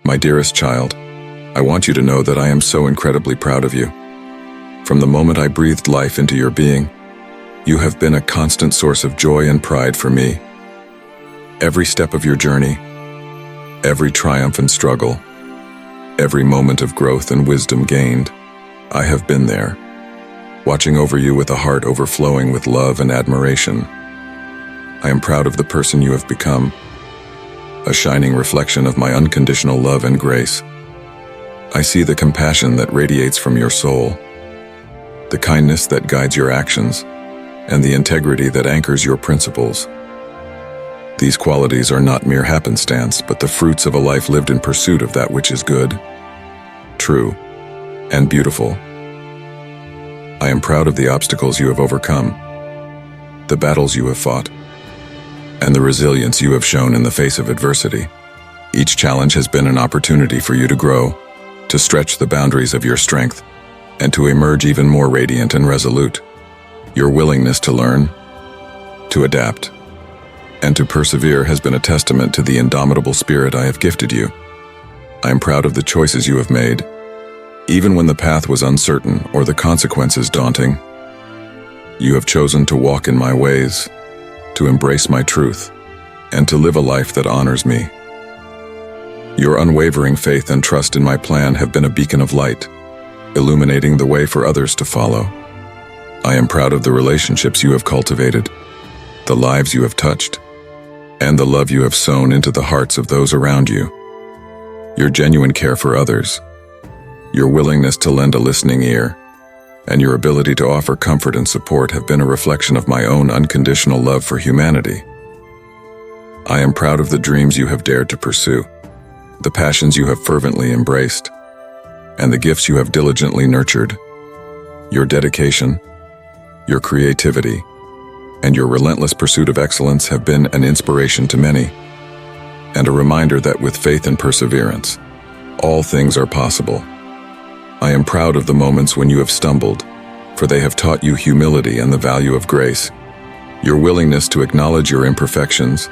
My dearest child, I want you to know that I am so incredibly proud of you. From the moment I breathed life into your being, you have been a constant source of joy and pride for me. Every step of your journey, every triumph and struggle, every moment of growth and wisdom gained, I have been there, watching over you with a heart overflowing with love and admiration. I am proud of the person you have become, a shining reflection of my unconditional love and grace. I see the compassion that radiates from your soul, the kindness that guides your actions, and the integrity that anchors your principles. These qualities are not mere happenstance, but the fruits of a life lived in pursuit of that which is good, true, and beautiful. I am proud of the obstacles you have overcome, the battles you have fought, and the resilience you have shown in the face of adversity. Each challenge has been an opportunity for you to grow, to stretch the boundaries of your strength, and to emerge even more radiant and resolute. Your willingness to learn, to adapt, and to persevere has been a testament to the indomitable spirit I have gifted you. I am proud of the choices you have made, even when the path was uncertain or the consequences daunting. You have chosen to walk in my ways, to embrace my truth, and to live a life that honors me. Your unwavering faith and trust in my plan have been a beacon of light, illuminating the way for others to follow. I am proud of the relationships you have cultivated, the lives you have touched, and the love you have sown into the hearts of those around you. Your genuine care for others, your willingness to lend a listening ear, and your ability to offer comfort and support have been a reflection of my own unconditional love for humanity. I am proud of the dreams you have dared to pursue, the passions you have fervently embraced, and the gifts you have diligently nurtured. Your dedication, your creativity, and your relentless pursuit of excellence have been an inspiration to many, and a reminder that with faith and perseverance, all things are possible. I am proud of the moments when you have stumbled, for they have taught you humility and the value of grace. Your willingness to acknowledge your imperfections,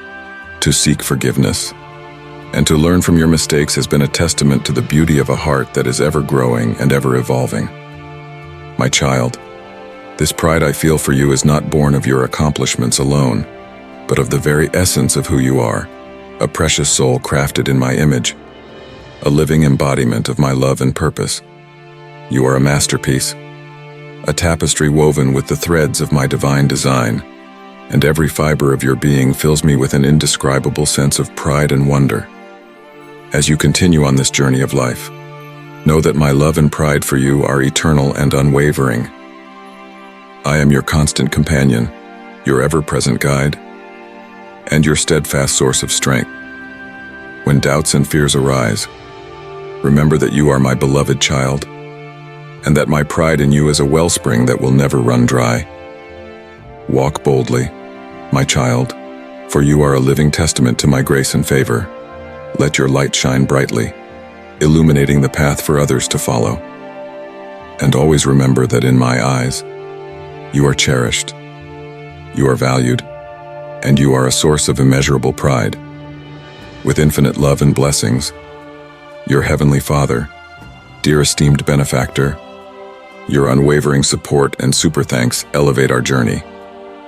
to seek forgiveness, and to learn from your mistakes has been a testament to the beauty of a heart that is ever growing and ever evolving. My child, this pride I feel for you is not born of your accomplishments alone, but of the very essence of who you are, a precious soul crafted in my image, a living embodiment of my love and purpose. You are a masterpiece, a tapestry woven with the threads of my divine design, and every fiber of your being fills me with an indescribable sense of pride and wonder. As you continue on this journey of life, know that my love and pride for you are eternal and unwavering. I am your constant companion, your ever-present guide, and your steadfast source of strength. When doubts and fears arise, remember that you are my beloved child, and that my pride in you is a wellspring that will never run dry. Walk boldly, my child, for you are a living testament to my grace and favor. Let your light shine brightly, illuminating the path for others to follow. And always remember that in my eyes, you are cherished, you are valued, and you are a source of immeasurable pride. With infinite love and blessings, your Heavenly Father, dear esteemed benefactor, your unwavering support and super thanks elevate our journey,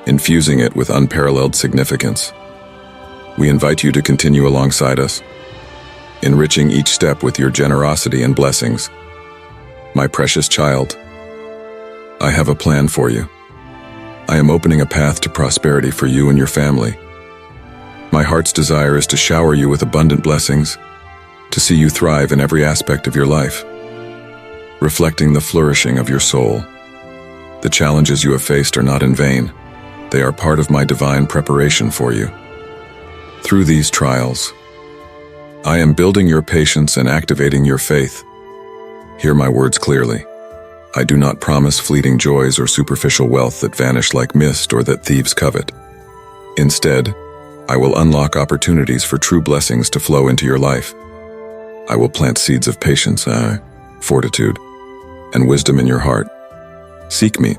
infusing it with unparalleled significance. We invite you to continue alongside us, enriching each step with your generosity and blessings. My precious child, I have a plan for you. I am opening a path to prosperity for you and your family. My heart's desire is to shower you with abundant blessings, to see you thrive in every aspect of your life, reflecting the flourishing of your soul. The challenges you have faced are not in vain. They are part of my divine preparation for you. Through these trials, I am building your patience and activating your faith. Hear my words clearly. I do not promise fleeting joys or superficial wealth that vanish like mist or that thieves covet. Instead, I will unlock opportunities for true blessings to flow into your life. I will plant seeds of patience, fortitude, and wisdom in your heart. Seek me.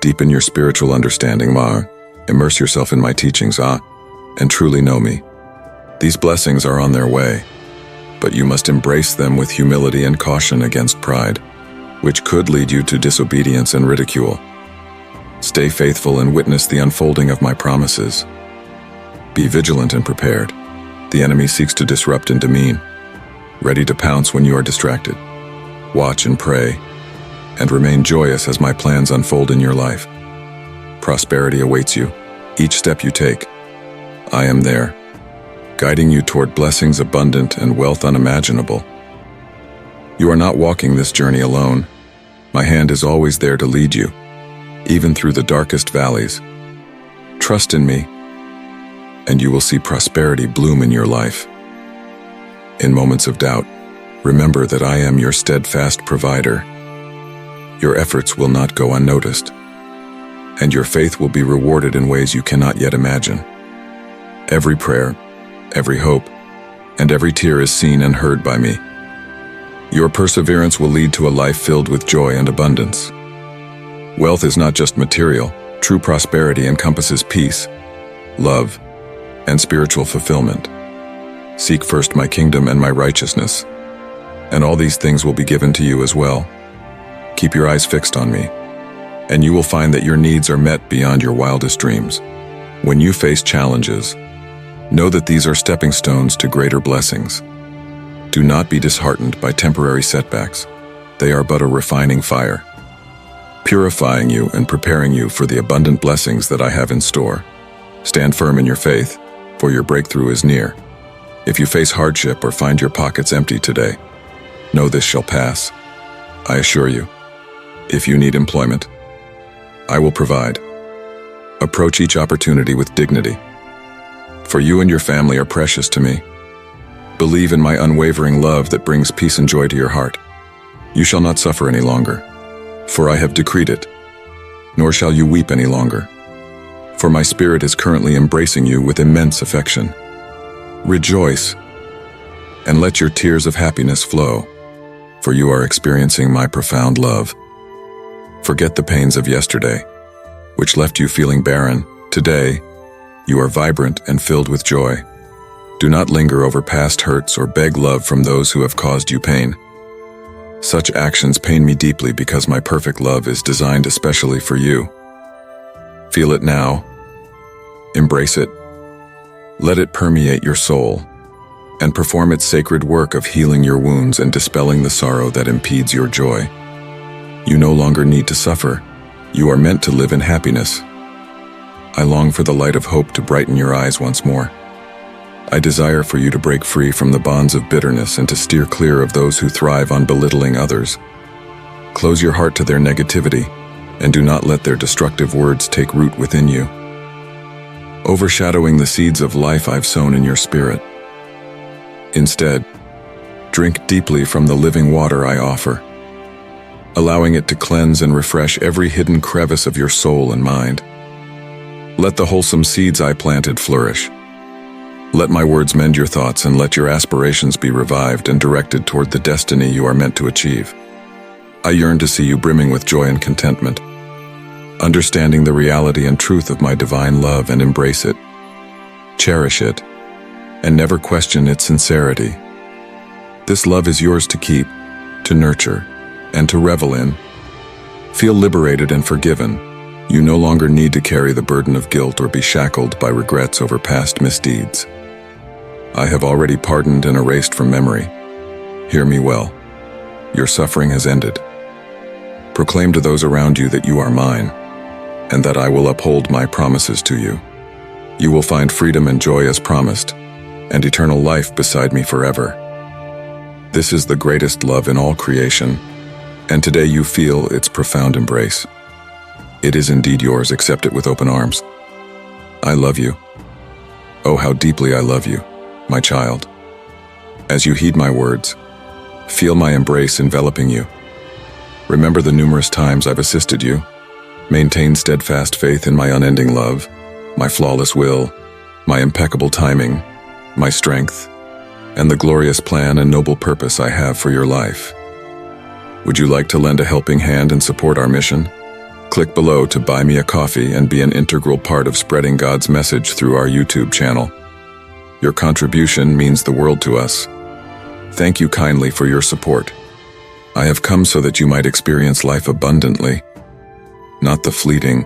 Deepen your spiritual understanding, immerse yourself in my teachings, and truly know me. These blessings are on their way, but you must embrace them with humility and caution against pride, which could lead you to disobedience and ridicule. Stay faithful and witness the unfolding of my promises. Be vigilant and prepared. The enemy seeks to disrupt and demean, ready to pounce when you are distracted. Watch and pray, and remain joyous as my plans unfold in your life. Prosperity awaits you, each step you take. I am there, guiding you toward blessings abundant and wealth unimaginable. You are not walking this journey alone. My hand is always there to lead you, even through the darkest valleys. Trust in me, and you will see prosperity bloom in your life. In moments of doubt, remember that I am your steadfast provider. Your efforts will not go unnoticed, and your faith will be rewarded in ways you cannot yet imagine. Every prayer, every hope, and every tear is seen and heard by me. Your perseverance will lead to a life filled with joy and abundance. Wealth is not just material. True prosperity encompasses peace, love, and spiritual fulfillment. Seek first my kingdom and my righteousness, and all these things will be given to you as well. Keep your eyes fixed on me, and you will find that your needs are met beyond your wildest dreams. When you face challenges, know that these are stepping stones to greater blessings. Do not be disheartened by temporary setbacks. They are but a refining fire, purifying you and preparing you for the abundant blessings that I have in store. Stand firm in your faith, for your breakthrough is near. If you face hardship or find your pockets empty today, know this shall pass. I assure you, if you need employment, I will provide. Approach each opportunity with dignity, for you and your family are precious to me. Believe in my unwavering love that brings peace and joy to your heart. You shall not suffer any longer, for I have decreed it, nor shall you weep any longer, for my spirit is currently embracing you with immense affection. Rejoice, and let your tears of happiness flow, for you are experiencing my profound love. Forget the pains of yesterday, which left you feeling barren. Today, you are vibrant and filled with joy. Do not linger over past hurts or beg love from those who have caused you pain. Such actions pain me deeply because my perfect love is designed especially for you. Feel it now. Embrace it. Let it permeate your soul and perform its sacred work of healing your wounds and dispelling the sorrow that impedes your joy. You no longer need to suffer. You are meant to live in happiness. I long for the light of hope to brighten your eyes once more. I desire for you to break free from the bonds of bitterness and to steer clear of those who thrive on belittling others. Close your heart to their negativity and do not let their destructive words take root within you, overshadowing the seeds of life I've sown in your spirit. Instead, drink deeply from the living water I offer, allowing it to cleanse and refresh every hidden crevice of your soul and mind. Let the wholesome seeds I planted flourish. Let my words mend your thoughts and let your aspirations be revived and directed toward the destiny you are meant to achieve. I yearn to see you brimming with joy and contentment, understanding the reality and truth of my divine love, and embrace it, cherish it, and never question its sincerity. This love is yours to keep, to nurture, and to revel in. Feel liberated and forgiven. You no longer need to carry the burden of guilt or be shackled by regrets over past misdeeds. I have already pardoned and erased from memory. Hear me well. Your suffering has ended. Proclaim to those around you that you are mine, and that I will uphold my promises to you. You will find freedom and joy as promised, and eternal life beside me forever. This is the greatest love in all creation, and today you feel its profound embrace. It is indeed yours. Accept it with open arms. I love you. Oh, how deeply I love you, my child. As you heed my words, feel my embrace enveloping you. Remember the numerous times I've assisted you. Maintain steadfast faith in my unending love, my flawless will, my impeccable timing, my strength, and the glorious plan and noble purpose I have for your life. Would you like to lend a helping hand and support our mission? Click below to buy me a coffee and be an integral part of spreading God's message through our YouTube channel. Your contribution means the world to us. Thank you kindly for your support. I have come so that you might experience life abundantly, not the fleeting,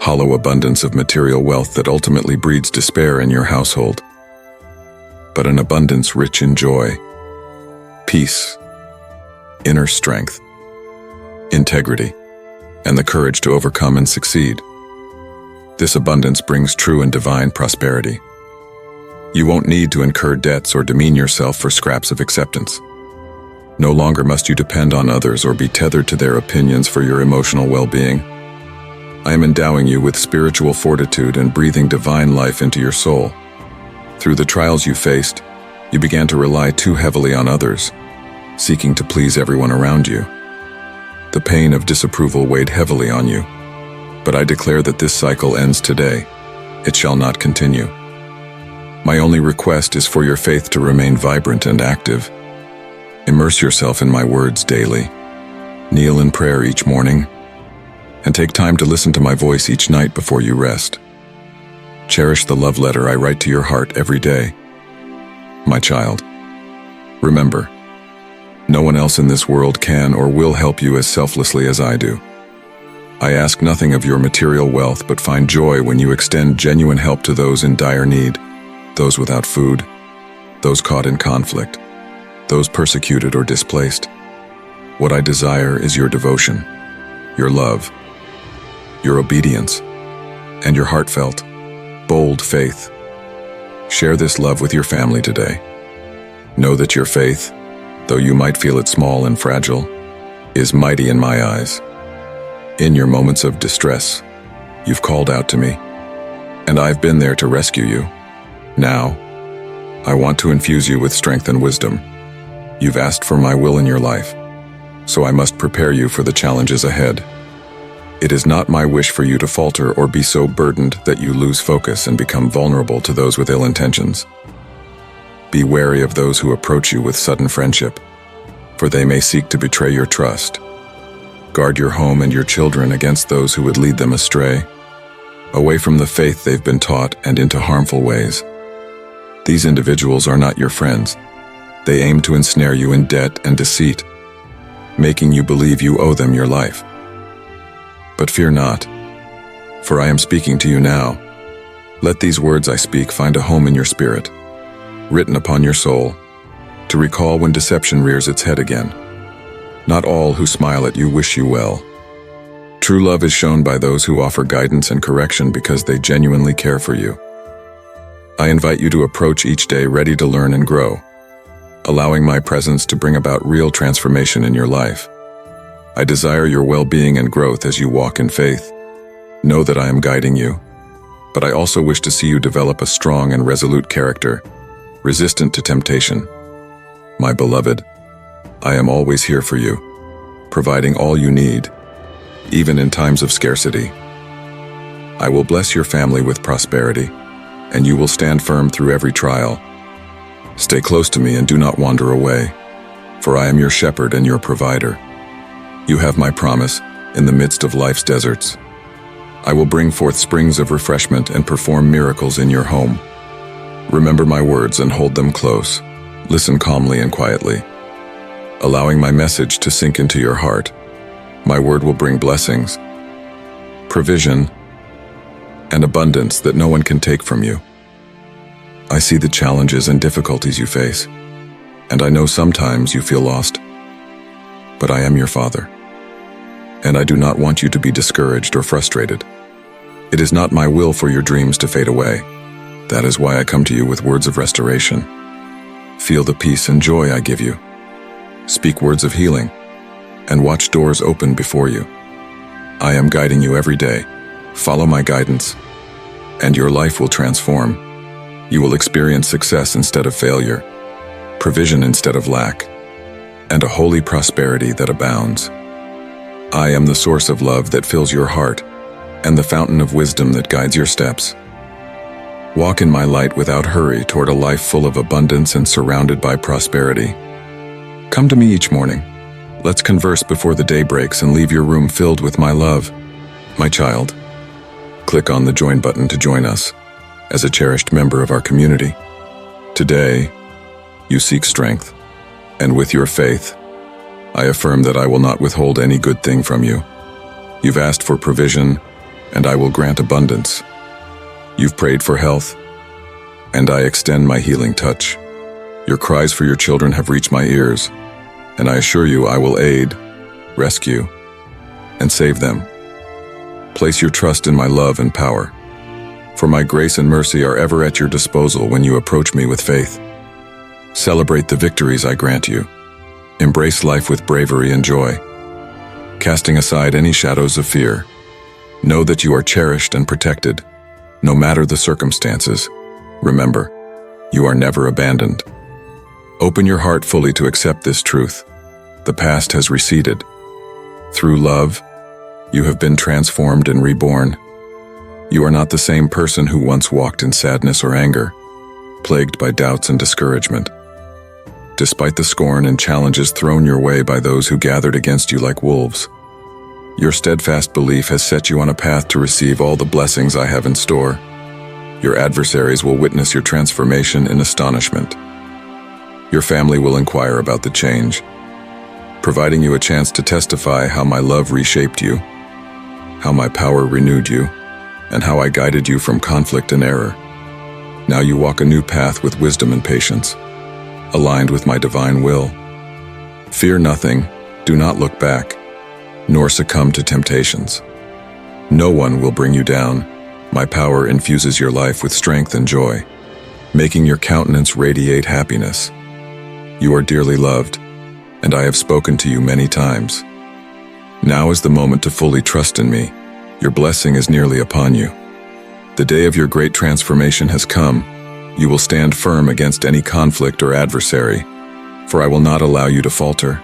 hollow abundance of material wealth that ultimately breeds despair in your household, but an abundance rich in joy, peace, inner strength, integrity, and the courage to overcome and succeed. This abundance brings true and divine prosperity. You won't need to incur debts or demean yourself for scraps of acceptance. No longer must you depend on others or be tethered to their opinions for your emotional well-being. I am endowing you with spiritual fortitude and breathing divine life into your soul. Through the trials you faced, you began to rely too heavily on others, seeking to please everyone around you. The pain of disapproval weighed heavily on you, but I declare that this cycle ends today. It shall not continue. My only request is for your faith to remain vibrant and active. Immerse yourself in my words daily. Kneel in prayer each morning, and take time to listen to my voice each night before you rest. Cherish the love letter I write to your heart every day. My child, remember, no one else in this world can or will help you as selflessly as I do. I ask nothing of your material wealth, but find joy when you extend genuine help to those in dire need, those without food, those caught in conflict, those persecuted or displaced. What I desire is your devotion, your love, your obedience, and your heartfelt, bold faith. Share this love with your family today. Know that your faith, though you might feel it small and fragile, is mighty in my eyes. In your moments of distress, you've called out to me, and I've been there to rescue you. Now, I want to infuse you with strength and wisdom. You've asked for my will in your life, so I must prepare you for the challenges ahead. It is not my wish for you to falter or be so burdened that you lose focus and become vulnerable to those with ill intentions. Be wary of those who approach you with sudden friendship, for they may seek to betray your trust. Guard your home and your children against those who would lead them astray, away from the faith they've been taught and into harmful ways. These individuals are not your friends. They aim to ensnare you in debt and deceit, making you believe you owe them your life. But fear not, for I am speaking to you now. Let these words I speak find a home in your spirit, written upon your soul, to recall when deception rears its head again. Not all who smile at you wish you well. True love is shown by those who offer guidance and correction because they genuinely care for you. I invite you to approach each day ready to learn and grow, allowing my presence to bring about real transformation in your life. I desire your well-being and growth as you walk in faith. Know that I am guiding you, but I also wish to see you develop a strong and resolute character, resistant to temptation. My beloved, I am always here for you, providing all you need, even in times of scarcity. I will bless your family with prosperity, and you will stand firm through every trial. Stay close to me and do not wander away, for I am your shepherd and your provider. You have my promise in the midst of life's deserts. I will bring forth springs of refreshment and perform miracles in your home. Remember my words and hold them close. Listen calmly and quietly, allowing my message to sink into your heart. My word will bring blessings, provision, and abundance that no one can take from you. I see the challenges and difficulties you face, and I know sometimes you feel lost. But I am your Father, and I do not want you to be discouraged or frustrated. It is not my will for your dreams to fade away. That is why I come to you with words of restoration. Feel the peace and joy I give you. Speak words of healing, and watch doors open before you. I am guiding you every day. Follow my guidance, and your life will transform. You will experience success instead of failure, provision instead of lack, and a holy prosperity that abounds. I am the source of love that fills your heart, and the fountain of wisdom that guides your steps. Walk in my light without hurry toward a life full of abundance and surrounded by prosperity. Come to me each morning. Let's converse before the day breaks and leave your room filled with my love. My child, click on the join button to join us as a cherished member of our community. Today, you seek strength, And with your faith, I affirm that I will not withhold any good thing from you. You've asked for provision, and I will grant abundance. You've prayed for health, and I extend my healing touch. Your cries for your children have reached my ears, and I assure you I will aid, rescue, and save them. Place your trust in my love and power, for my grace and mercy are ever at your disposal when you approach me with faith. Celebrate the victories I grant you. Embrace life with bravery and joy, casting aside any shadows of fear. Know that you are cherished and protected, no matter the circumstances. Remember, you are never abandoned. Open your heart fully to accept this truth. The past has receded. Through love, you have been transformed and reborn. You are not the same person who once walked in sadness or anger, plagued by doubts and discouragement. Despite the scorn and challenges thrown your way by those who gathered against you like wolves, your steadfast belief has set you on a path to receive all the blessings I have in store. Your adversaries will witness your transformation in astonishment. Your family will inquire about the change, providing you a chance to testify how my love reshaped you, how my power renewed you, and how I guided you from conflict and error. Now you walk a new path with wisdom and patience, aligned with my divine will. Fear nothing, do not look back, nor succumb to temptations. No one will bring you down. My power infuses your life with strength and joy, making your countenance radiate happiness. You are dearly loved, and I have spoken to you many times. Now is the moment to fully trust in me. Your blessing is nearly upon you. The day of your great transformation has come. You will stand firm against any conflict or adversary, for I will not allow you to falter.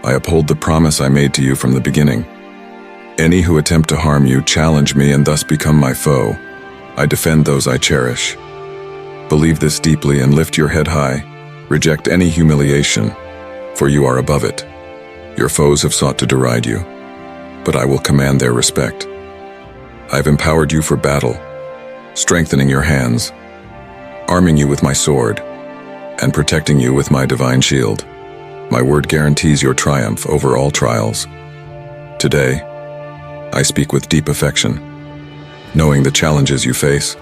I uphold the promise I made to you from the beginning. Any who attempt to harm you challenge me and thus become my foe. I defend those I cherish. Believe this deeply and lift your head high. Reject any humiliation, for you are above it. Your foes have sought to deride you, but I will command their respect. I've empowered you for battle, strengthening your hands, arming you with my sword, and protecting you with my divine shield. My word guarantees your triumph over all trials. Today, I speak with deep affection, knowing the challenges you face,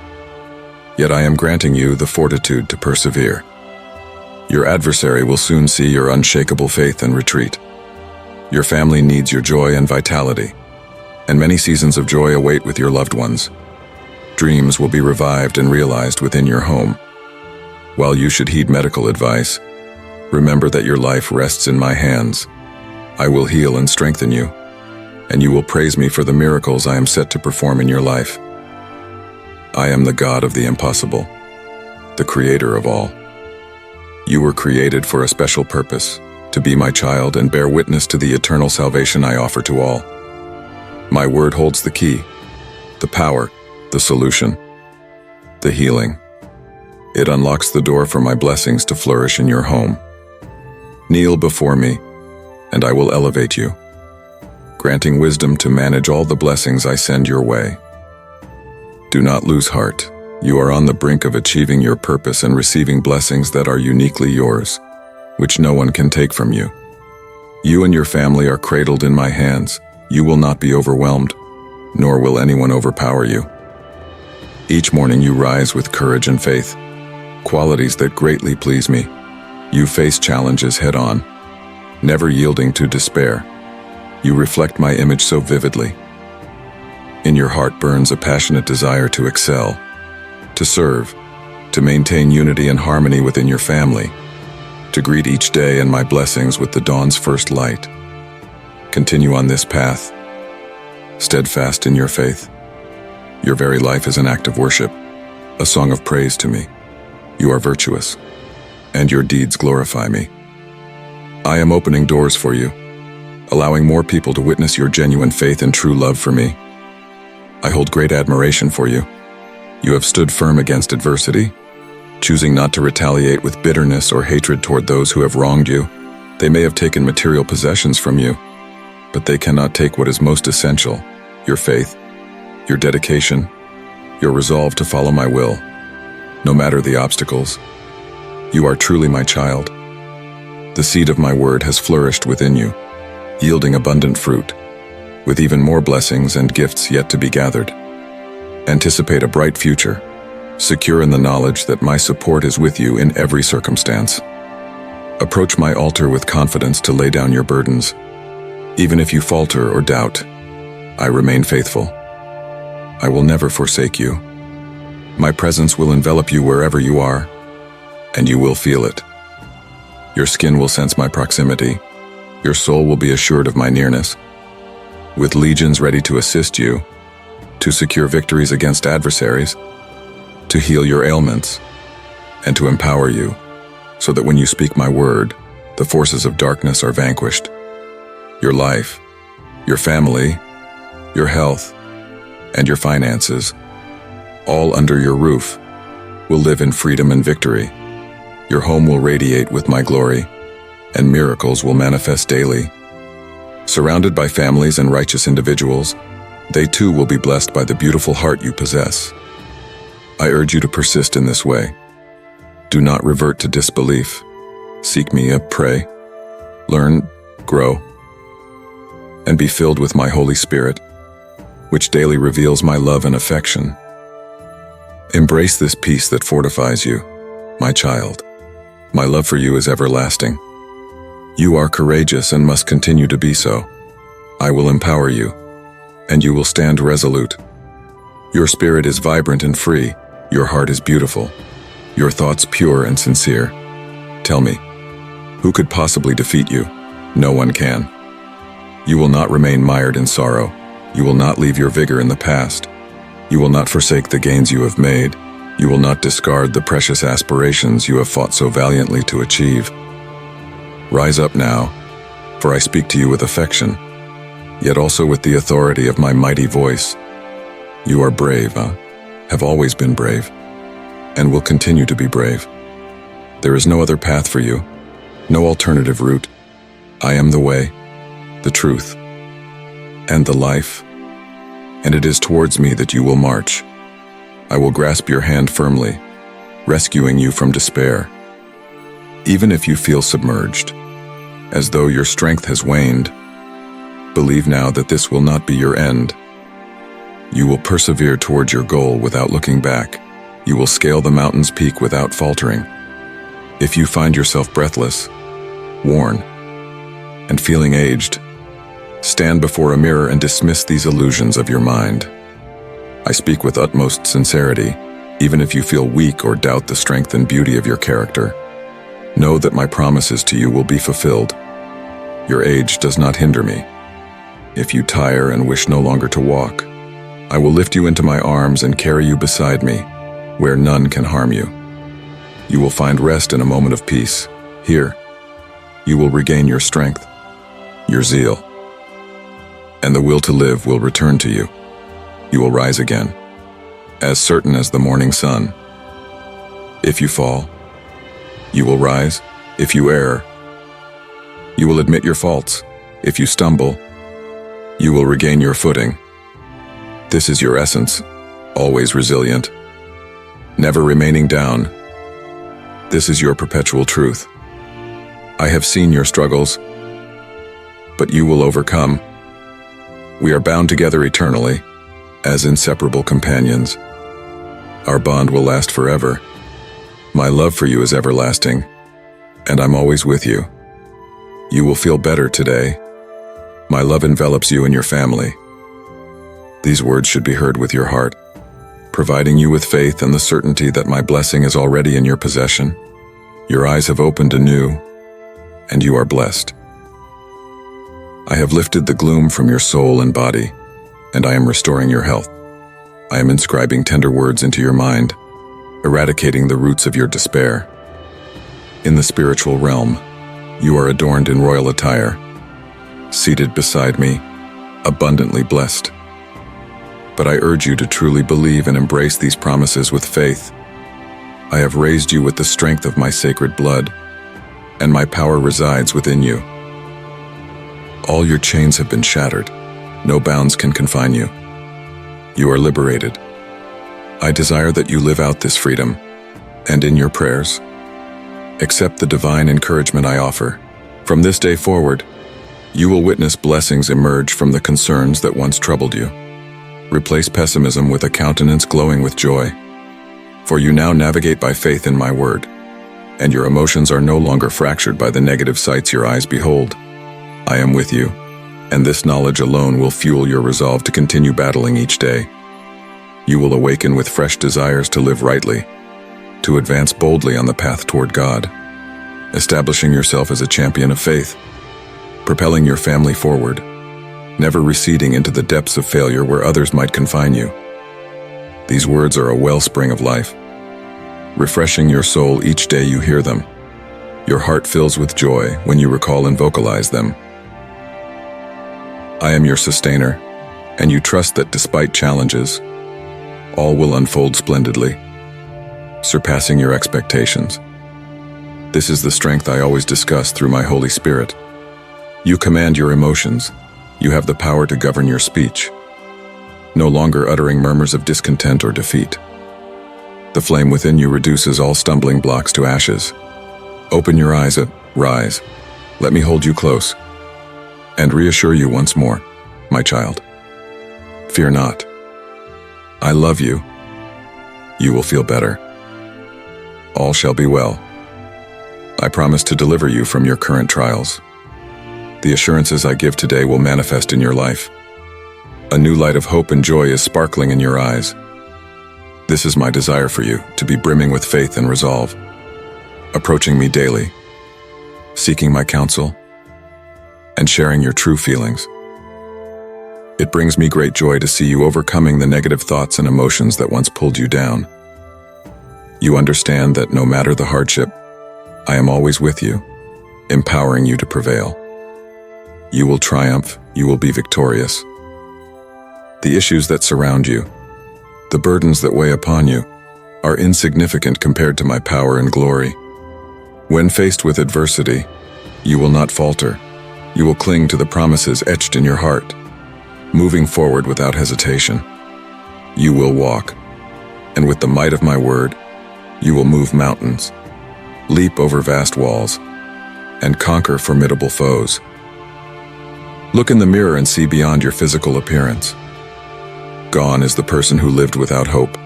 yet I am granting you the fortitude to persevere. Your adversary will soon see your unshakable faith and retreat. Your family needs your joy and vitality, and many seasons of joy await with your loved ones. Dreams will be revived and realized within your home. While you should heed medical advice, remember that your life rests in my hands. I will heal and strengthen you, and you will praise me for the miracles I am set to perform in your life. I am the God of the impossible, the creator of all. You were created for a special purpose, to be my child and bear witness to the eternal salvation I offer to all. My word holds the key, the power, the solution, the healing. It unlocks the door for my blessings to flourish in your home. Kneel before me, and I will elevate you, granting wisdom to manage all the blessings I send your way. Do not lose heart. You are on the brink of achieving your purpose and receiving blessings that are uniquely yours, which no one can take from you. You and your family are cradled in my hands. You will not be overwhelmed, nor will anyone overpower you. Each morning you rise with courage and faith, qualities that greatly please me. You face challenges head-on, never yielding to despair. You reflect my image so vividly. In your heart burns a passionate desire to excel, to serve, to maintain unity and harmony within your family, to greet each day and my blessings with the dawn's first light. Continue on this path, steadfast in your faith. Your very life is an act of worship, a song of praise to me. You are virtuous, and your deeds glorify me. I am opening doors for you, allowing more people to witness your genuine faith and true love for me. I hold great admiration for you. You have stood firm against adversity, choosing not to retaliate with bitterness or hatred toward those who have wronged you. They may have taken material possessions from you, but they cannot take what is most essential: your faith, your dedication, your resolve to follow my will. No matter the obstacles, you are truly my child. The seed of my word has flourished within you, yielding abundant fruit, with even more blessings and gifts yet to be gathered. Anticipate a bright future, secure in the knowledge that my support is with you in every circumstance. Approach my altar with confidence to lay down your burdens. Even if you falter or doubt, I remain faithful. I will never forsake you. My presence will envelop you wherever you are, and you will feel it. Your skin will sense my proximity. Your soul will be assured of my nearness. With legions ready to assist you, to secure victories against adversaries, to heal your ailments, and to empower you, so that when you speak my word, the forces of darkness are vanquished. Your life, your family, your health, and your finances, all under your roof, will live in freedom and victory. Your home will radiate with my glory, and miracles will manifest daily. Surrounded by families and righteous individuals, they too will be blessed by the beautiful heart you possess. I urge you to persist in this way. Do not revert to disbelief. Seek me, pray, learn, grow, and be filled with my Holy Spirit, which daily reveals my love and affection. Embrace this peace that fortifies you, my child. My love for you is everlasting. You are courageous and must continue to be so. I will empower you, and you will stand resolute. Your spirit is vibrant and free. Your heart is beautiful. Your thoughts pure and sincere. Tell me, who could possibly defeat you? No one can. You will not remain mired in sorrow. You will not leave your vigor in the past. You will not forsake the gains you have made. You will not discard the precious aspirations you have fought so valiantly to achieve. Rise up now, for I speak to you with affection, yet also with the authority of my mighty voice. You are brave, have always been brave, and will continue to be brave. There is no other path for you, no alternative route. I am the way, the truth, and the life, and it is towards me that you will march. I will grasp your hand firmly, rescuing you from despair. Even if you feel submerged, as though your strength has waned, believe now that this will not be your end. You will persevere towards your goal without looking back. You will scale the mountain's peak without faltering. If you find yourself breathless, worn, and feeling aged, stand before a mirror and dismiss these illusions of your mind. I speak with utmost sincerity, even if you feel weak or doubt the strength and beauty of your character. Know that my promises to you will be fulfilled. Your age does not hinder me. If you tire and wish no longer to walk, I will lift you into my arms and carry you beside me, where none can harm you. You will find rest in a moment of peace. Here, you will regain your strength, your zeal, and the will to live will return to you. You will rise again, as certain as the morning sun. If you fall, you will rise. If you err, you will admit your faults. If you stumble, you will regain your footing. This is your essence, always resilient, never remaining down. This is your perpetual truth. I have seen your struggles, but you will overcome. We are bound together eternally, as inseparable companions. Our bond will last forever. My love for you is everlasting, and I'm always with you. You will feel better today. My love envelops you and your family. These words should be heard with your heart, providing you with faith and the certainty that my blessing is already in your possession. Your eyes have opened anew, and you are blessed. I have lifted the gloom from your soul and body, and I am restoring your health. I am inscribing tender words into your mind, eradicating the roots of your despair. In the spiritual realm, you are adorned in royal attire, seated beside me, abundantly blessed. But I urge you to truly believe and embrace these promises with faith. I have raised you with the strength of my sacred blood, and my power resides within you. All your chains have been shattered. No bounds can confine you. You are liberated. I desire that you live out this freedom, and in your prayers, accept the divine encouragement I offer. From this day forward, you will witness blessings emerge from the concerns that once troubled you. Replace pessimism with a countenance glowing with joy. For you now navigate by faith in my word, and your emotions are no longer fractured by the negative sights your eyes behold. I am with you, and this knowledge alone will fuel your resolve to continue battling each day. You will awaken with fresh desires to live rightly, to advance boldly on the path toward God, establishing yourself as a champion of faith, propelling your family forward, never receding into the depths of failure where others might confine you. These words are a wellspring of life, refreshing your soul each day you hear them. Your heart fills with joy when you recall and vocalize them. I am your sustainer, and you trust that despite challenges, all will unfold splendidly, surpassing your expectations. This is the strength I always discuss through my Holy Spirit. You command your emotions. You have the power to govern your speech, no longer uttering murmurs of discontent or defeat. The flame within you reduces all stumbling blocks to ashes. Open your eyes, rise. Let me hold you close and reassure you once more, my child. Fear not. I love you. You will feel better. All shall be well. I promise to deliver you from your current trials. The assurances I give today will manifest in your life. A new light of hope and joy is sparkling in your eyes. This is my desire for you, to be brimming with faith and resolve, approaching me daily, seeking my counsel, and sharing your true feelings. It brings me great joy to see you overcoming the negative thoughts and emotions that once pulled you down. You understand that no matter the hardship, I am always with you, empowering you to prevail. You will triumph, you will be victorious. The issues that surround you, the burdens that weigh upon you, are insignificant compared to my power and glory. When faced with adversity, you will not falter. You will cling to the promises etched in your heart, moving forward without hesitation. You will walk, and with the might of my word, you will move mountains, leap over vast walls, and conquer formidable foes. Look in the mirror and see beyond your physical appearance. Gone is the person who lived without hope,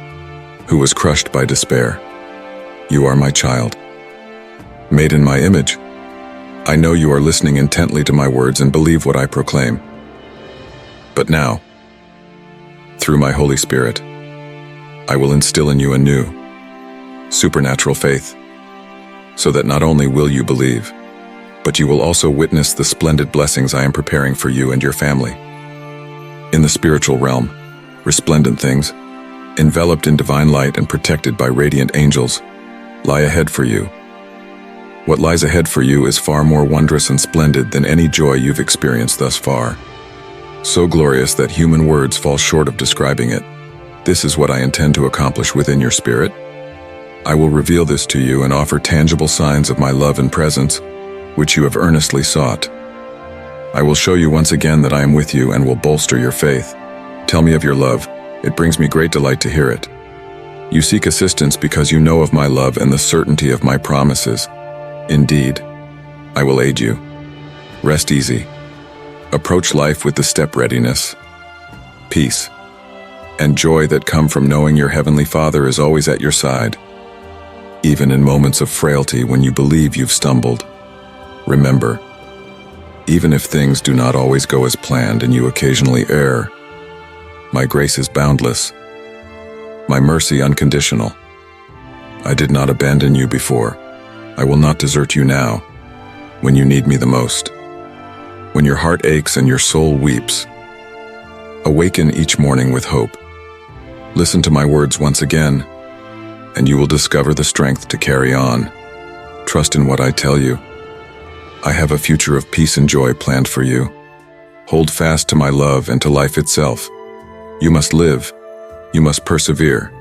who was crushed by despair. You are my child, made in my image. I know you are listening intently to my words and believe what I proclaim. But now, through my Holy Spirit, I will instill in you a new, supernatural faith, so that not only will you believe, but you will also witness the splendid blessings I am preparing for you and your family. In the spiritual realm, resplendent things, enveloped in divine light and protected by radiant angels, lie ahead for you. What lies ahead for you is far more wondrous and splendid than any joy you've experienced thus far. So glorious that human words fall short of describing it. This is what I intend to accomplish within your spirit. I will reveal this to you and offer tangible signs of my love and presence, which you have earnestly sought. I will show you once again that I am with you and will bolster your faith. Tell me of your love. It brings me great delight to hear it. You seek assistance because you know of my love and the certainty of my promises. Indeed, I will aid you. Rest easy. Approach life with the step readiness, peace, and joy that come from knowing your Heavenly Father is always at your side. Even in moments of frailty when you believe you've stumbled, remember, even if things do not always go as planned and you occasionally err, my grace is boundless, my mercy unconditional. I did not abandon you before. I will not desert you now, when you need me the most. When your heart aches and your soul weeps, awaken each morning with hope. Listen to my words once again, and you will discover the strength to carry on. Trust in what I tell you. I have a future of peace and joy planned for you. Hold fast to my love and to life itself. You must live. You must persevere.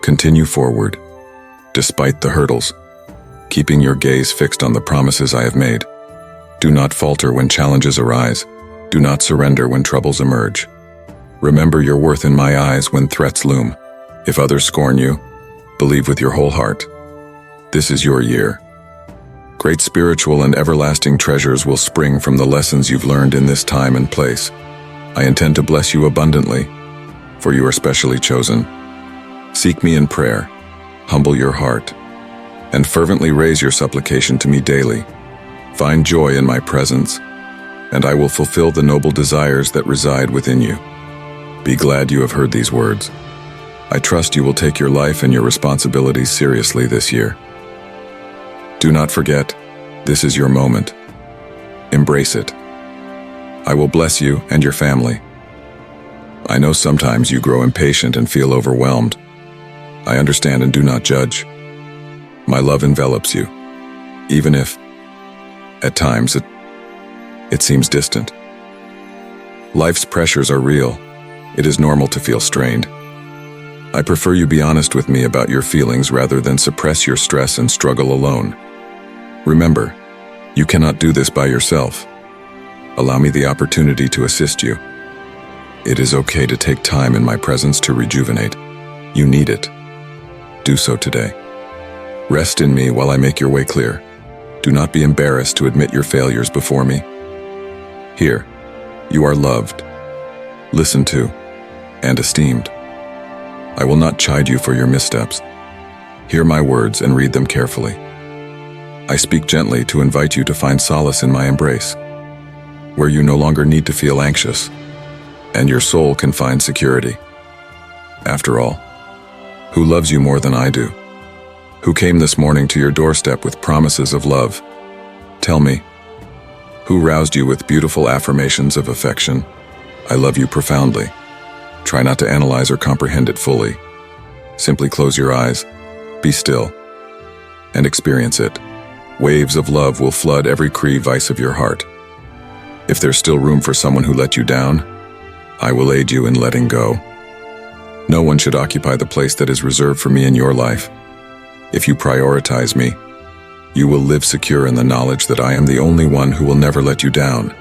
Continue forward, despite the hurdles, keeping your gaze fixed on the promises I have made. Do not falter when challenges arise. Do not surrender when troubles emerge. Remember your worth in my eyes when threats loom. If others scorn you, believe with your whole heart. This is your year. Great spiritual and everlasting treasures will spring from the lessons you've learned in this time and place. I intend to bless you abundantly, for you are specially chosen. Seek me in prayer, humble your heart, and fervently raise your supplication to me daily. Find joy in my presence, and I will fulfill the noble desires that reside within you. Be glad you have heard these words. I trust you will take your life and your responsibilities seriously this year. Do not forget, this is your moment. Embrace it. I will bless you and your family. I know sometimes you grow impatient and feel overwhelmed. I understand and do not judge. My love envelops you, even if, at times, it seems distant. Life's pressures are real. It is normal to feel strained. I prefer you be honest with me about your feelings rather than suppress your stress and struggle alone. Remember, you cannot do this by yourself. Allow me the opportunity to assist you. It is okay to take time in my presence to rejuvenate. You need it. Do so today. Rest in me while I make your way clear. Do not be embarrassed to admit your failures before me. Here, you are loved, listened to, and esteemed. I will not chide you for your missteps. Hear my words and read them carefully. I speak gently to invite you to find solace in my embrace, where you no longer need to feel anxious, and your soul can find security. After all, who loves you more than I do? Who came this morning to your doorstep with promises of love? Tell me, who roused you with beautiful affirmations of affection? I love you profoundly. Try not to analyze or comprehend it fully. Simply close your eyes, be still, and experience it. Waves of love will flood every crevice of your heart. If there's still room for someone who let you down, I will aid you in letting go. No one should occupy the place that is reserved for me in your life. If you prioritize me, you will live secure in the knowledge that I am the only one who will never let you down.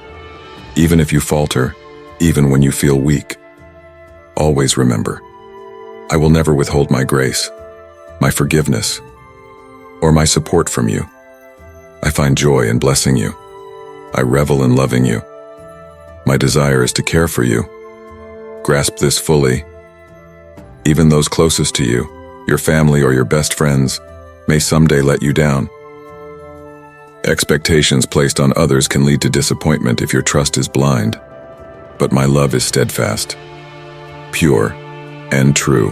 Even if you falter, even when you feel weak, always remember, I will never withhold my grace, my forgiveness, or my support from you. I find joy in blessing you. I revel in loving you. My desire is to care for you. Grasp this fully. Even those closest to you, your family or your best friends, may someday let you down. Expectations placed on others can lead to disappointment if your trust is blind. But my love is steadfast, pure, and true.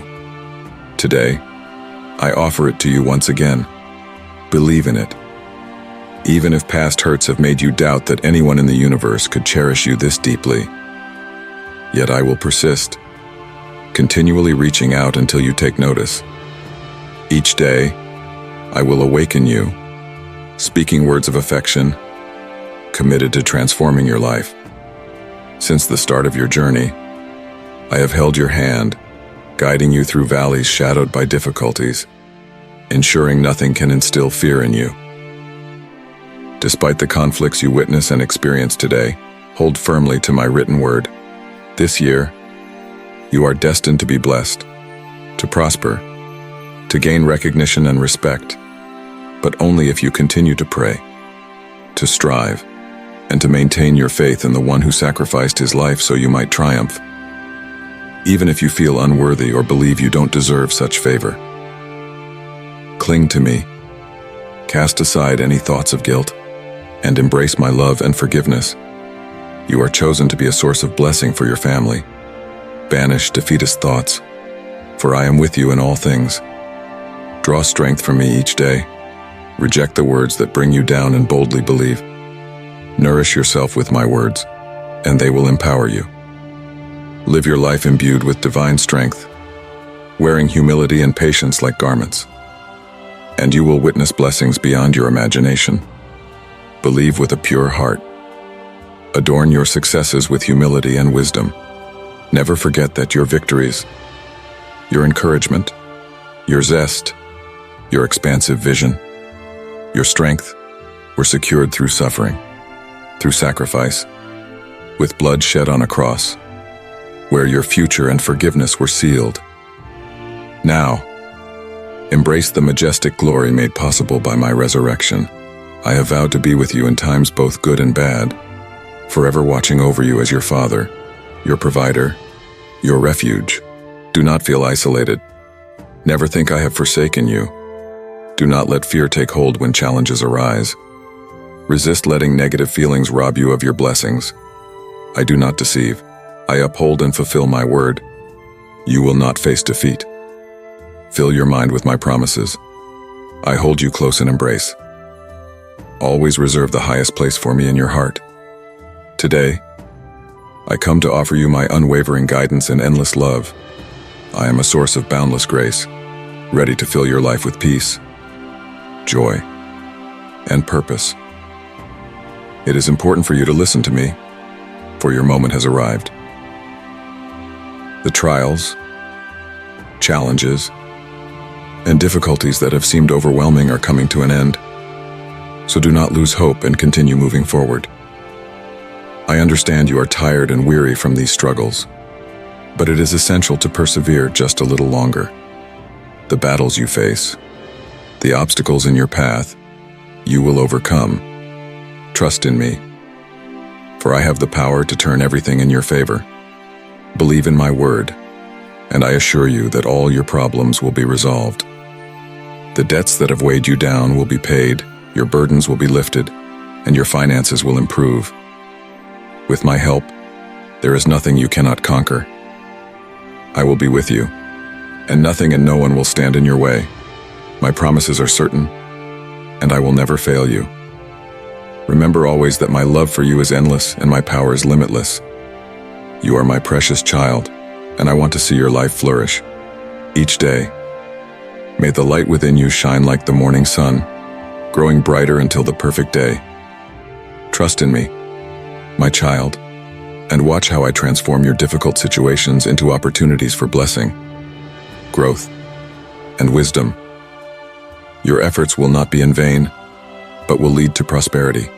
Today, I offer it to you once again. Believe in it. Even if past hurts have made you doubt that anyone in the universe could cherish you this deeply, yet I will persist, continually reaching out until you take notice. Each day, I will awaken you, speaking words of affection, committed to transforming your life. Since the start of your journey, I have held your hand, guiding you through valleys shadowed by difficulties, ensuring nothing can instill fear in you. Despite the conflicts you witness and experience today, hold firmly to my written word. This year, you are destined to be blessed, to prosper, to gain recognition and respect, but only if you continue to pray, to strive, and to maintain your faith in the one who sacrificed his life so you might triumph. Even if you feel unworthy or believe you don't deserve such favor, cling to me, cast aside any thoughts of guilt, and embrace my love and forgiveness. You are chosen to be a source of blessing for your family. Banish defeatist thoughts, for I am with you in all things. Draw strength from me each day. Reject the words that bring you down and boldly believe. Nourish yourself with my words, and they will empower you. Live your life imbued with divine strength, wearing humility and patience like garments, and you will witness blessings beyond your imagination. Believe with a pure heart. Adorn your successes with humility and wisdom. Never forget that your victories, your encouragement, your zest, your expansive vision, your strength were secured through suffering, through sacrifice, with blood shed on a cross, where your future and forgiveness were sealed. Now, embrace the majestic glory made possible by my resurrection. I have vowed to be with you in times both good and bad, forever watching over you as your father, your provider, your refuge. Do not feel isolated. Never think I have forsaken you. Do not let fear take hold when challenges arise. Resist letting negative feelings rob you of your blessings. I do not deceive. I uphold and fulfill my word. You will not face defeat. Fill your mind with my promises. I hold you close in embrace. Always reserve the highest place for me in your heart. Today, I come to offer you my unwavering guidance and endless love. I am a source of boundless grace, ready to fill your life with peace, joy, and purpose. It is important for you to listen to me, for your moment has arrived. The trials, challenges, and difficulties that have seemed overwhelming are coming to an end, so do not lose hope and continue moving forward. I understand you are tired and weary from these struggles, but it is essential to persevere just a little longer. The battles you face, the obstacles in your path, you will overcome. Trust in me, for I have the power to turn everything in your favor. Believe in my word, and I assure you that all your problems will be resolved. The debts that have weighed you down will be paid, your burdens will be lifted, and your finances will improve. With my help, there is nothing you cannot conquer. I will be with you, and nothing and no one will stand in your way. My promises are certain, and I will never fail you. Remember always that my love for you is endless and my power is limitless. You are my precious child, and I want to see your life flourish. Each day, may the light within you shine like the morning sun, growing brighter until the perfect day. Trust in me, my child, and watch how I transform your difficult situations into opportunities for blessing, growth, and wisdom. Your efforts will not be in vain, but will lead to prosperity.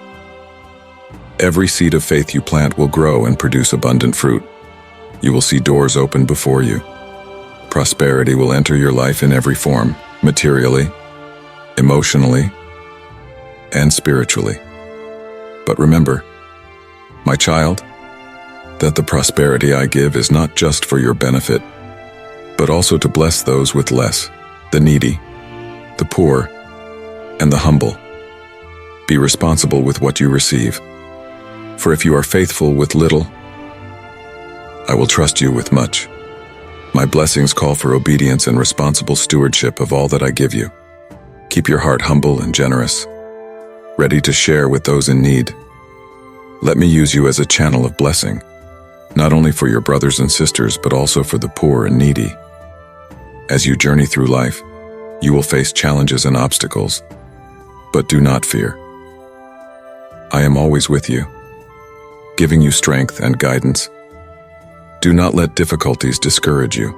Every seed of faith you plant will grow and produce abundant fruit. You will see doors open before you. Prosperity will enter your life in every form, materially, emotionally, and spiritually. But remember, my child, that the prosperity I give is not just for your benefit, but also to bless those with less, the needy, the poor, and the humble. Be responsible with what you receive, for if you are faithful with little, I will trust you with much. My blessings call for obedience and responsible stewardship of all that I give you. Keep your heart humble and generous, ready to share with those in need. Let me use you as a channel of blessing, not only for your brothers and sisters, but also for the poor and needy. As you journey through life, you will face challenges and obstacles, but do not fear. I am always with you, giving you strength and guidance. Do not let difficulties discourage you,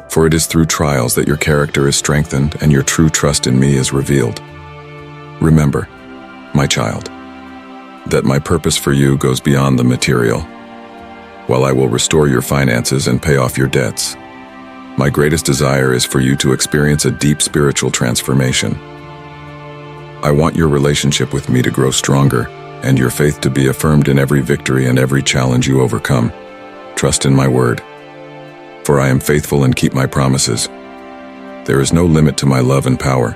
for it is through trials that your character is strengthened and your true trust in me is revealed. Remember, my child, that my purpose for you goes beyond the material. While I will restore your finances and pay off your debts, my greatest desire is for you to experience a deep spiritual transformation. I want your relationship with me to grow stronger and your faith to be affirmed in every victory and every challenge you overcome. Trust in my word, for I am faithful and keep my promises. There is no limit to my love and power.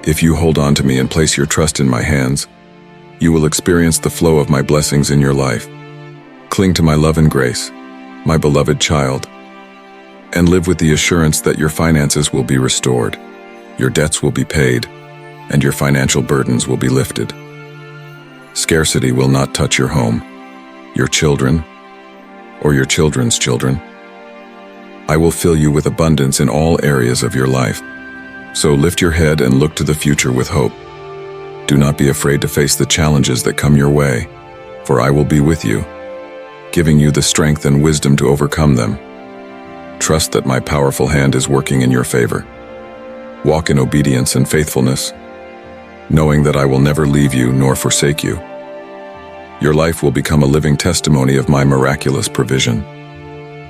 If you hold on to me and place your trust in my hands, you will experience the flow of my blessings in your life. Cling to my love and grace, my beloved child, and live with the assurance that your finances will be restored, your debts will be paid, and your financial burdens will be lifted. Scarcity will not touch your home, your children, or your children's children. I will fill you with abundance in all areas of your life. So lift your head and look to the future with hope. Do not be afraid to face the challenges that come your way, for I will be with you, giving you the strength and wisdom to overcome them. Trust that my powerful hand is working in your favor. Walk in obedience and faithfulness, knowing that I will never leave you nor forsake you. Your life will become a living testimony of my miraculous provision,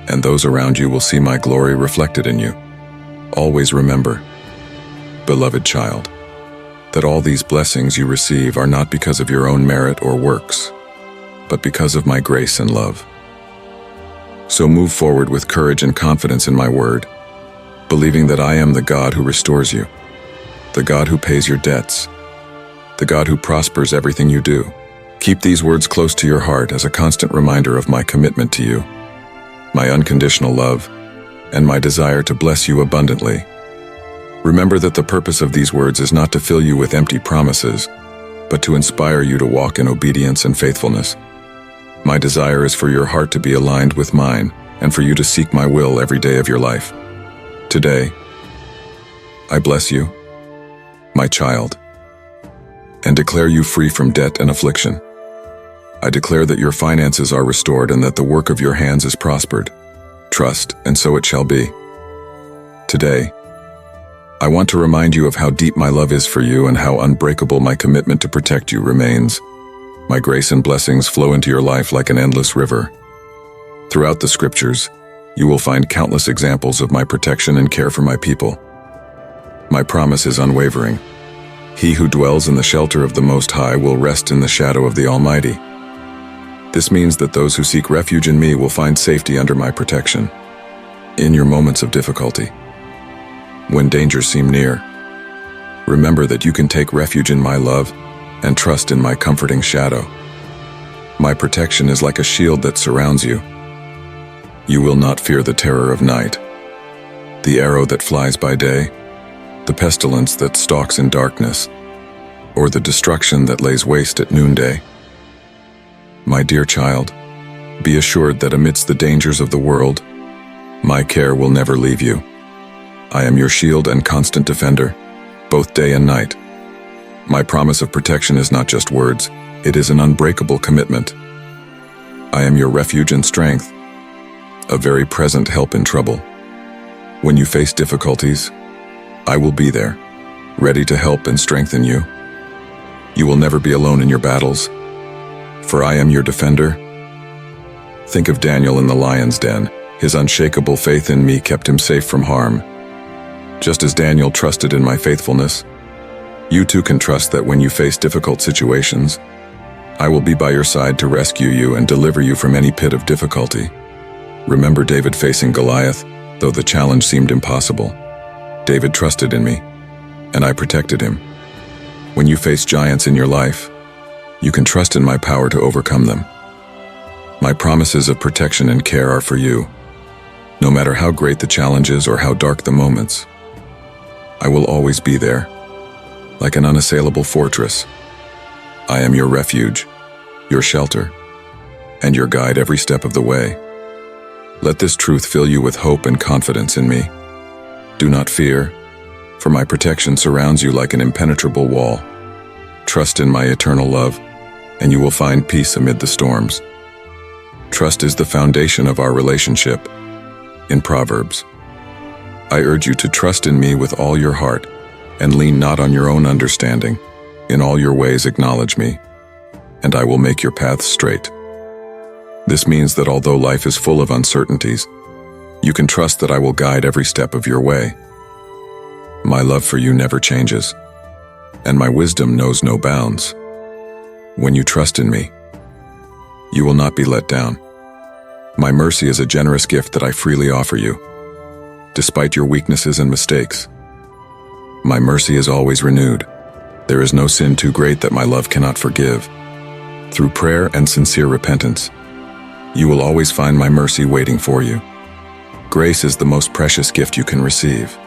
and those around you will see my glory reflected in you. Always remember, beloved child, that all these blessings you receive are not because of your own merit or works, but because of my grace and love. So move forward with courage and confidence in my word, believing that I am the God who restores you, the God who pays your debts, the God who prospers everything you do. Keep these words close to your heart as a constant reminder of my commitment to you, my unconditional love, and my desire to bless you abundantly. Remember that the purpose of these words is not to fill you with empty promises, but to inspire you to walk in obedience and faithfulness. My desire is for your heart to be aligned with mine and for you to seek my will every day of your life. Today, I bless you, my child, and declare you free from debt and affliction. I declare that your finances are restored and that the work of your hands is prospered. Trust, and so it shall be. Today, I want to remind you of how deep my love is for you and how unbreakable my commitment to protect you remains. My grace and blessings flow into your life like an endless river. Throughout the scriptures, you will find countless examples of my protection and care for my people. My promise is unwavering. He who dwells in the shelter of the Most High will rest in the shadow of the Almighty. This means that those who seek refuge in me will find safety under my protection. In your moments of difficulty, when dangers seem near, remember that you can take refuge in my love and trust in my comforting shadow. My protection is like a shield that surrounds you. You will not fear the terror of night, the arrow that flies by day, the pestilence that stalks in darkness, or the destruction that lays waste at noonday. My dear child, be assured that amidst the dangers of the world, my care will never leave you. I am your shield and constant defender, both day and night. My promise of protection is not just words, it is an unbreakable commitment. I am your refuge and strength, a very present help in trouble. When you face difficulties, I will be there, ready to help and strengthen you. You will never be alone in your battles, for I am your defender. Think of Daniel in the lion's den. His unshakable faith in me kept him safe from harm. Just as Daniel trusted in my faithfulness, you too can trust that when you face difficult situations, I will be by your side to rescue you and deliver you from any pit of difficulty. Remember David facing Goliath, though the challenge seemed impossible. David trusted in me, and I protected him. When you face giants in your life, you can trust in my power to overcome them. My promises of protection and care are for you, no matter how great the challenges or how dark the moments. I will always be there, like an unassailable fortress. I am your refuge, your shelter, and your guide every step of the way. Let this truth fill you with hope and confidence in me. Do not fear, for my protection surrounds you like an impenetrable wall. Trust in my eternal love, and you will find peace amid the storms. Trust is the foundation of our relationship. In Proverbs, I urge you to trust in me with all your heart, and lean not on your own understanding. In all your ways acknowledge me, and I will make your paths straight. This means that although life is full of uncertainties, you can trust that I will guide every step of your way. My love for you never changes, and my wisdom knows no bounds. When you trust in me, you will not be let down. My mercy is a generous gift that I freely offer you. Despite your weaknesses and mistakes, my mercy is always renewed. There is no sin too great that my love cannot forgive. Through prayer and sincere repentance, you will always find my mercy waiting for you. Grace is the most precious gift you can receive.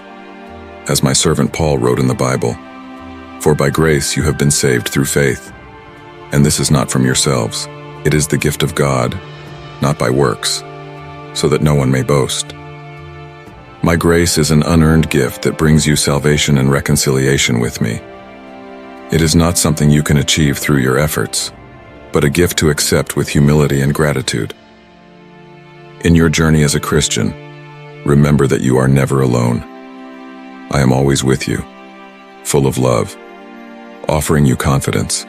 As my servant Paul wrote in the Bible, "For by grace you have been saved through faith, and this is not from yourselves. It is the gift of God, not by works, so that no one may boast." My grace is an unearned gift that brings you salvation and reconciliation with me. It is not something you can achieve through your efforts, but a gift to accept with humility and gratitude. In your journey as a Christian, remember that you are never alone. I am always with you, full of love, offering you confidence,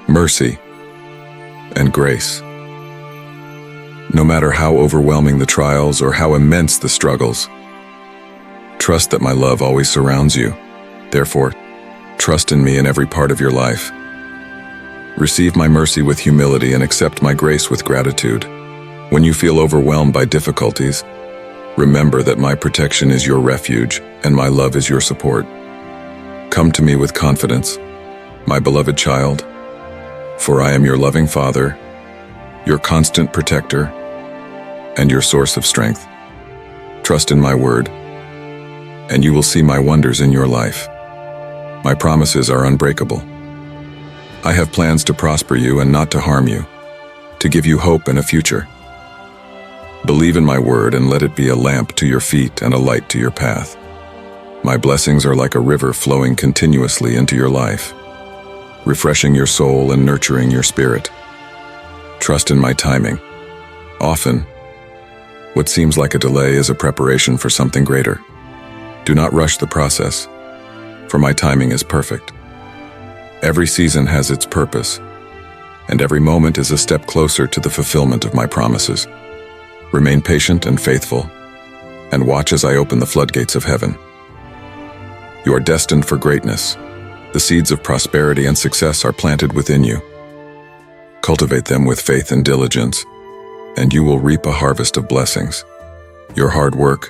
mercy, and grace. No matter how overwhelming the trials or how immense the struggles, trust that my love always surrounds you. Therefore, trust in me in every part of your life. Receive my mercy with humility and accept my grace with gratitude. When you feel overwhelmed by difficulties, remember that my protection is your refuge and my love is your support. Come to me with confidence, my beloved child, for I am your loving Father, your constant protector, and your source of strength. Trust in my word, and you will see my wonders in your life. My promises are unbreakable. I have plans to prosper you and not to harm you, to give you hope and a future. Believe in my word and let it be a lamp to your feet and a light to your path. My blessings are like a river flowing continuously into your life, refreshing your soul and nurturing your spirit. Trust in my timing. Often, what seems like a delay is a preparation for something greater. Do not rush the process, for my timing is perfect. Every season has its purpose, and every moment is a step closer to the fulfillment of my promises. Remain patient and faithful, and watch as I open the floodgates of heaven. You are destined for greatness. The seeds of prosperity and success are planted within you. Cultivate them with faith and diligence, and you will reap a harvest of blessings. Your hard work,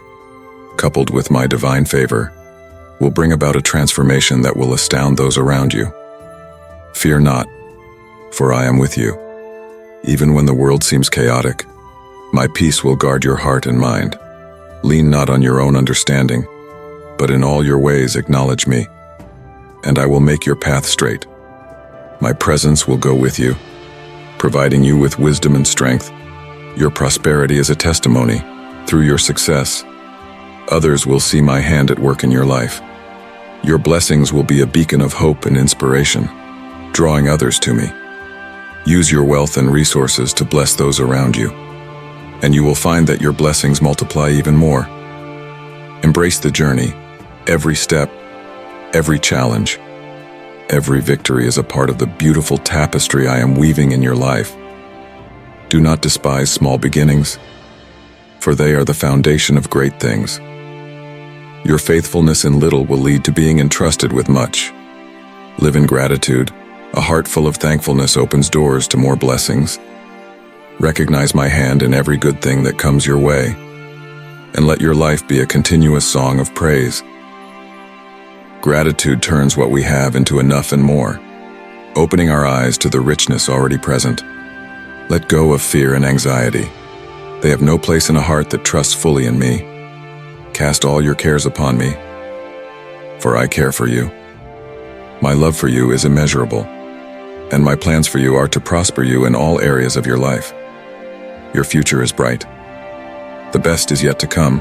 coupled with my divine favor, will bring about a transformation that will astound those around you. Fear not, for I am with you. Even when the world seems chaotic, my peace will guard your heart and mind. Lean not on your own understanding, but in all your ways acknowledge me, and I will make your path straight. My presence will go with you, providing you with wisdom and strength. Your prosperity is a testimony. Through your success, others will see my hand at work in your life. Your blessings will be a beacon of hope and inspiration, drawing others to me. Use your wealth and resources to bless those around you, and you will find that your blessings multiply even more. Embrace the journey. Every step, every challenge, every victory is a part of the beautiful tapestry I am weaving in your life. Do not despise small beginnings, for they are the foundation of great things. Your faithfulness in little will lead to being entrusted with much. Live in gratitude. A heart full of thankfulness opens doors to more blessings. Recognize my hand in every good thing that comes your way, and let your life be a continuous song of praise. Gratitude turns what we have into enough and more, opening our eyes to the richness already present. Let go of fear and anxiety. They have no place in a heart that trusts fully in me. Cast all your cares upon me, for I care for you. My love for you is immeasurable, and my plans for you are to prosper you in all areas of your life. Your future is bright. The best is yet to come.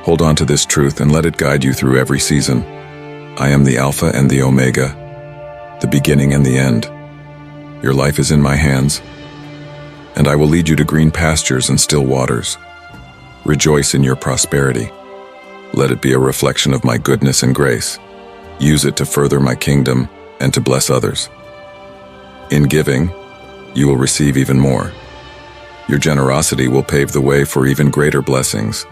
Hold on to this truth and let it guide you through every season. I am the Alpha and the Omega, the beginning and the end. Your life is in my hands, and I will lead you to green pastures and still waters. Rejoice in your prosperity. Let it be a reflection of my goodness and grace. Use it to further my kingdom and to bless others. In giving, you will receive even more. Your generosity will pave the way for even greater blessings.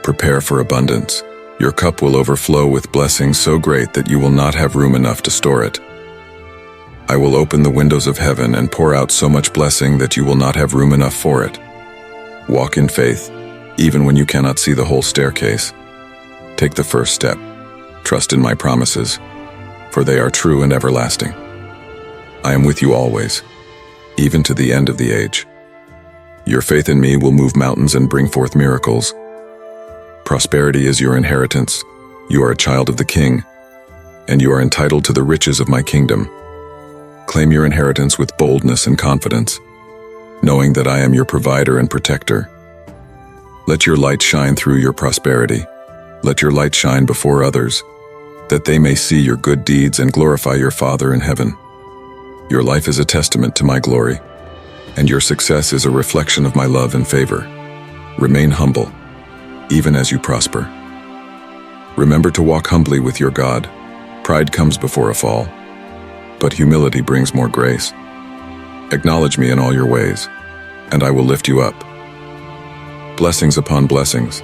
Prepare for abundance. Your cup will overflow with blessings so great that you will not have room enough to store it. I will open the windows of heaven and pour out so much blessing that you will not have room enough for it. Walk in faith, even when you cannot see the whole staircase. Take the first step. Trust in my promises, for they are true and everlasting. I am with you always, even to the end of the age. Your faith in me will move mountains and bring forth miracles. Prosperity is your inheritance. You are a child of the King, and you are entitled to the riches of my kingdom. Claim your inheritance with boldness and confidence, knowing that I am your provider and protector. Let your light shine through your prosperity. Let your light shine before others, that they may see your good deeds and glorify your Father in heaven. Your life is a testament to my glory, and your success is a reflection of my love and favor. Remain humble, even as you prosper. Remember to walk humbly with your God. Pride comes before a fall, but humility brings more grace. Acknowledge me in all your ways, and I will lift you up. Blessings upon blessings.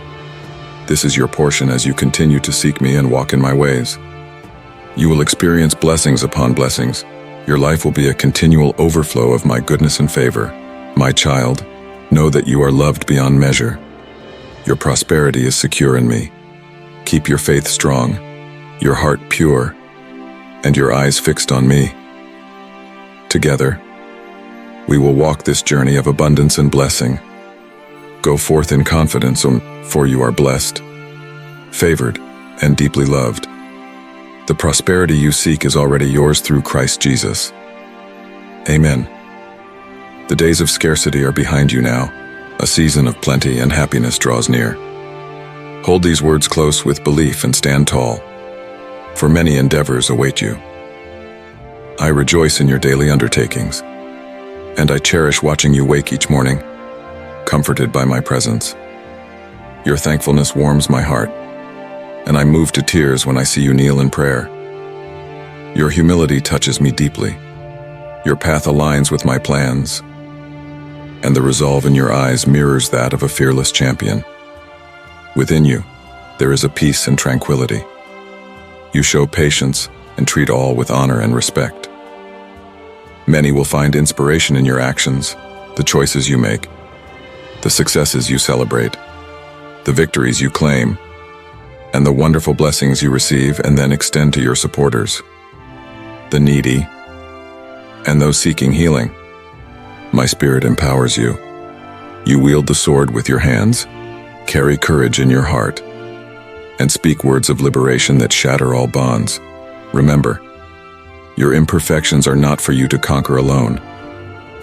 This is your portion as you continue to seek me and walk in my ways. You will experience blessings upon blessings. Your life will be a continual overflow of my goodness and favor. My child, know that you are loved beyond measure. Your prosperity is secure in me. Keep your faith strong, your heart pure, and your eyes fixed on me. Together, we will walk this journey of abundance and blessing. Go forth in confidence, for you are blessed, favored, and deeply loved. The prosperity you seek is already yours through Christ Jesus. Amen. The days of scarcity are behind you now. A season of plenty and happiness draws near. Hold these words close with belief and stand tall, for many endeavors await you. I rejoice in your daily undertakings, and I cherish watching you wake each morning, comforted by my presence. Your thankfulness warms my heart, and I move to tears when I see you kneel in prayer. Your humility touches me deeply. Your path aligns with my plans, and the resolve in your eyes mirrors that of a fearless champion. Within you, there is a peace and tranquility. You show patience and treat all with honor and respect. Many will find inspiration in your actions, the choices you make, the successes you celebrate, the victories you claim, and the wonderful blessings you receive and then extend to your supporters, the needy, and those seeking healing. My spirit empowers you. You wield the sword with your hands, carry courage in your heart, and speak words of liberation that shatter all bonds. Remember, your imperfections are not for you to conquer alone.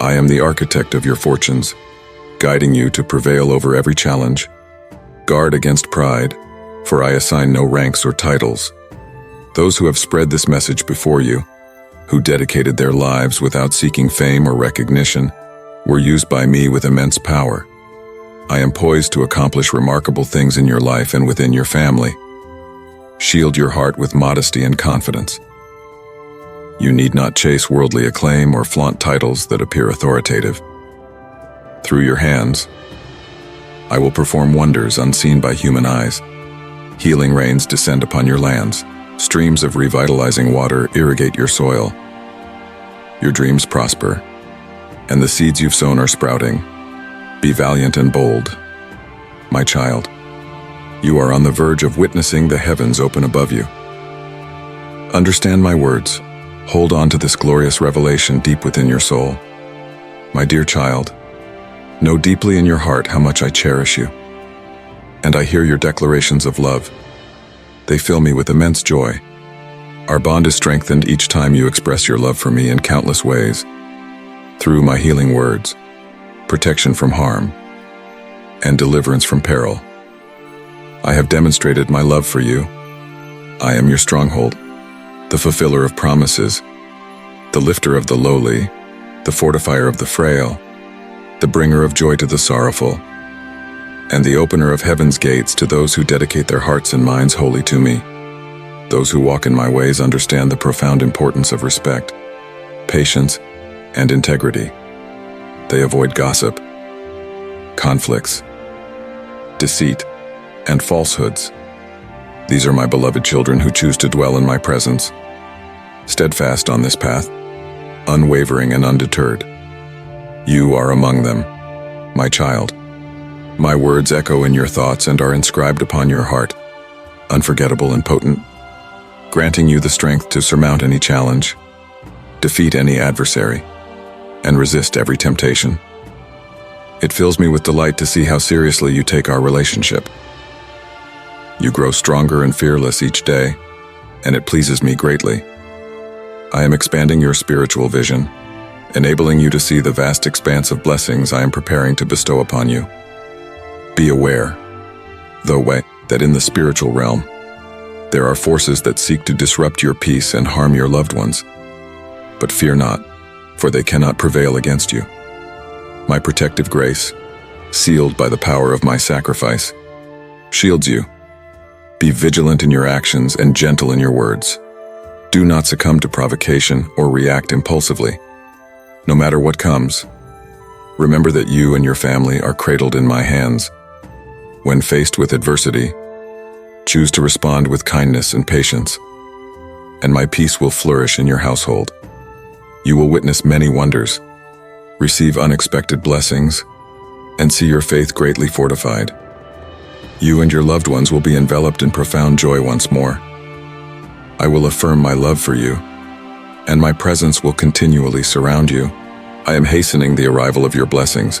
I am the architect of your fortunes, guiding you to prevail over every challenge. Guard against pride, for I assign no ranks or titles. Those who have spread this message before you, who dedicated their lives without seeking fame or recognition, were used by me with immense power. I am poised to accomplish remarkable things in your life and within your family. Shield your heart with modesty and confidence. You need not chase worldly acclaim or flaunt titles that appear authoritative. Through your hands, I will perform wonders unseen by human eyes. Healing rains descend upon your lands. Streams of revitalizing water irrigate your soil. Your dreams prosper, and the seeds you've sown are sprouting. Be valiant and bold, my child. You are on the verge of witnessing the heavens open above you. Understand my words. Hold on to this glorious revelation deep within your soul. My dear child, know deeply in your heart how much I cherish you, and I hear your declarations of love. They fill me with immense joy. Our bond is strengthened each time you express your love for me in countless ways. Through my healing words, protection from harm, and deliverance from peril. I have demonstrated my love for you. I am your stronghold, the fulfiller of promises, the lifter of the lowly, the fortifier of the frail, the bringer of joy to the sorrowful, and the opener of heaven's gates to those who dedicate their hearts and minds wholly to me. Those who walk in my ways understand the profound importance of respect, patience, and integrity. They avoid gossip, conflicts, deceit, and falsehoods. These are my beloved children who choose to dwell in my presence, steadfast on this path, unwavering and undeterred. You are among them, my child. My words echo in your thoughts and are inscribed upon your heart, unforgettable and potent, granting you the strength to surmount any challenge, defeat any adversary, and resist every temptation. It fills me with delight to see how seriously you take our relationship. You grow stronger and fearless each day, and it pleases me greatly. I am expanding your spiritual vision, enabling you to see the vast expanse of blessings I am preparing to bestow upon you. Be aware, though, that in the spiritual realm, there are forces that seek to disrupt your peace and harm your loved ones. But fear not, for they cannot prevail against you. My protective grace, sealed by the power of my sacrifice, shields you. Be vigilant in your actions and gentle in your words. Do not succumb to provocation or react impulsively. No matter what comes, remember that you and your family are cradled in my hands. When faced with adversity, choose to respond with kindness and patience. and my peace will flourish in your household. You will witness many wonders, receive unexpected blessings, and see your faith greatly fortified. You and your loved ones will be enveloped in profound joy once more. I will affirm my love for you, and my presence will continually surround you. I am hastening the arrival of your blessings,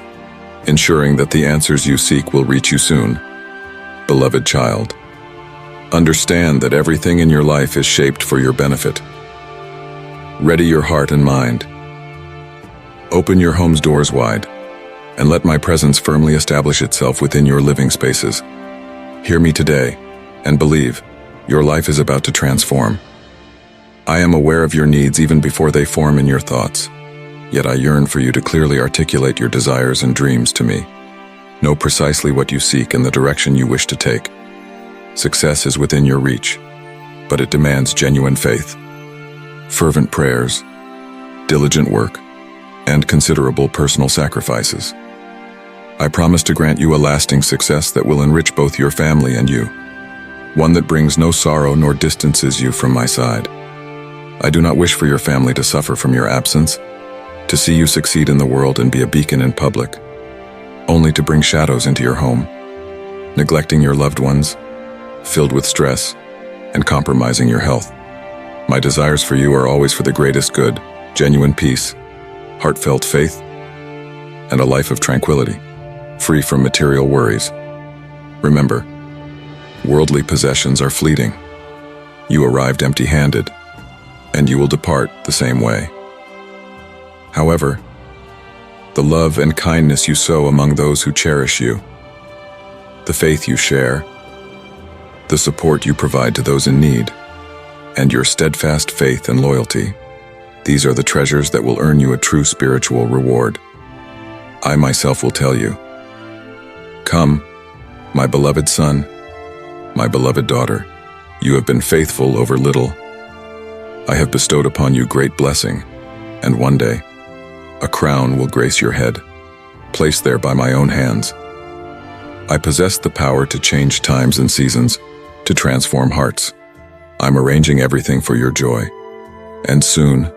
ensuring that the answers you seek will reach you soon. Beloved child, understand that everything in your life is shaped for your benefit. Ready your heart and mind. Open your home's doors wide, and let my presence firmly establish itself within your living spaces. Hear me today, and believe, your life is about to transform. I am aware of your needs even before they form in your thoughts, yet I yearn for you to clearly articulate your desires and dreams to me. Know precisely what you seek and the direction you wish to take. Success is within your reach, but it demands genuine faith, fervent prayers, diligent work, and considerable personal sacrifices. I promise to grant you a lasting success that will enrich both your family and you, one that brings no sorrow nor distances you from my side. I do not wish for your family to suffer from your absence, to see you succeed in the world and be a beacon in public, only to bring shadows into your home, neglecting your loved ones, filled with stress, and compromising your health. My desires for you are always for the greatest good, genuine peace, heartfelt faith, and a life of tranquility, free from material worries. Remember, worldly possessions are fleeting. You arrived empty-handed, and you will depart the same way. However, the love and kindness you sow among those who cherish you, the faith you share, the support you provide to those in need, and your steadfast faith and loyalty, these are the treasures that will earn you a true spiritual reward. I myself will tell you, come, my beloved son, my beloved daughter, you have been faithful over little. I have bestowed upon you great blessing, and one day, a crown will grace your head, placed there by my own hands. I possess the power to change times and seasons, to transform hearts. I'm arranging everything for your joy, and soon,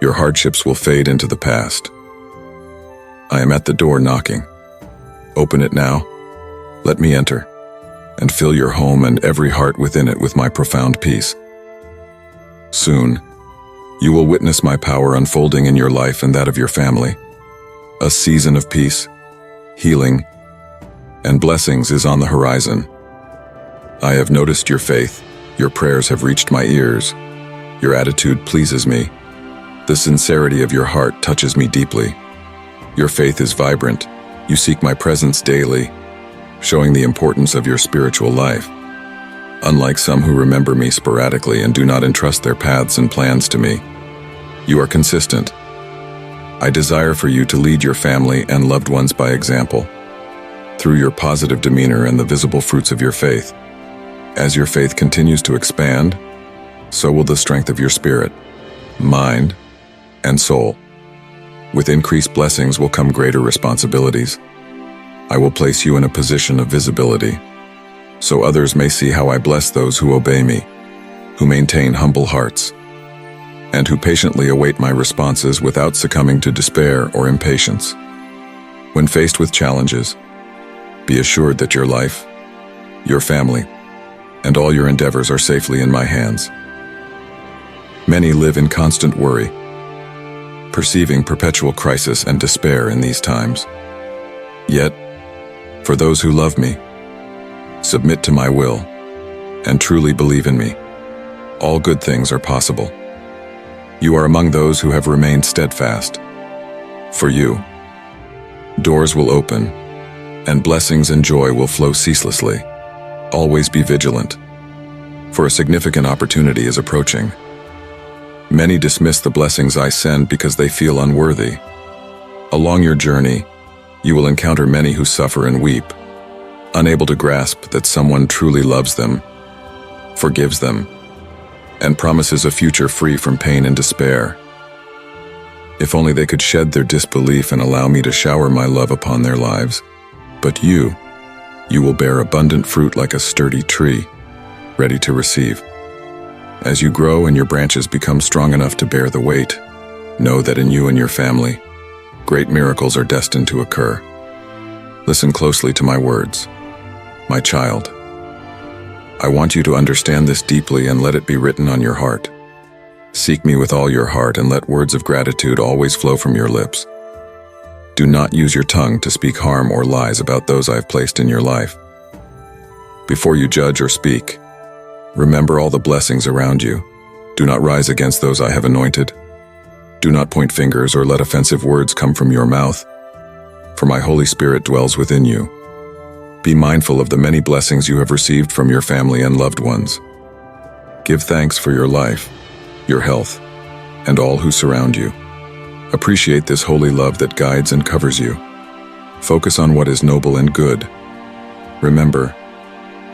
your hardships will fade into the past. I am at the door knocking. Open it now. Let me enter, and fill your home and every heart within it with my profound peace. Soon, you will witness my power unfolding in your life and that of your family. A season of peace, healing, and blessings is on the horizon. I have noticed your faith. Your prayers have reached my ears. Your attitude pleases me. The sincerity of your heart touches me deeply. Your faith is vibrant. You seek my presence daily, showing the importance of your spiritual life. Unlike some who remember me sporadically and do not entrust their paths and plans to me, you are consistent. I desire for you to lead your family and loved ones by example, through your positive demeanor and the visible fruits of your faith. As your faith continues to expand, so will the strength of your spirit, mind, and soul. With increased blessings will come greater responsibilities. I will place you in a position of visibility, so others may see how I bless those who obey me, who maintain humble hearts, and who patiently await my responses without succumbing to despair or impatience. When faced with challenges, be assured that your life, your family, and all your endeavors are safely in my hands. Many live in constant worry, perceiving perpetual crisis and despair in these times. Yet, for those who love me, submit to my will, and truly believe in me, all good things are possible. You are among those who have remained steadfast. For you, doors will open, and blessings and joy will flow ceaselessly. Always be vigilant, for a significant opportunity is approaching. Many dismiss the blessings I send because they feel unworthy. Along your journey, you will encounter many who suffer and weep, unable to grasp that someone truly loves them, forgives them, and promises a future free from pain and despair. If only they could shed their disbelief and allow me to shower my love upon their lives. But you will bear abundant fruit like a sturdy tree, ready to receive. As you grow and your branches become strong enough to bear the weight, know that in you and your family, great miracles are destined to occur. Listen closely to my words. My child, I want you to understand this deeply and let it be written on your heart. Seek me with all your heart and let words of gratitude always flow from your lips. Do not use your tongue to speak harm or lies about those I have placed in your life. Before you judge or speak, remember all the blessings around you. Do not rise against those I have anointed. Do not point fingers or let offensive words come from your mouth, for my Holy Spirit dwells within you. Be mindful of the many blessings you have received from your family and loved ones. Give thanks for your life, your health, and all who surround you. Appreciate this holy love that guides and covers you. Focus on what is noble and good. Remember,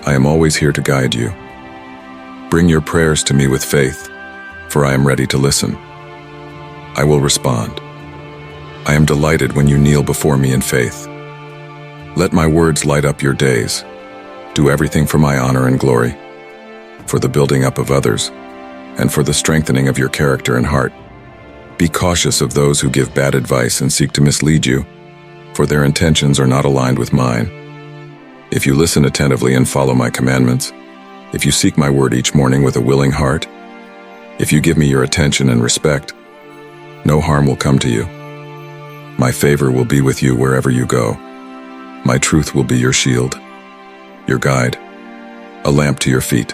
I am always here to guide you. Bring your prayers to me with faith, for I am ready to listen. I will respond. I am delighted when you kneel before me in faith. Let my words light up your days. Do everything for my honor and glory, for the building up of others, and for the strengthening of your character and heart. Be cautious of those who give bad advice and seek to mislead you, for their intentions are not aligned with mine. If you listen attentively and follow my commandments, if you seek my word each morning with a willing heart, if you give me your attention and respect, no harm will come to you. My favor will be with you wherever you go. My truth will be your shield, your guide, a lamp to your feet,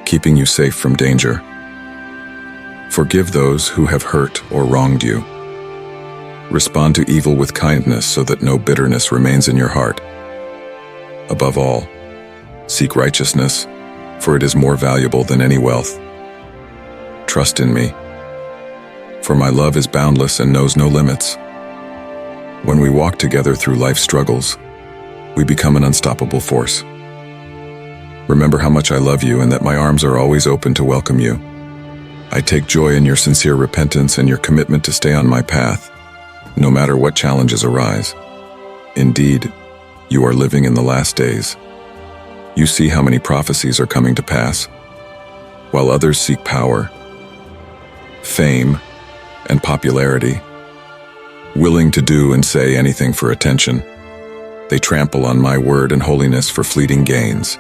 keeping you safe from danger. Forgive those who have hurt or wronged you. Respond to evil with kindness so that no bitterness remains in your heart. Above all, seek righteousness, for it is more valuable than any wealth. Trust in me, for my love is boundless and knows no limits. When we walk together through life's struggles, we become an unstoppable force. Remember how much I love you and that my arms are always open to welcome you. I take joy in your sincere repentance and your commitment to stay on my path, no matter what challenges arise. Indeed, you are living in the last days. You see how many prophecies are coming to pass. While others seek power, fame, and popularity, willing to do and say anything for attention, they trample on my word and holiness for fleeting gains.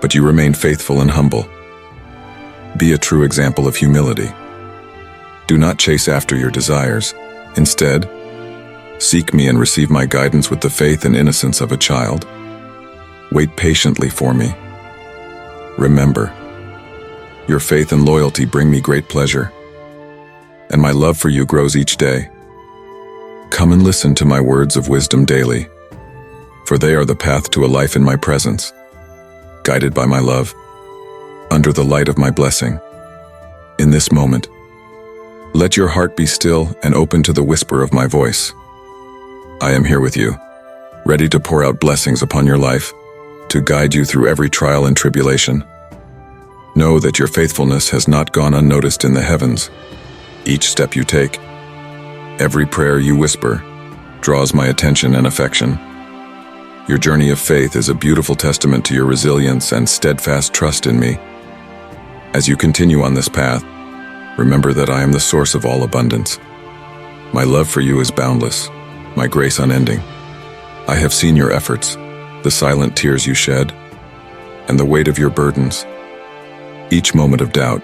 But you remain faithful and humble. Be a true example of humility. Do not chase after your desires. Instead, seek me and receive my guidance with the faith and innocence of a child. Wait patiently for me. Remember, your faith and loyalty bring me great pleasure, and my love for you grows each day. Come and listen to my words of wisdom daily, for they are the path to a life in my presence, guided by my love, under the light of my blessing. In this moment, let your heart be still and open to the whisper of my voice. I am here with you, ready to pour out blessings upon your life, to guide you through every trial and tribulation. Know that your faithfulness has not gone unnoticed in the heavens. Each step you take, every prayer you whisper, draws my attention and affection. Your journey of faith is a beautiful testament to your resilience and steadfast trust in me. As you continue on this path, remember that I am the source of all abundance. My love for you is boundless, my grace unending. I have seen your efforts, the silent tears you shed, and the weight of your burdens. Each moment of doubt,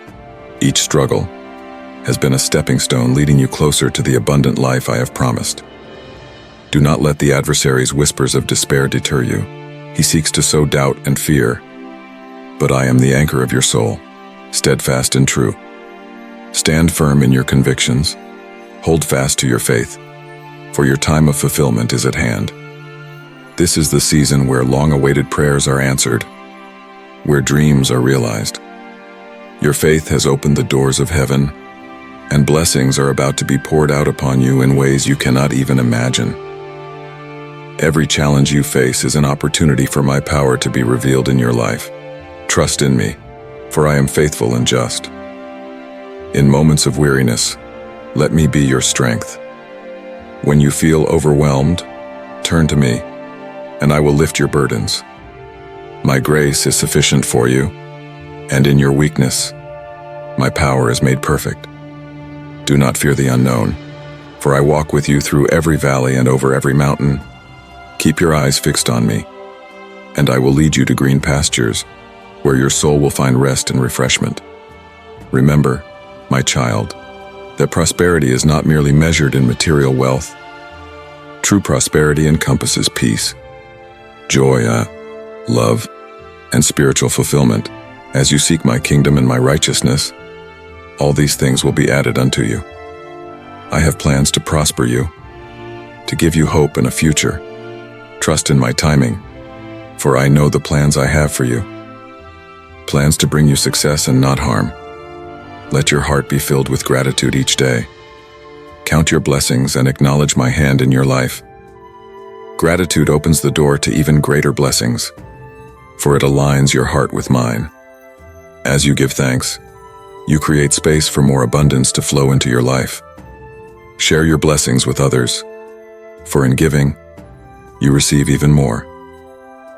each struggle, has been a stepping stone leading you closer to the abundant life I have promised. Do not let the adversary's whispers of despair deter you. He seeks to sow doubt and fear, but I am the anchor of your soul, steadfast and true. Stand firm in your convictions. Hold fast to your faith, for your time of fulfillment is at hand. This is the season where long-awaited prayers are answered, where dreams are realized. Your faith has opened the doors of heaven, and blessings are about to be poured out upon you in ways you cannot even imagine. Every challenge you face is an opportunity for my power to be revealed in your life. Trust in me, for I am faithful and just. In moments of weariness, let me be your strength. When you feel overwhelmed, turn to me, and I will lift your burdens. My grace is sufficient for you, And in your weakness, my power is made perfect. Do not fear the unknown, for I walk with you through every valley and over every mountain. Keep your eyes fixed on me, and I will lead you to green pastures, where your soul will find rest and refreshment. Remember, my child, that prosperity is not merely measured in material wealth. True prosperity encompasses peace, joy, love, and spiritual fulfillment. As you seek my kingdom and my righteousness, all these things will be added unto you. I have plans to prosper you, to give you hope and a future. Trust in my timing, for I know the plans I have for you. Plans to bring you success and not harm. Let your heart be filled with gratitude each day. Count your blessings and acknowledge my hand in your life. Gratitude opens the door to even greater blessings, for it aligns your heart with mine. As you give thanks, you create space for more abundance to flow into your life. Share your blessings with others, for in giving, you receive even more.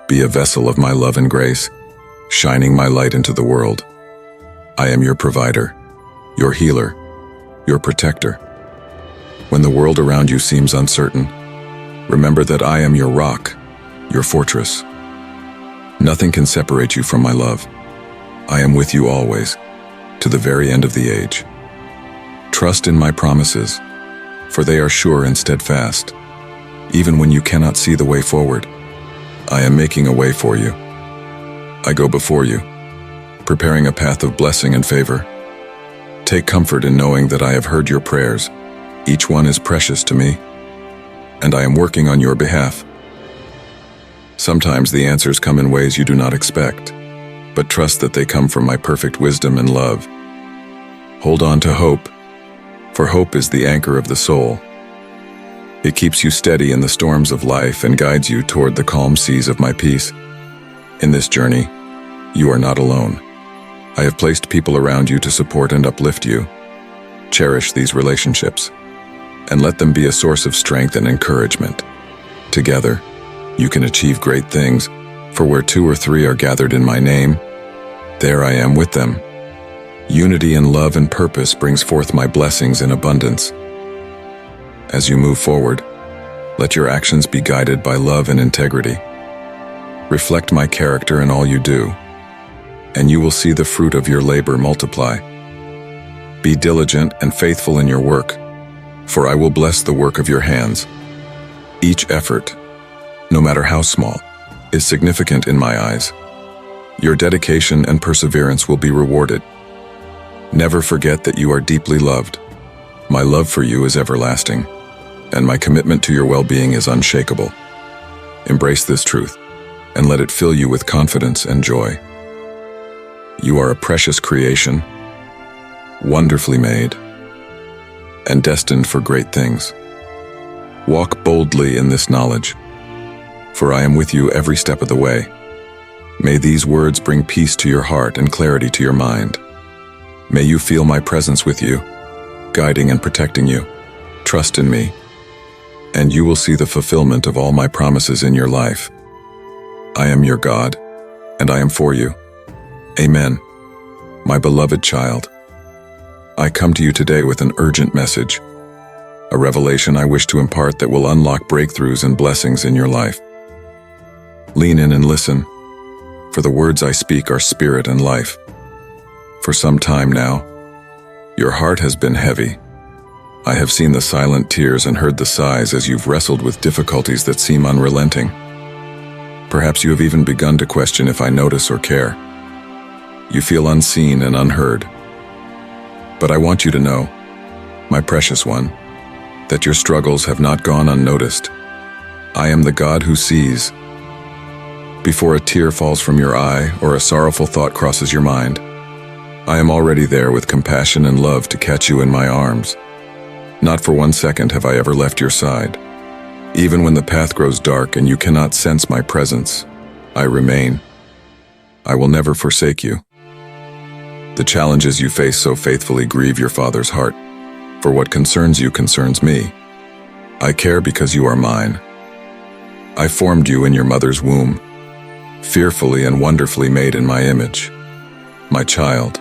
Be a vessel of my love and grace, shining my light into the world. I am your provider, your healer, your protector. When the world around you seems uncertain, remember that I am your rock, your fortress. Nothing can separate you from my love. I am with you always, to the very end of the age. Trust in my promises, for they are sure and steadfast. Even when you cannot see the way forward, I am making a way for you. I go before you, preparing a path of blessing and favor. Take comfort in knowing that I have heard your prayers. Each one is precious to me, and I am working on your behalf. Sometimes the answers come in ways you do not expect, but trust that they come from my perfect wisdom and love. Hold on to hope, for hope is the anchor of the soul. It keeps you steady in the storms of life and guides you toward the calm seas of my peace. In this journey, you are not alone. I have placed people around you to support and uplift you. Cherish these relationships, and let them be a source of strength and encouragement. Together, you can achieve great things, for where 2 or 3 are gathered in my name, there I am with them. Unity in love and purpose brings forth my blessings in abundance. As you move forward, let your actions be guided by love and integrity. Reflect my character in all you do, and you will see the fruit of your labor multiply. Be diligent and faithful in your work, for I will bless the work of your hands. Each effort, no matter how small, is significant in my eyes. Your dedication and perseverance will be rewarded. Never forget that you are deeply loved. My love for you is everlasting, and my commitment to your well-being is unshakable. Embrace this truth, and let it fill you with confidence and joy. You are a precious creation, wonderfully made, and destined for great things. Walk boldly in this knowledge, for I am with you every step of the way. May these words bring peace to your heart and clarity to your mind. May you feel my presence with you, guiding and protecting you. Trust in me, and you will see the fulfillment of all my promises in your life. I am your God, and I am for you. Amen. My beloved child, I come to you today with an urgent message, a revelation I wish to impart that will unlock breakthroughs and blessings in your life. Lean in and listen, for the words I speak are spirit and life. For some time now, your heart has been heavy. I have seen the silent tears and heard the sighs as you've wrestled with difficulties that seem unrelenting. Perhaps you have even begun to question if I notice or care. You feel unseen and unheard. But I want you to know, my precious one, that your struggles have not gone unnoticed. I am the God who sees. Before a tear falls from your eye or a sorrowful thought crosses your mind, I am already there with compassion and love to catch you in my arms. Not for 1 second have I ever left your side. Even when the path grows dark and you cannot sense my presence, I remain. I will never forsake you. The challenges you face so faithfully grieve your Father's heart, for what concerns you concerns me. I care because you are mine. I formed you in your mother's womb, fearfully and wonderfully made in my image. My child,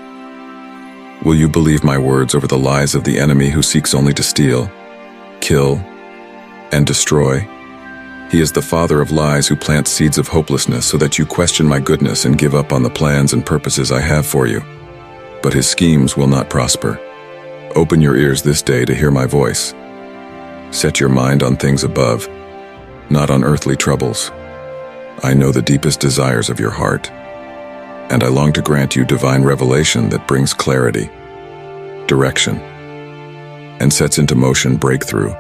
will you believe my words over the lies of the enemy who seeks only to steal, kill, and destroy? He is the father of lies who plants seeds of hopelessness so that you question my goodness and give up on the plans and purposes I have for you. But his schemes will not prosper. Open your ears this day to hear my voice. Set your mind on things above, not on earthly troubles. I know the deepest desires of your heart, and I long to grant you divine revelation that brings clarity, direction, and sets into motion breakthrough.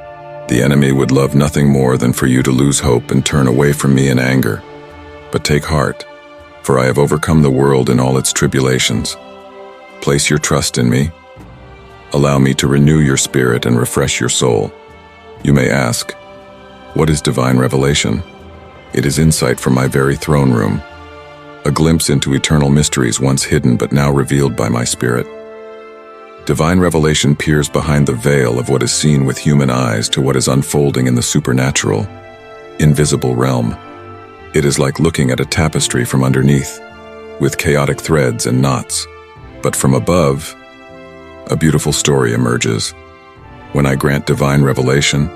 The enemy would love nothing more than for you to lose hope and turn away from me in anger. But take heart, for I have overcome the world in all its tribulations. Place your trust in me. Allow me to renew your spirit and refresh your soul. You may ask, what is divine revelation? It is insight from my very throne room, a glimpse into eternal mysteries once hidden but now revealed by my spirit. Divine revelation peers behind the veil of what is seen with human eyes to what is unfolding in the supernatural, invisible realm. It is like looking at a tapestry from underneath, with chaotic threads and knots. But from above, a beautiful story emerges. When I grant divine revelation,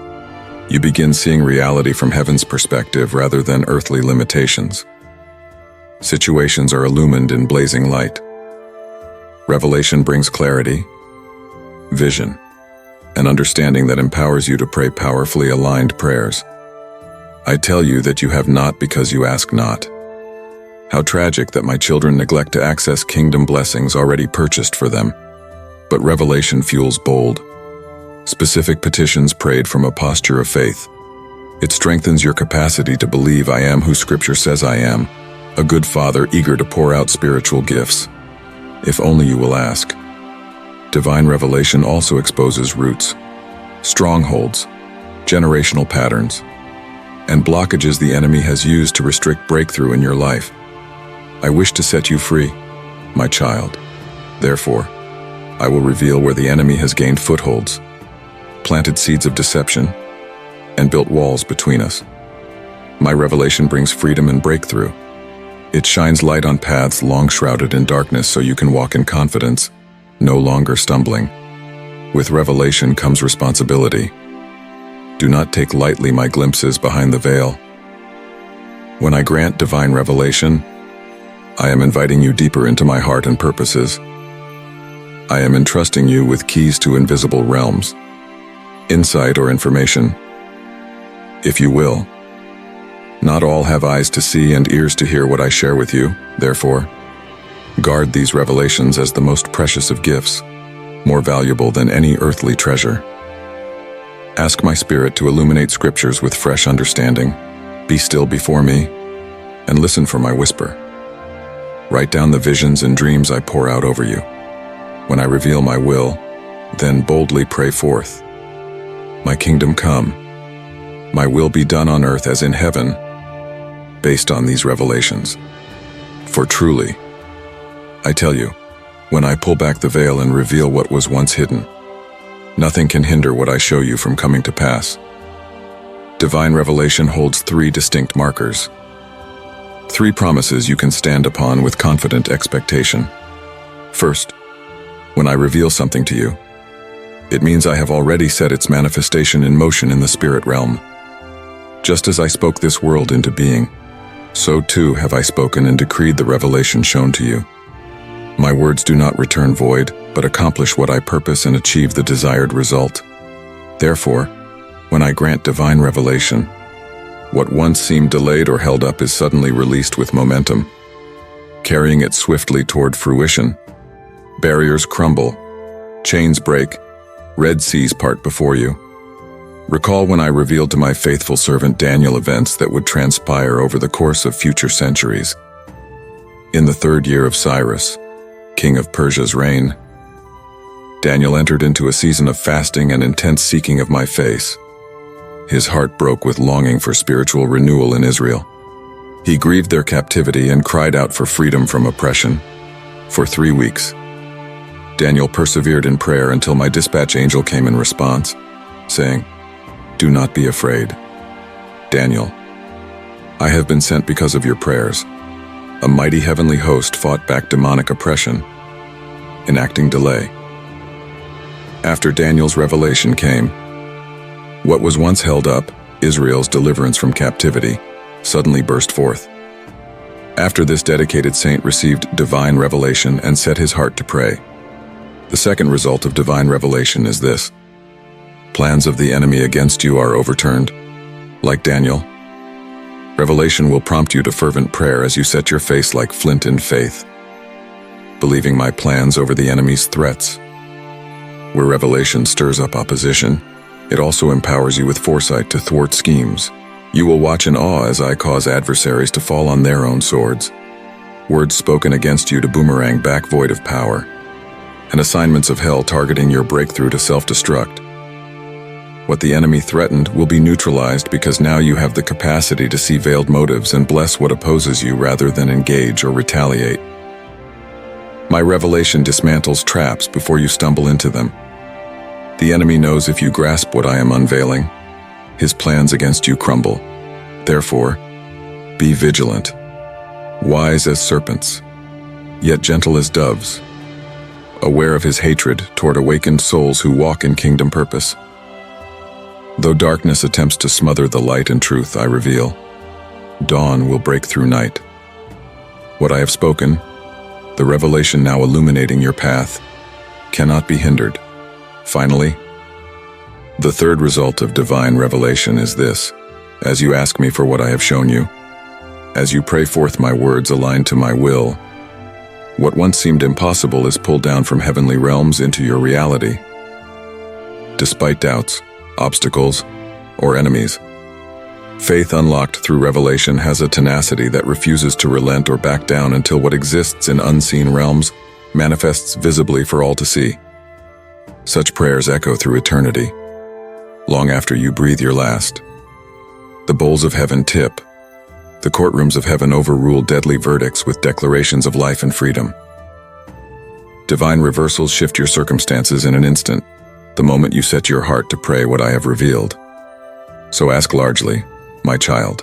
you begin seeing reality from heaven's perspective rather than earthly limitations. Situations are illumined in blazing light. Revelation brings clarity, vision, and understanding that empowers you to pray powerfully aligned prayers. I tell you that you have not because you ask not. How tragic that my children neglect to access kingdom blessings already purchased for them. But revelation fuels bold, specific petitions prayed from a posture of faith. It strengthens your capacity to believe I am who Scripture says I am, a good father eager to pour out spiritual gifts. If only you will ask. Divine revelation also exposes roots, strongholds, generational patterns, and blockages the enemy has used to restrict breakthrough in your life. I wish to set you free, my child. Therefore, I will reveal where the enemy has gained footholds, planted seeds of deception, and built walls between us. My revelation brings freedom and breakthrough. It shines light on paths long shrouded in darkness so you can walk in confidence, no longer stumbling. With revelation comes responsibility. Do not take lightly my glimpses behind the veil. When I grant divine revelation, I am inviting you deeper into my heart and purposes. I am entrusting you with keys to invisible realms, insight or information, if you will. Not all have eyes to see and ears to hear what I share with you. Therefore, guard these revelations as the most precious of gifts, more valuable than any earthly treasure. Ask my Spirit to illuminate Scriptures with fresh understanding. Be still before me, and listen for my whisper. Write down the visions and dreams I pour out over you. When I reveal my will, then boldly pray forth. My kingdom come. My will be done on earth as in heaven, based on these revelations. For truly, I tell you, when I pull back the veil and reveal what was once hidden, nothing can hinder what I show you from coming to pass. Divine revelation holds 3 distinct markers. 3 promises you can stand upon with confident expectation. First, when I reveal something to you, it means I have already set its manifestation in motion in the spirit realm. Just as I spoke this world into being, so too have I spoken and decreed the revelation shown to you. My words do not return void, but accomplish what I purpose and achieve the desired result. Therefore, when I grant divine revelation, what once seemed delayed or held up is suddenly released with momentum, carrying it swiftly toward fruition. Barriers crumble, chains break, Red Seas part before you. Recall when I revealed to my faithful servant Daniel events that would transpire over the course of future centuries. In the 3rd year of Cyrus, king of Persia's reign, Daniel entered into a season of fasting and intense seeking of my face. His heart broke with longing for spiritual renewal in Israel. He grieved their captivity and cried out for freedom from oppression. For 3 weeks, Daniel persevered in prayer until my dispatch angel came in response, saying, "Do not be afraid. Daniel, I have been sent because of your prayers. A mighty heavenly host fought back demonic oppression, enacting delay. After Daniel's revelation came, what was once held up, Israel's deliverance from captivity, suddenly burst forth. After this dedicated saint received divine revelation and set his heart to pray. The second result of divine revelation is this: plans of the enemy against you are overturned. Like Daniel, revelation will prompt you to fervent prayer as you set your face like flint in faith, believing my plans over the enemy's threats. Where revelation stirs up opposition, it also empowers you with foresight to thwart schemes. You will watch in awe as I cause adversaries to fall on their own swords, words spoken against you to boomerang back void of power, and assignments of hell targeting your breakthrough to self-destruct. What the enemy threatened will be neutralized because now you have the capacity to see veiled motives and bless what opposes you rather than engage or retaliate. My revelation dismantles traps before you stumble into them. The enemy knows if you grasp what I am unveiling, his plans against you crumble. Therefore, be vigilant, wise as serpents, yet gentle as doves, aware of his hatred toward awakened souls who walk in kingdom purpose. Though darkness attempts to smother the light and truth I reveal, dawn will break through night. What I have spoken, the revelation now illuminating your path, cannot be hindered. Finally, the third result of divine revelation is this: as you ask me for what I have shown you, as you pray forth my words aligned to my will, what once seemed impossible is pulled down from heavenly realms into your reality. Despite doubts, obstacles, or enemies, faith unlocked through revelation has a tenacity that refuses to relent or back down until what exists in unseen realms manifests visibly for all to see. Such prayers echo through eternity, long after you breathe your last. The bowls of heaven tip. The courtrooms of heaven overrule deadly verdicts with declarations of life and freedom. Divine reversals shift your circumstances in an instant, the moment you set your heart to pray what I have revealed. So ask largely, my child.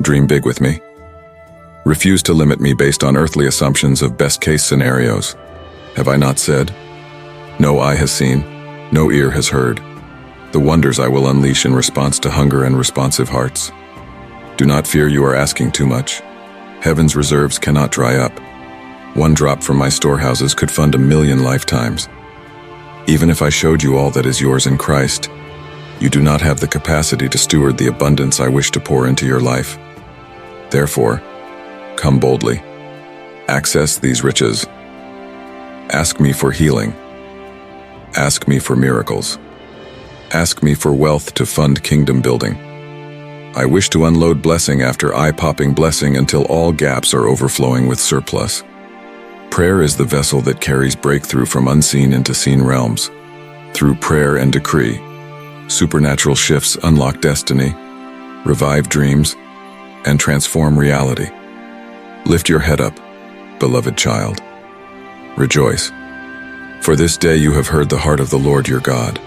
Dream big with me. Refuse to limit me based on earthly assumptions of best-case scenarios. Have I not said? No eye has seen, no ear has heard the wonders I will unleash in response to hunger and responsive hearts. Do not fear you are asking too much. Heaven's reserves cannot dry up. One drop from my storehouses could fund 1,000,000 lifetimes. Even if I showed you all that is yours in Christ, you do not have the capacity to steward the abundance I wish to pour into your life. Therefore, come boldly. Access these riches. Ask me for healing. Ask me for miracles. Ask me for wealth to fund kingdom building. I wish to unload blessing after eye-popping blessing until all gaps are overflowing with surplus. Prayer is the vessel that carries breakthrough from unseen into seen realms. Through prayer and decree, supernatural shifts unlock destiny, revive dreams, and transform reality. Lift your head up, beloved child. Rejoice, for this day you have heard the heart of the Lord your God,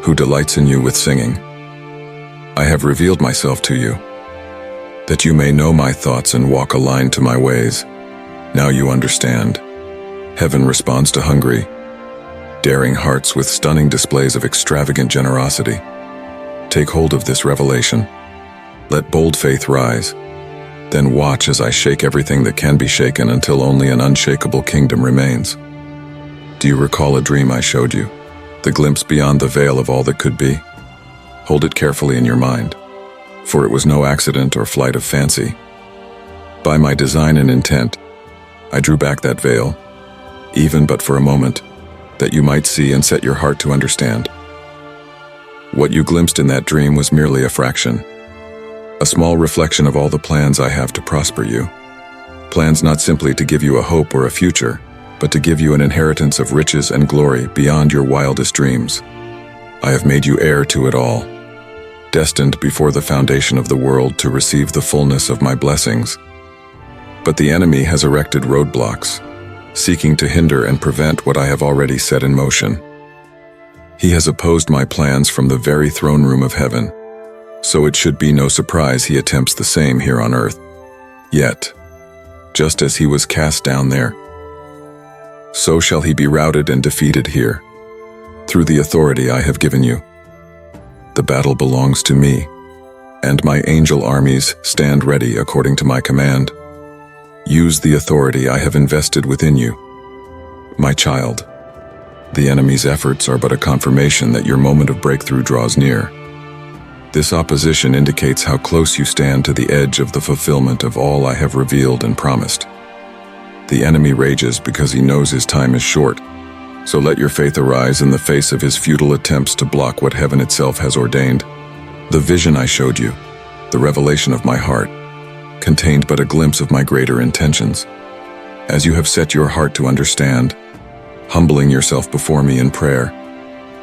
who delights in you with singing. I have revealed myself to you, that you may know my thoughts and walk aligned to my ways. Now you understand. Heaven responds to hungry, daring hearts with stunning displays of extravagant generosity. Take hold of this revelation. Let bold faith rise. Then watch as I shake everything that can be shaken until only an unshakable kingdom remains. Do you recall a dream I showed you? The glimpse beyond the veil of all that could be? Hold it carefully in your mind, for it was no accident or flight of fancy. By my design and intent, I drew back that veil, even but for a moment, that you might see and set your heart to understand. What you glimpsed in that dream was merely a fraction, a small reflection of all the plans I have to prosper you. Plans not simply to give you a hope or a future, but to give you an inheritance of riches and glory beyond your wildest dreams. I have made you heir to it all, destined before the foundation of the world to receive the fullness of my blessings. But the enemy has erected roadblocks, seeking to hinder and prevent what I have already set in motion. He has opposed my plans from the very throne room of heaven, so it should be no surprise he attempts the same here on earth. Yet, just as he was cast down there. So shall he be routed and defeated here, through the authority I have given you. The battle belongs to me, and my angel armies stand ready according to my command. Use the authority I have invested within you. My child, the enemy's efforts are but a confirmation that your moment of breakthrough draws near. This opposition indicates how close you stand to the edge of the fulfillment of all I have revealed and promised. The enemy rages because he knows his time is short, so let your faith arise in the face of his futile attempts to block what heaven itself has ordained. The vision I showed you, the revelation of my heart, contained but a glimpse of my greater intentions. As you have set your heart to understand, humbling yourself before me in prayer,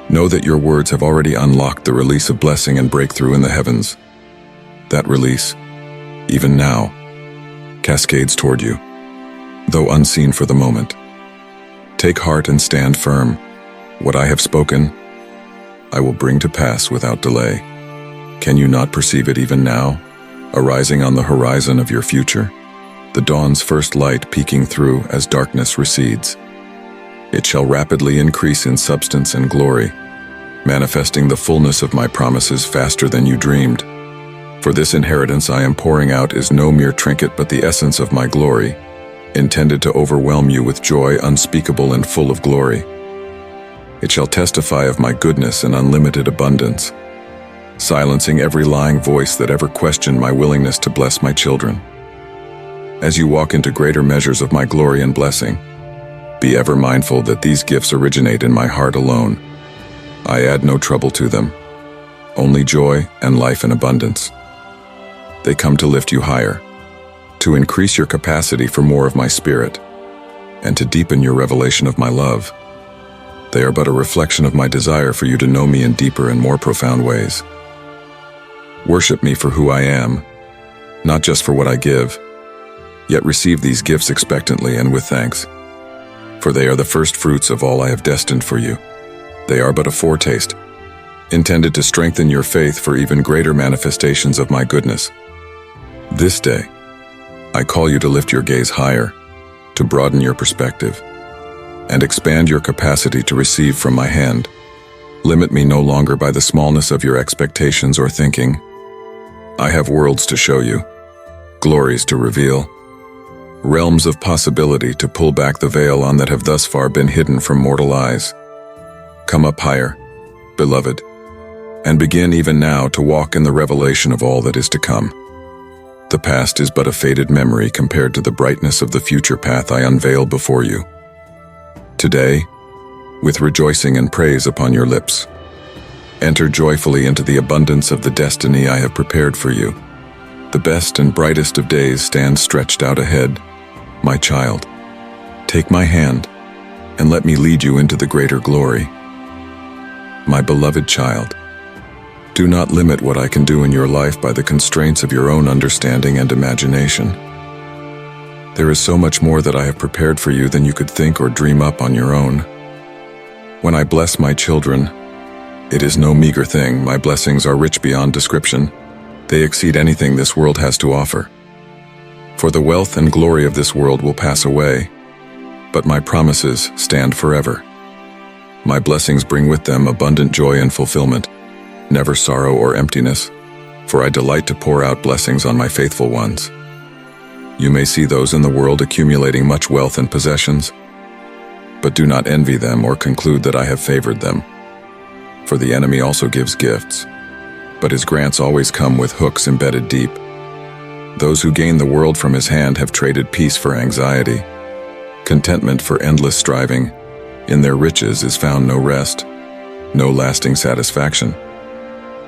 know that your words have already unlocked the release of blessing and breakthrough in the heavens. That release, even now, cascades toward you, though unseen for the moment. Take heart and stand firm. What I have spoken, I will bring to pass without delay. Can you not perceive it even now, arising on the horizon of your future? The dawn's first light peeking through as darkness recedes. It shall rapidly increase in substance and glory, manifesting the fullness of my promises faster than you dreamed. For this inheritance I am pouring out is no mere trinket but the essence of my glory, intended to overwhelm you with joy unspeakable and full of glory. It shall testify of my goodness and unlimited abundance, silencing every lying voice that ever questioned my willingness to bless my children. As you walk into greater measures of my glory and blessing, be ever mindful that these gifts originate in my heart alone. I add no trouble to them, only joy and life in abundance. They come to lift you higher, to increase your capacity for more of my spirit, and to deepen your revelation of my love. They are but a reflection of my desire for you to know me in deeper and more profound ways. Worship me for who I am, not just for what I give, yet receive these gifts expectantly and with thanks, for they are the first fruits of all I have destined for you. They are but a foretaste, intended to strengthen your faith for even greater manifestations of my goodness. This day, I call you to lift your gaze higher, to broaden your perspective, and expand your capacity to receive from my hand. Limit me no longer by the smallness of your expectations or thinking. I have worlds to show you, glories to reveal, realms of possibility to pull back the veil on that have thus far been hidden from mortal eyes. Come up higher, beloved, and begin even now to walk in the revelation of all that is to come. The past is but a faded memory compared to the brightness of the future path I unveil before you. Today, with rejoicing and praise upon your lips, enter joyfully into the abundance of the destiny I have prepared for you. The best and brightest of days stand stretched out ahead. My child, take my hand and let me lead you into the greater glory. My beloved child, do not limit what I can do in your life by the constraints of your own understanding and imagination. There is so much more that I have prepared for you than you could think or dream up on your own. When I bless my children, it is no meager thing. My blessings are rich beyond description. They exceed anything this world has to offer. For the wealth and glory of this world will pass away, but my promises stand forever. My blessings bring with them abundant joy and fulfillment, never sorrow or emptiness, for I delight to pour out blessings on my faithful ones. You may see those in the world accumulating much wealth and possessions, but do not envy them or conclude that I have favored them. For the enemy also gives gifts, but his grants always come with hooks embedded deep. Those who gain the world from his hand have traded peace for anxiety, contentment for endless striving. In their riches is found no rest, no lasting satisfaction.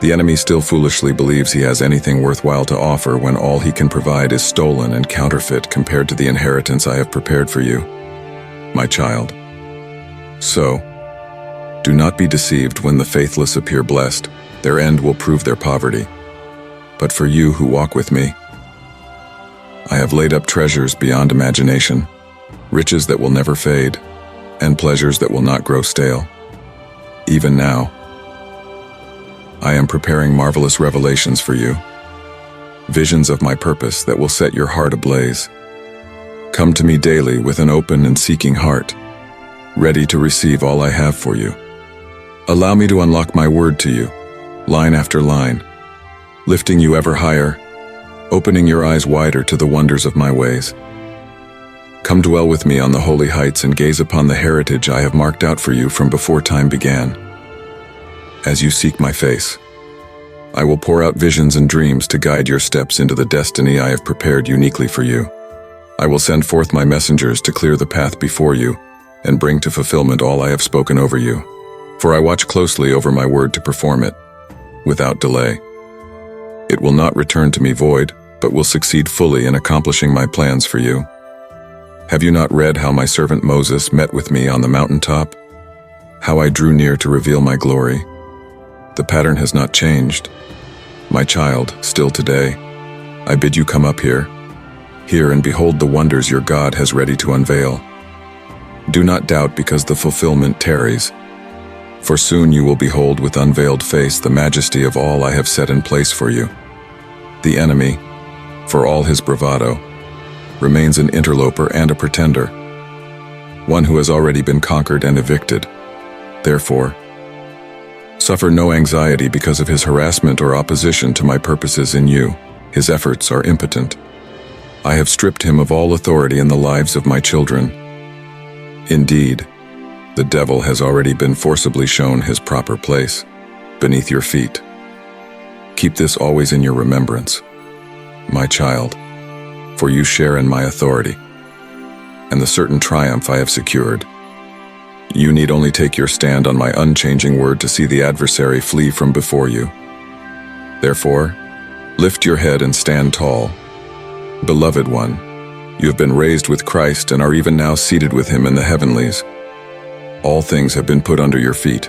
The enemy still foolishly believes he has anything worthwhile to offer when all he can provide is stolen and counterfeit compared to the inheritance I have prepared for you, my child. So, do not be deceived when the faithless appear blessed. Their end will prove their poverty. But for you who walk with me, I have laid up treasures beyond imagination, riches that will never fade, and pleasures that will not grow stale. Even now, I am preparing marvelous revelations for you, visions of my purpose that will set your heart ablaze. Come to me daily with an open and seeking heart, ready to receive all I have for you. Allow me to unlock my word to you, line after line, lifting you ever higher, opening your eyes wider to the wonders of my ways. Come dwell with me on the holy heights and gaze upon the heritage I have marked out for you from before time began. As you seek my face, I will pour out visions and dreams to guide your steps into the destiny I have prepared uniquely for you. I will send forth my messengers to clear the path before you and bring to fulfillment all I have spoken over you. For I watch closely over my word to perform it, without delay. It will not return to me void, but will succeed fully in accomplishing my plans for you. Have you not read how my servant Moses met with me on the mountaintop? How I drew near to reveal my glory? The pattern has not changed. My child, still today, I bid you come up here. Hear and behold the wonders your God has ready to unveil. Do not doubt because the fulfillment tarries. For soon you will behold with unveiled face the majesty of all I have set in place for you. The enemy, for all his bravado, remains an interloper and a pretender, one who has already been conquered and evicted. Therefore, suffer no anxiety because of his harassment or opposition to my purposes in you. His efforts are impotent. I have stripped him of all authority in the lives of my children. Indeed, the devil has already been forcibly shown his proper place, beneath your feet. Keep this always in your remembrance, my child, for you share in my authority, and the certain triumph I have secured. You need only take your stand on my unchanging word to see the adversary flee from before you. Therefore, lift your head and stand tall. Beloved one, you have been raised with Christ and are even now seated with him in the heavenlies. All things have been put under your feet.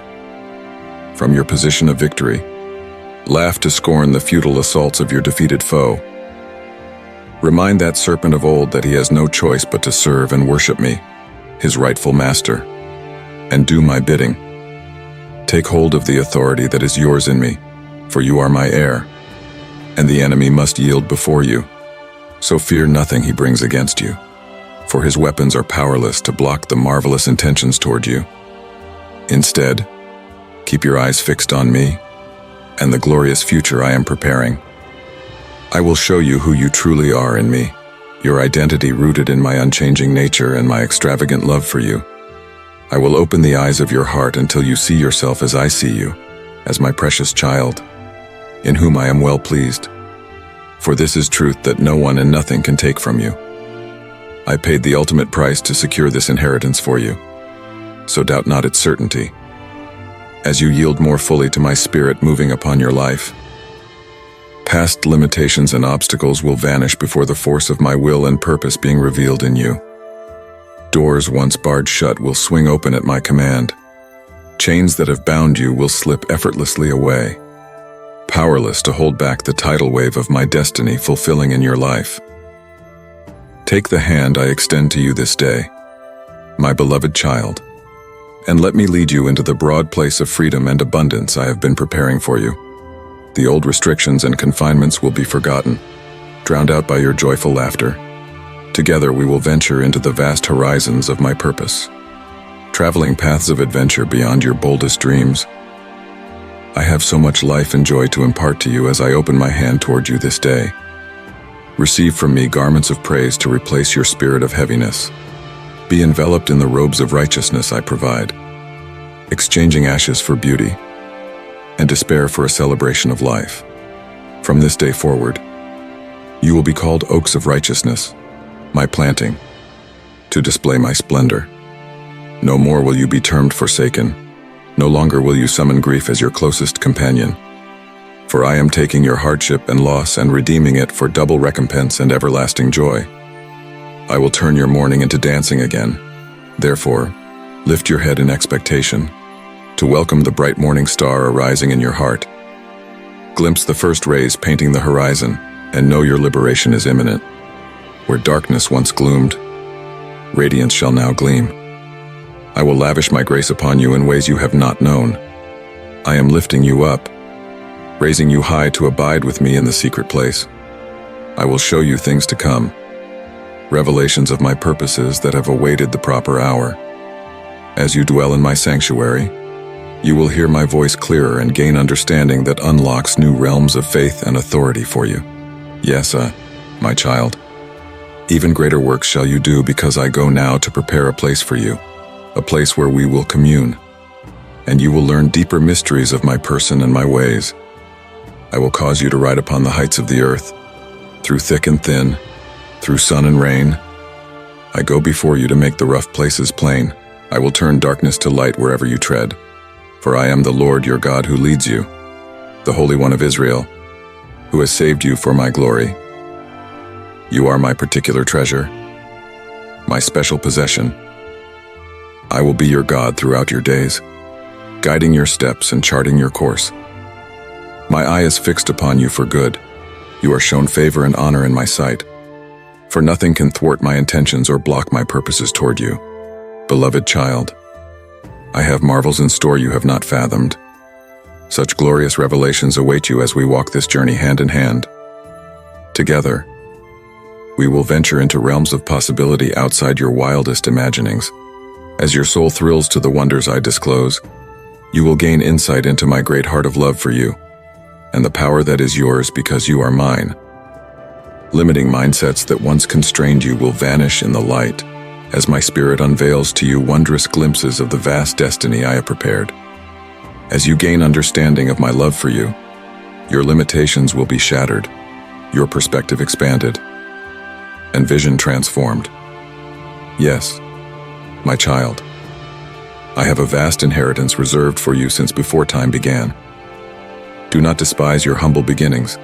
From your position of victory, laugh to scorn the futile assaults of your defeated foe. Remind that serpent of old that he has no choice but to serve and worship me, his rightful master, and do my bidding. Take hold of the authority that is yours in me, for you are my heir, and the enemy must yield before you. So fear nothing he brings against you, for his weapons are powerless to block the marvelous intentions toward you. Instead, keep your eyes fixed on me and the glorious future I am preparing. I will show you who you truly are in me, your identity rooted in my unchanging nature and my extravagant love for you. I will open the eyes of your heart until you see yourself as I see you, as my precious child, in whom I am well pleased. For this is truth that no one and nothing can take from you. I paid the ultimate price to secure this inheritance for you, so doubt not its certainty. As you yield more fully to my spirit moving upon your life, past limitations and obstacles will vanish before the force of my will and purpose being revealed in you. Doors once barred shut will swing open at my command. Chains that have bound you will slip effortlessly away, powerless to hold back the tidal wave of my destiny fulfilling in your life. Take the hand I extend to you this day, my beloved child, and let me lead you into the broad place of freedom and abundance I have been preparing for you. The old restrictions and confinements will be forgotten, drowned out by your joyful laughter. Together we will venture into the vast horizons of my purpose, traveling paths of adventure beyond your boldest dreams. I have so much life and joy to impart to you as I open my hand toward you this day. Receive from me garments of praise to replace your spirit of heaviness. Be enveloped in the robes of righteousness I provide, exchanging ashes for beauty and despair for a celebration of life. From this day forward, you will be called oaks of righteousness, my planting, to display my splendor. No more will you be termed forsaken. No longer will you summon grief as your closest companion. For I am taking your hardship and loss and redeeming it for double recompense and everlasting joy. I will turn your mourning into dancing again. Therefore, lift your head in expectation, to welcome the bright morning star arising in your heart. Glimpse the first rays painting the horizon, and know your liberation is imminent. Where darkness once gloomed, radiance shall now gleam. I will lavish my grace upon you in ways you have not known. I am lifting you up, raising you high to abide with me in the secret place. I will show you things to come, revelations of my purposes that have awaited the proper hour. As you dwell in my sanctuary, you will hear my voice clearer and gain understanding that unlocks new realms of faith and authority for you. Yes, my child. Even greater works shall you do because I go now to prepare a place for you, a place where we will commune, and you will learn deeper mysteries of my person and my ways. I will cause you to ride upon the heights of the earth, through thick and thin, through sun and rain. I go before you to make the rough places plain. I will turn darkness to light wherever you tread. For I am the Lord your God who leads you, the Holy One of Israel, who has saved you for my glory. You are my particular treasure, my special possession. I will be your God throughout your days, guiding your steps and charting your course. My eye is fixed upon you for good. You are shown favor and honor in my sight, for nothing can thwart my intentions or block my purposes toward you. Beloved child, I have marvels in store you have not fathomed. Such glorious revelations await you as we walk this journey hand in hand. Together, we will venture into realms of possibility outside your wildest imaginings. As your soul thrills to the wonders I disclose, you will gain insight into my great heart of love for you, and the power that is yours because you are mine. Limiting mindsets that once constrained you will vanish in the light, as my spirit unveils to you wondrous glimpses of the vast destiny I have prepared. As you gain understanding of my love for you, your limitations will be shattered, your perspective expanded, and vision transformed. Yes, my child, I have a vast inheritance reserved for you since before time began. Do not despise your humble beginnings,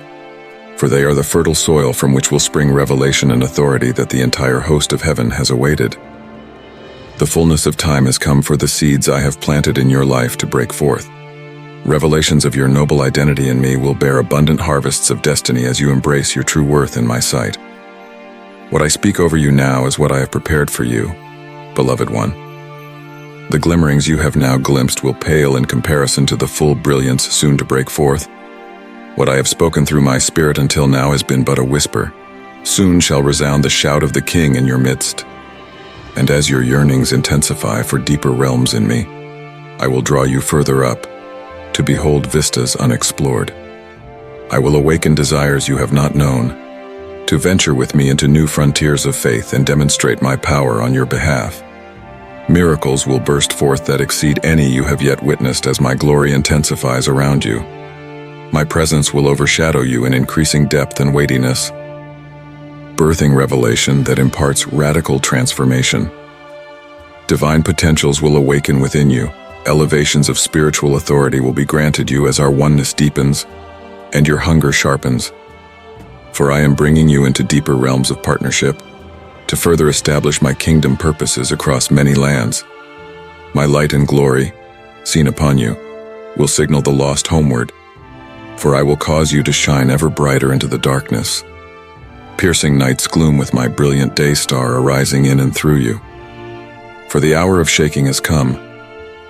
for they are the fertile soil from which will spring revelation and authority that the entire host of heaven has awaited. The fullness of time has come for the seeds I have planted in your life to break forth. Revelations of your noble identity in me will bear abundant harvests of destiny as you embrace your true worth in my sight. What I speak over you now is what I have prepared for you, beloved one. The glimmerings you have now glimpsed will pale in comparison to the full brilliance soon to break forth. What I have spoken through my spirit until now has been but a whisper. Soon shall resound the shout of the King in your midst. And as your yearnings intensify for deeper realms in me, I will draw you further up, to behold vistas unexplored. I will awaken desires you have not known, to venture with me into new frontiers of faith and demonstrate my power on your behalf. Miracles will burst forth that exceed any you have yet witnessed as my glory intensifies around you. My presence will overshadow you in increasing depth and weightiness, birthing revelation that imparts radical transformation. Divine potentials will awaken within you. Elevations of spiritual authority will be granted you as our oneness deepens and your hunger sharpens. For I am bringing you into deeper realms of partnership to further establish my kingdom purposes across many lands. My light and glory, seen upon you, will signal the lost homeward. For I will cause you to shine ever brighter into the darkness, piercing night's gloom with my brilliant day star arising in and through you. For the hour of shaking has come,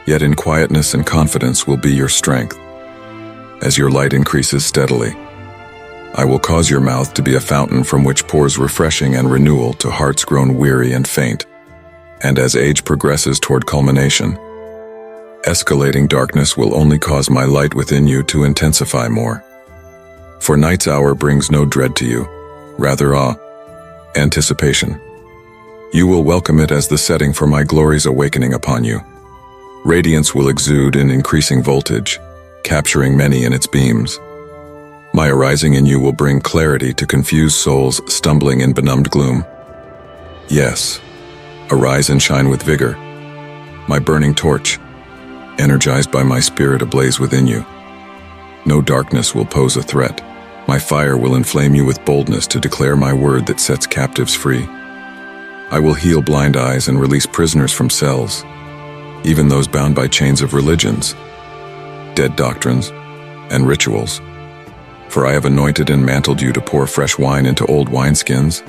yet in quietness and confidence will be your strength. As your light increases steadily, I will cause your mouth to be a fountain from which pours refreshing and renewal to hearts grown weary and faint. And as age progresses toward culmination, escalating darkness will only cause my light within you to intensify more. For night's hour brings no dread to you, rather awe, anticipation. You will welcome it as the setting for my glory's awakening upon you. Radiance will exude in increasing voltage, capturing many in its beams. My arising in you will bring clarity to confused souls stumbling in benumbed gloom. Yes, arise and shine with vigor, my burning torch, energized by my spirit ablaze within you. No darkness will pose a threat. My fire will inflame you with boldness to declare my word that sets captives free. I will heal blind eyes and release prisoners from cells, even those bound by chains of religions, dead doctrines, and rituals. For I have anointed and mantled you to pour fresh wine into old wineskins,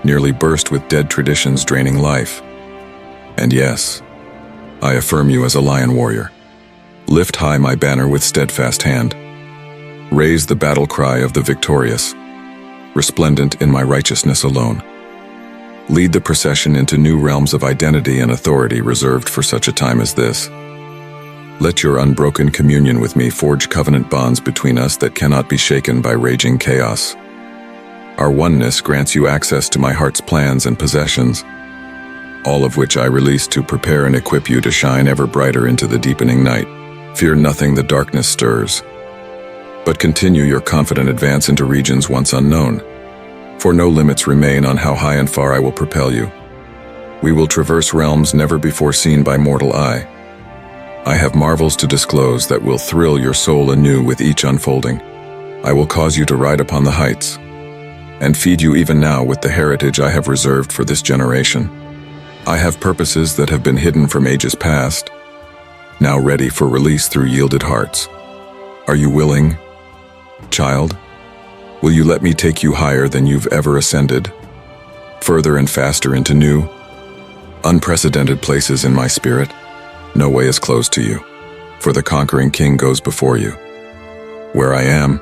nearly burst with dead traditions draining life. And yes, I affirm you as a lion warrior. Lift high my banner with steadfast hand. Raise the battle cry of the victorious, resplendent in my righteousness alone. Lead the procession into new realms of identity and authority reserved for such a time as this. Let your unbroken communion with me forge covenant bonds between us that cannot be shaken by raging chaos. Our oneness grants you access to my heart's plans and possessions, all of which I release to prepare and equip you to shine ever brighter into the deepening night. Fear nothing the darkness stirs, but continue your confident advance into regions once unknown. For no limits remain on how high and far I will propel you. We will traverse realms never before seen by mortal eye. I have marvels to disclose that will thrill your soul anew with each unfolding. I will cause you to ride upon the heights, and feed you even now with the heritage I have reserved for this generation. I have purposes that have been hidden from ages past, now ready for release through yielded hearts. Are you willing, child? Will you let me take you higher than you've ever ascended, further and faster into new, unprecedented places in my spirit? No way is closed to you, for the conquering king goes before you. Where I am,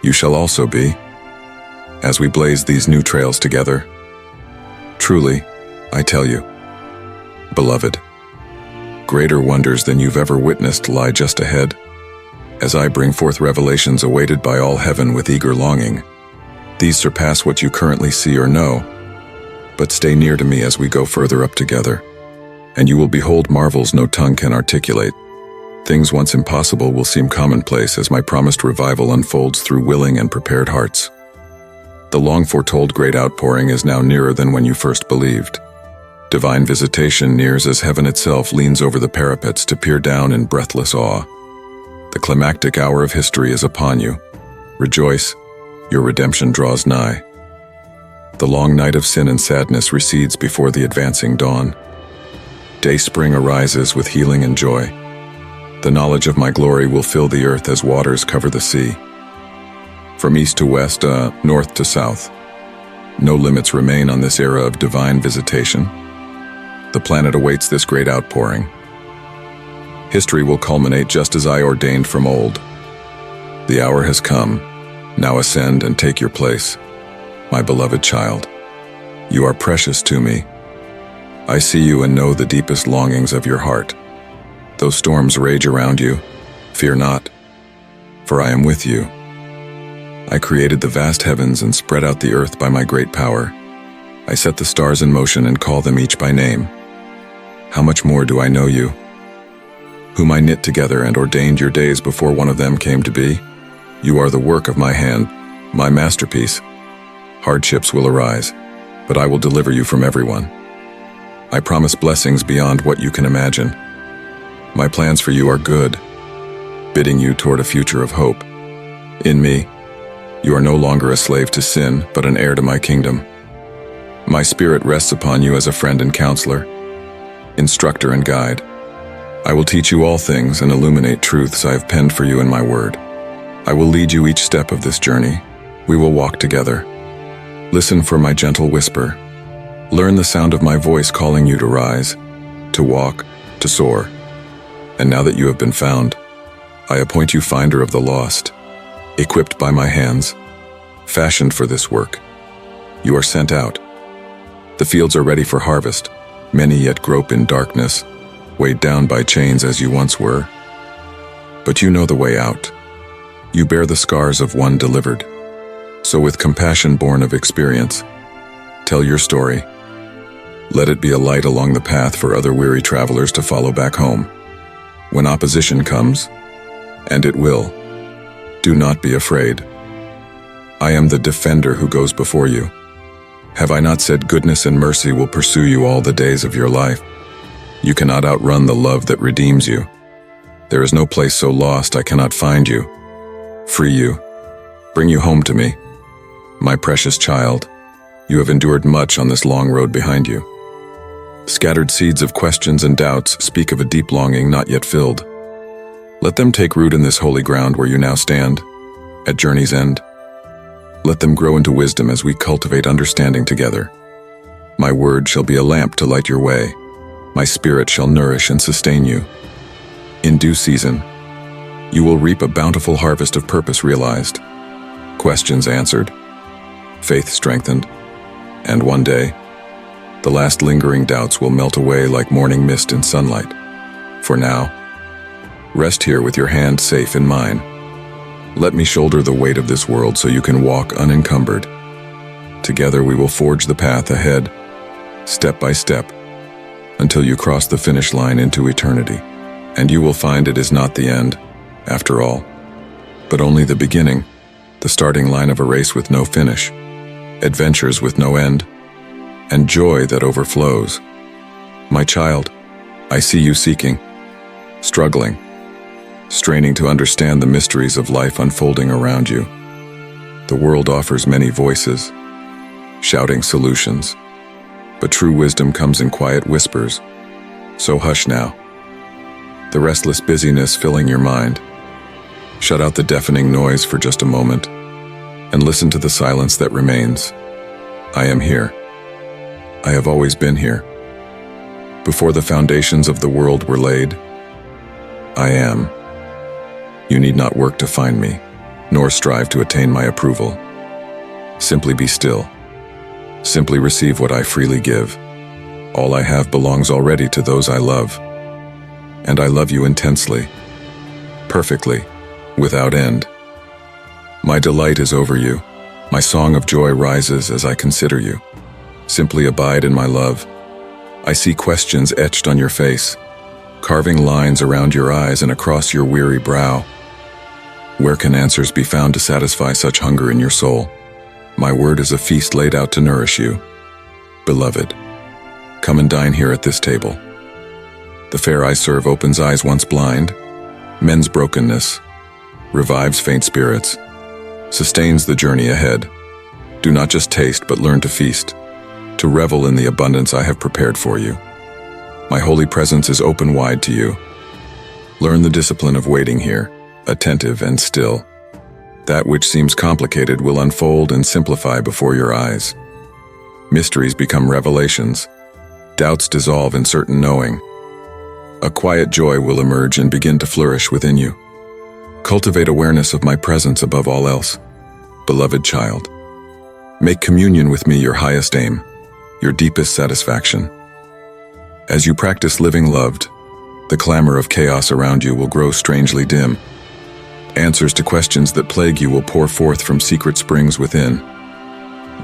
you shall also be, as we blaze these new trails together. Truly, I tell you, beloved, greater wonders than you've ever witnessed lie just ahead, as I bring forth revelations awaited by all heaven with eager longing. These surpass what you currently see or know, but stay near to me as we go further up together, and you will behold marvels no tongue can articulate. Things once impossible will seem commonplace as my promised revival unfolds through willing and prepared hearts. The long-foretold great outpouring is now nearer than when you first believed. Divine visitation nears as heaven itself leans over the parapets to peer down in breathless awe. The climactic hour of history is upon you. Rejoice, your redemption draws nigh. The long night of sin and sadness recedes before the advancing dawn. Day-spring arises with healing and joy. The knowledge of my glory will fill the earth as waters cover the sea. From east to west, north to south, no limits remain on this era of divine visitation. The planet awaits this great outpouring. History will culminate just as I ordained from old. The hour has come. Now ascend and take your place. My beloved child, you are precious to me. I see you and know the deepest longings of your heart. Though storms rage around you, fear not, for I am with you. I created the vast heavens and spread out the earth by my great power. I set the stars in motion and call them each by name. How much more do I know you? Whom I knit together and ordained your days before one of them came to be? You are the work of my hand, my masterpiece. Hardships will arise, but I will deliver you from everyone. I promise blessings beyond what you can imagine. My plans for you are good, bidding you toward a future of hope. In me, you are no longer a slave to sin, but an heir to my kingdom. My spirit rests upon you as a friend and counselor, instructor and guide. I will teach you all things and illuminate truths I have penned for you in my word. I will lead you each step of this journey. We will walk together. Listen for my gentle whisper. Learn the sound of my voice calling you to rise, to walk, to soar. And now that you have been found, I appoint you finder of the lost, equipped by my hands, fashioned for this work. You are sent out. The fields are ready for harvest. Many yet grope in darkness, weighed down by chains as you once were. But you know the way out. You bear the scars of one delivered. So with compassion born of experience, tell your story. Let it be a light along the path for other weary travelers to follow back home. When opposition comes, and it will, do not be afraid. I am the defender who goes before you. Have I not said goodness and mercy will pursue you all the days of your life? You cannot outrun the love that redeems you. There is no place so lost I cannot find you, free you, bring you home to me. My precious child, you have endured much on this long road behind you. Scattered seeds of questions and doubts speak of a deep longing not yet filled. Let them take root in this holy ground where you now stand, at journey's end. Let them grow into wisdom as we cultivate understanding together. My word shall be a lamp to light your way. My spirit shall nourish and sustain you. In due season, you will reap a bountiful harvest of purpose realized, questions answered, faith strengthened, and one day, The last lingering doubts will melt away like morning mist in sunlight. For now, rest here with your hand safe in mine. Let me shoulder the weight of this world so you can walk unencumbered. Together we will forge the path ahead, step by step, until you cross the finish line into eternity. And you will find it is not the end, after all, but only the beginning, the starting line of a race with no finish, adventures with no end, and joy that overflows. My child, I see you seeking, struggling, straining to understand the mysteries of life unfolding around you. The world offers many voices, shouting solutions, but true wisdom comes in quiet whispers. So hush now. The restless busyness filling your mind. Shut out the deafening noise for just a moment, and listen to the silence that remains. I am here. I have always been here. Before the foundations of the world were laid, I am. You need not work to find me, nor strive to attain my approval. Simply be still. Simply receive what I freely give. All I have belongs already to those I love. And I love you intensely, perfectly, without end. My delight is over you. My song of joy rises as I consider you. Simply abide in my love. I see questions etched on your face, carving lines around your eyes and across your weary brow. Where can answers be found to satisfy such hunger in your soul? My word is a feast laid out to nourish you. Beloved, come and dine here at this table. The fare I serve opens eyes once blind, mends brokenness, revives faint spirits, sustains the journey ahead. Do not just taste, but learn to feast, to revel in the abundance I have prepared for you. My holy presence is open wide to you. Learn the discipline of waiting here, attentive and still. That which seems complicated will unfold and simplify before your eyes. Mysteries become revelations. Doubts dissolve in certain knowing. A quiet joy will emerge and begin to flourish within you. Cultivate awareness of my presence above all else. Beloved child, make communion with me your highest aim, your deepest satisfaction. As you practice living loved, the clamor of chaos around you will grow strangely dim. Answers to questions that plague you will pour forth from secret springs within,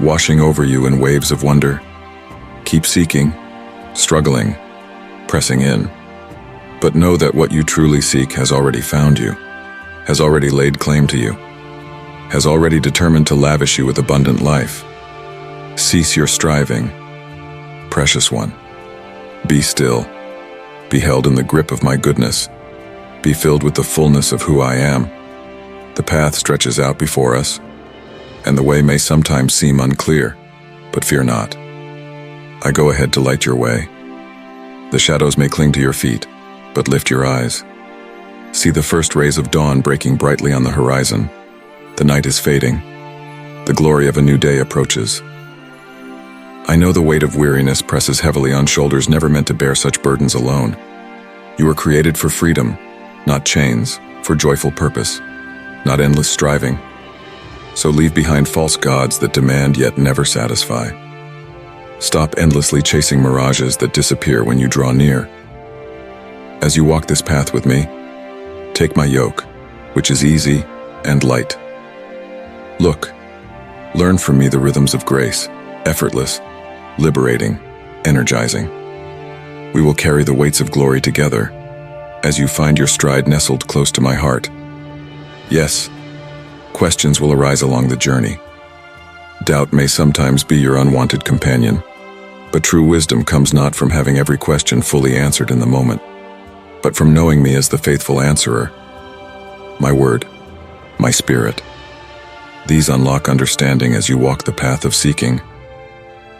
washing over you in waves of wonder. Keep seeking, struggling, pressing in. But know that what you truly seek has already found you, has already laid claim to you, has already determined to lavish you with abundant life. Cease your striving, precious one. Be still, be held in the grip of my goodness, be filled with the fullness of who I am. The path stretches out before us, and the way may sometimes seem unclear, but fear not. I go ahead to light your way. The shadows may cling to your feet, but lift your eyes. See the first rays of dawn breaking brightly on the horizon. The night is fading. The glory of a new day approaches. I know the weight of weariness presses heavily on shoulders never meant to bear such burdens alone. You were created for freedom, not chains, for joyful purpose, not endless striving. So leave behind false gods that demand yet never satisfy. Stop endlessly chasing mirages that disappear when you draw near. As you walk this path with me, take my yoke, which is easy and light. Look, learn from me the rhythms of grace, effortless, liberating, energizing. We will carry the weights of glory together, as you find your stride nestled close to my heart. Yes, questions will arise along the journey. Doubt may sometimes be your unwanted companion, but true wisdom comes not from having every question fully answered in the moment, but from knowing me as the faithful answerer. My word, my spirit. These unlock understanding as you walk the path of seeking.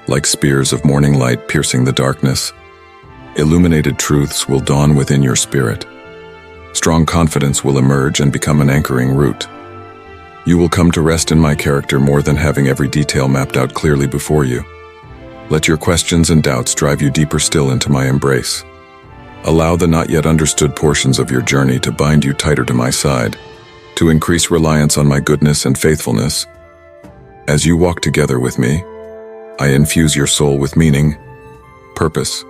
Like spears of morning light piercing the darkness, illuminated truths will dawn within your spirit. Strong confidence will emerge and become an anchoring root. You will come to rest in my character more than having every detail mapped out clearly before you. Let your questions and doubts drive you deeper still into my embrace. Allow the not yet understood portions of your journey to bind you tighter to my side, to increase reliance on my goodness and faithfulness. As you walk together with me, I infuse your soul with meaning, purpose,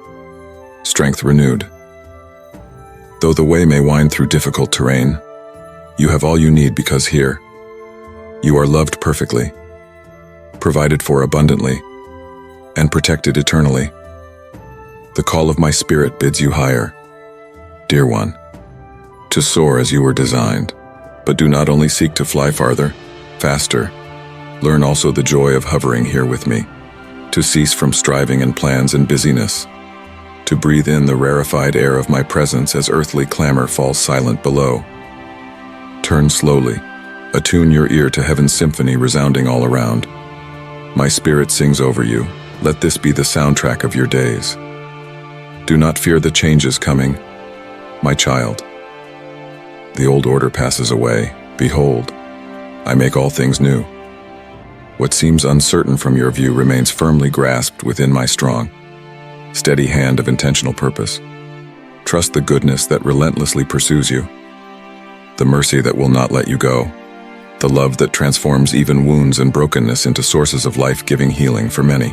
strength renewed. Though the way may wind through difficult terrain, you have all you need because here, you are loved perfectly, provided for abundantly, and protected eternally. The call of my spirit bids you higher, dear one, to soar as you were designed. But do not only seek to fly farther, faster, learn also the joy of hovering here with me, to cease from striving and plans and busyness, to breathe in the rarefied air of my presence as earthly clamor falls silent below. Turn slowly, attune your ear to heaven's symphony resounding all around. My spirit sings over you, let this be the soundtrack of your days. Do not fear the changes coming, my child. The old order passes away, behold, I make all things new. What seems uncertain from your view remains firmly grasped within my strong, steady hand of intentional purpose. Trust the goodness that relentlessly pursues you, the mercy that will not let you go, the love that transforms even wounds and brokenness into sources of life-giving healing for many.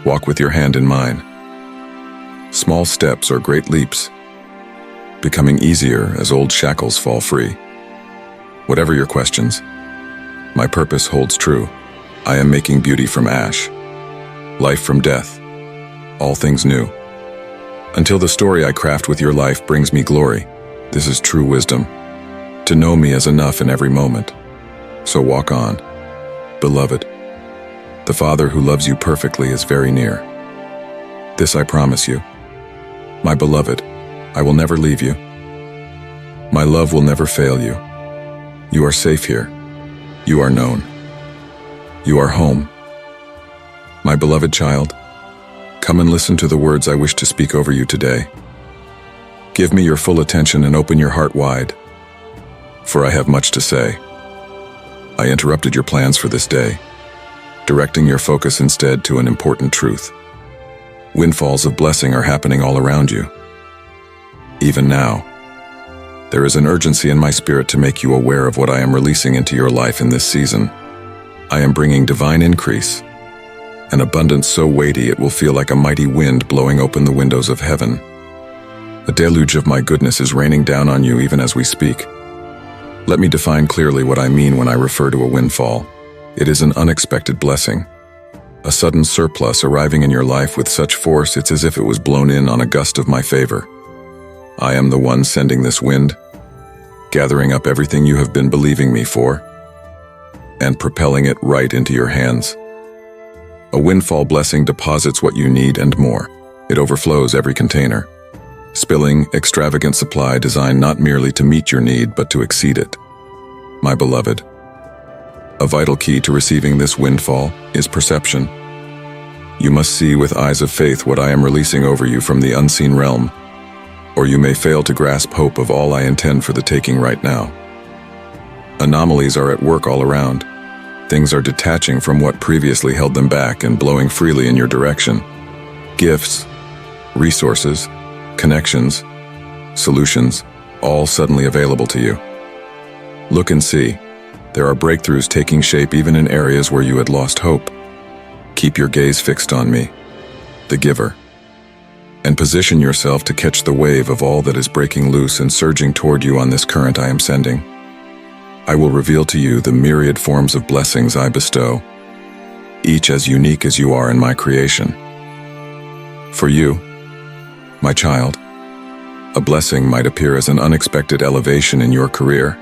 Walk with your hand in mine. Small steps or great leaps, becoming easier as old shackles fall free. Whatever your questions, my purpose holds true. I am making beauty from ash, life from death, all things new. Until the story I craft with your life brings me glory, this is true wisdom, to know me as enough in every moment. So walk on, beloved. The Father who loves you perfectly is very near. This I promise you. My beloved, I will never leave you. My love will never fail you. You are safe here. You are known. You are home. My beloved child, come and listen to the words I wish to speak over you today. Give me your full attention and open your heart wide, for I have much to say. I interrupted your plans for this day, directing your focus instead to an important truth. Windfalls of blessing are happening all around you. Even now, there is an urgency in my spirit to make you aware of what I am releasing into your life in this season. I am bringing divine increase, an abundance so weighty it will feel like a mighty wind blowing open the windows of heaven. A deluge of my goodness is raining down on you even as we speak. Let me define clearly what I mean when I refer to a windfall. It is an unexpected blessing, a sudden surplus arriving in your life with such force it's as if it was blown in on a gust of my favor. I am the one sending this wind, gathering up everything you have been believing me for, and propelling it right into your hands. A windfall blessing deposits what you need and more. It overflows every container, spilling extravagant supply designed not merely to meet your need but to exceed it. My beloved, a vital key to receiving this windfall is perception. You must see with eyes of faith what I am releasing over you from the unseen realm, or you may fail to grasp hope of all I intend for the taking right now. Anomalies are at work all around. Things are detaching from what previously held them back and blowing freely in your direction. Gifts, resources, connections, solutions, all suddenly available to you. Look and see. There are breakthroughs taking shape even in areas where you had lost hope. Keep your gaze fixed on me, the giver, and position yourself to catch the wave of all that is breaking loose and surging toward you on this current I am sending. I will reveal to you the myriad forms of blessings I bestow, each as unique as you are in my creation. For you, my child, a blessing might appear as an unexpected elevation in your career,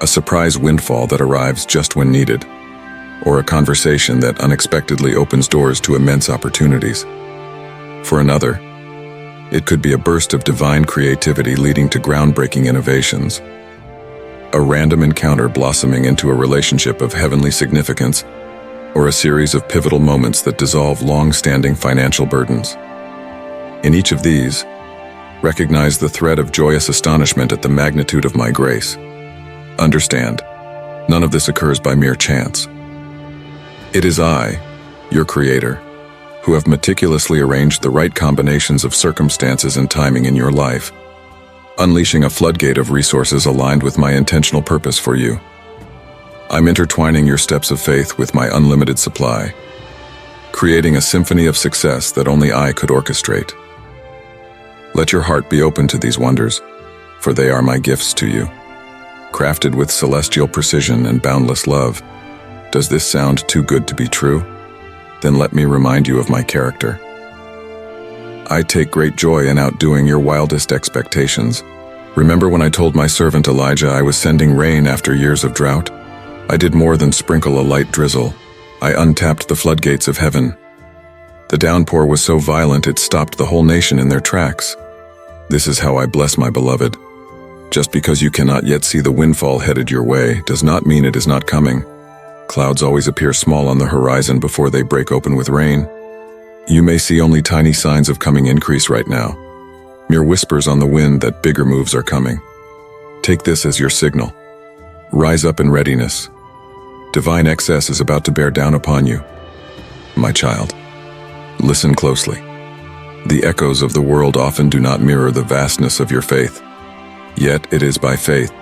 a surprise windfall that arrives just when needed, or a conversation that unexpectedly opens doors to immense opportunities. For another, it could be a burst of divine creativity leading to groundbreaking innovations, a random encounter blossoming into a relationship of heavenly significance, or a series of pivotal moments that dissolve long-standing financial burdens. In each of these, recognize the thread of joyous astonishment at the magnitude of my grace. Understand, none of this occurs by mere chance. It is I, your Creator, who have meticulously arranged the right combinations of circumstances and timing in your life, unleashing a floodgate of resources aligned with my intentional purpose for you. I'm intertwining your steps of faith with my unlimited supply, creating a symphony of success that only I could orchestrate. Let your heart be open to these wonders, for they are my gifts to you. Crafted with celestial precision and boundless love. Does this sound too good to be true? Then let me remind you of my character. I take great joy in outdoing your wildest expectations. Remember when I told my servant Elijah I was sending rain after years of drought? I did more than sprinkle a light drizzle. I untapped the floodgates of heaven. The downpour was so violent it stopped the whole nation in their tracks. This is how I bless my beloved. Just because you cannot yet see the windfall headed your way does not mean it is not coming. Clouds always appear small on the horizon before they break open with rain. You may see only tiny signs of coming increase right now, mere whispers on the wind that bigger moves are coming. Take this as your signal. Rise up in readiness. Divine excess is about to bear down upon you. My child, listen closely. The echoes of the world often do not mirror the vastness of your faith. Yet it is by faith,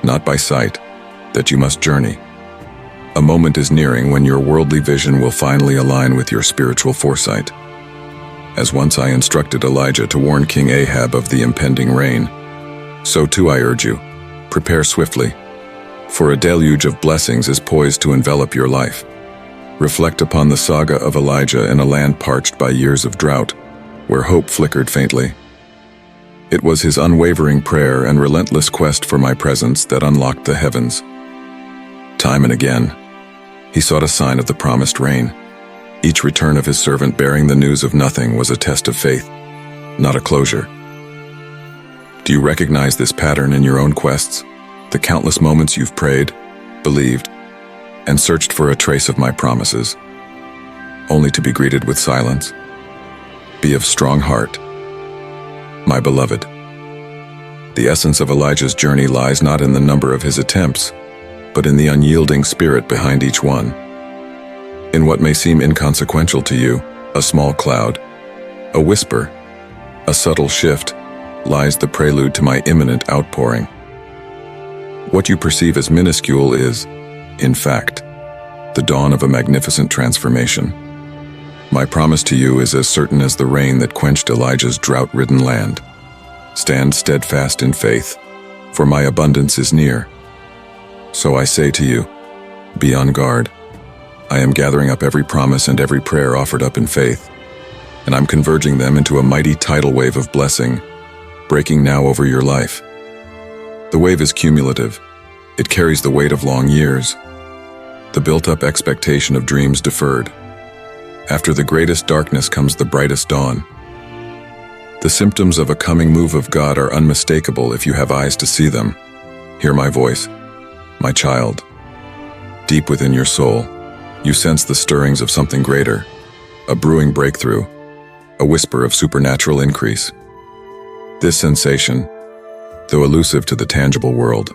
not by sight, that you must journey. A moment is nearing when your worldly vision will finally align with your spiritual foresight. As once I instructed Elijah to warn King Ahab of the impending rain, so too I urge you, prepare swiftly, for a deluge of blessings is poised to envelop your life. Reflect upon the saga of Elijah in a land parched by years of drought, where hope flickered faintly. It was his unwavering prayer and relentless quest for my presence that unlocked the heavens. Time and again, he sought a sign of the promised rain. Each return of his servant bearing the news of nothing was a test of faith, not a closure. Do you recognize this pattern in your own quests? The countless moments you've prayed, believed, and searched for a trace of my promises, only to be greeted with silence? Be of strong heart, my beloved. The essence of Elijah's journey lies not in the number of his attempts, but in the unyielding spirit behind each one. In what may seem inconsequential to you, a small cloud, a whisper, a subtle shift, lies the prelude to my imminent outpouring. What you perceive as minuscule is, in fact, the dawn of a magnificent transformation. My promise to you is as certain as the rain that quenched Elijah's drought-ridden land. Stand steadfast in faith, for my abundance is near. So I say to you, be on guard. I am gathering up every promise and every prayer offered up in faith, and I'm converging them into a mighty tidal wave of blessing, breaking now over your life. The wave is cumulative. It carries the weight of long years, the built-up expectation of dreams deferred. After the greatest darkness comes the brightest dawn. The symptoms of a coming move of God are unmistakable if you have eyes to see them. Hear my voice, my child. Deep within your soul, you sense the stirrings of something greater, a brewing breakthrough, a whisper of supernatural increase. This sensation, though elusive to the tangible world,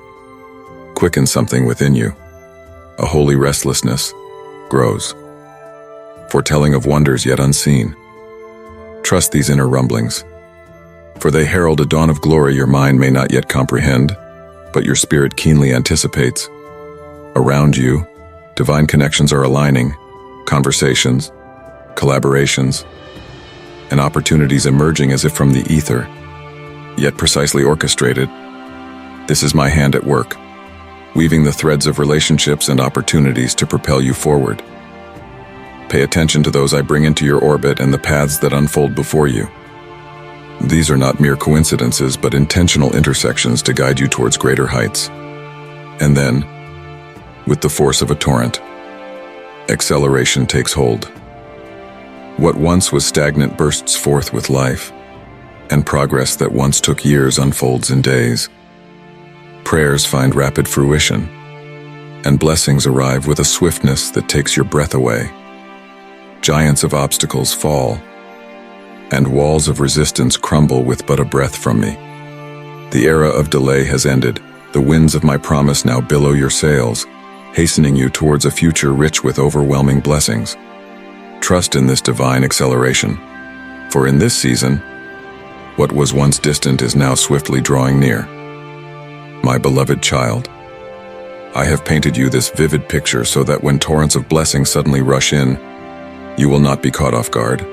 quickens something within you. A holy restlessness grows, foretelling of wonders yet unseen. Trust these inner rumblings, for they herald a dawn of glory your mind may not yet comprehend, but your spirit keenly anticipates. Around you, divine connections are aligning, conversations, collaborations, and opportunities emerging as if from the ether, yet precisely orchestrated. This is my hand at work, weaving the threads of relationships and opportunities to propel you forward. Pay attention to those I bring into your orbit and the paths that unfold before you. These are not mere coincidences, but intentional intersections to guide you towards greater heights. And then, with the force of a torrent, acceleration takes hold. What once was stagnant bursts forth with life, and progress that once took years unfolds in days. Prayers find rapid fruition, and blessings arrive with a swiftness that takes your breath away. Giants of obstacles fall, and walls of resistance crumble with but a breath from me. The era of delay has ended. The winds of my promise now billow your sails, hastening you towards a future rich with overwhelming blessings. Trust in this divine acceleration, for in this season, what was once distant is now swiftly drawing near. My beloved child, I have painted you this vivid picture so that when torrents of blessings suddenly rush in, You will not be caught off guard,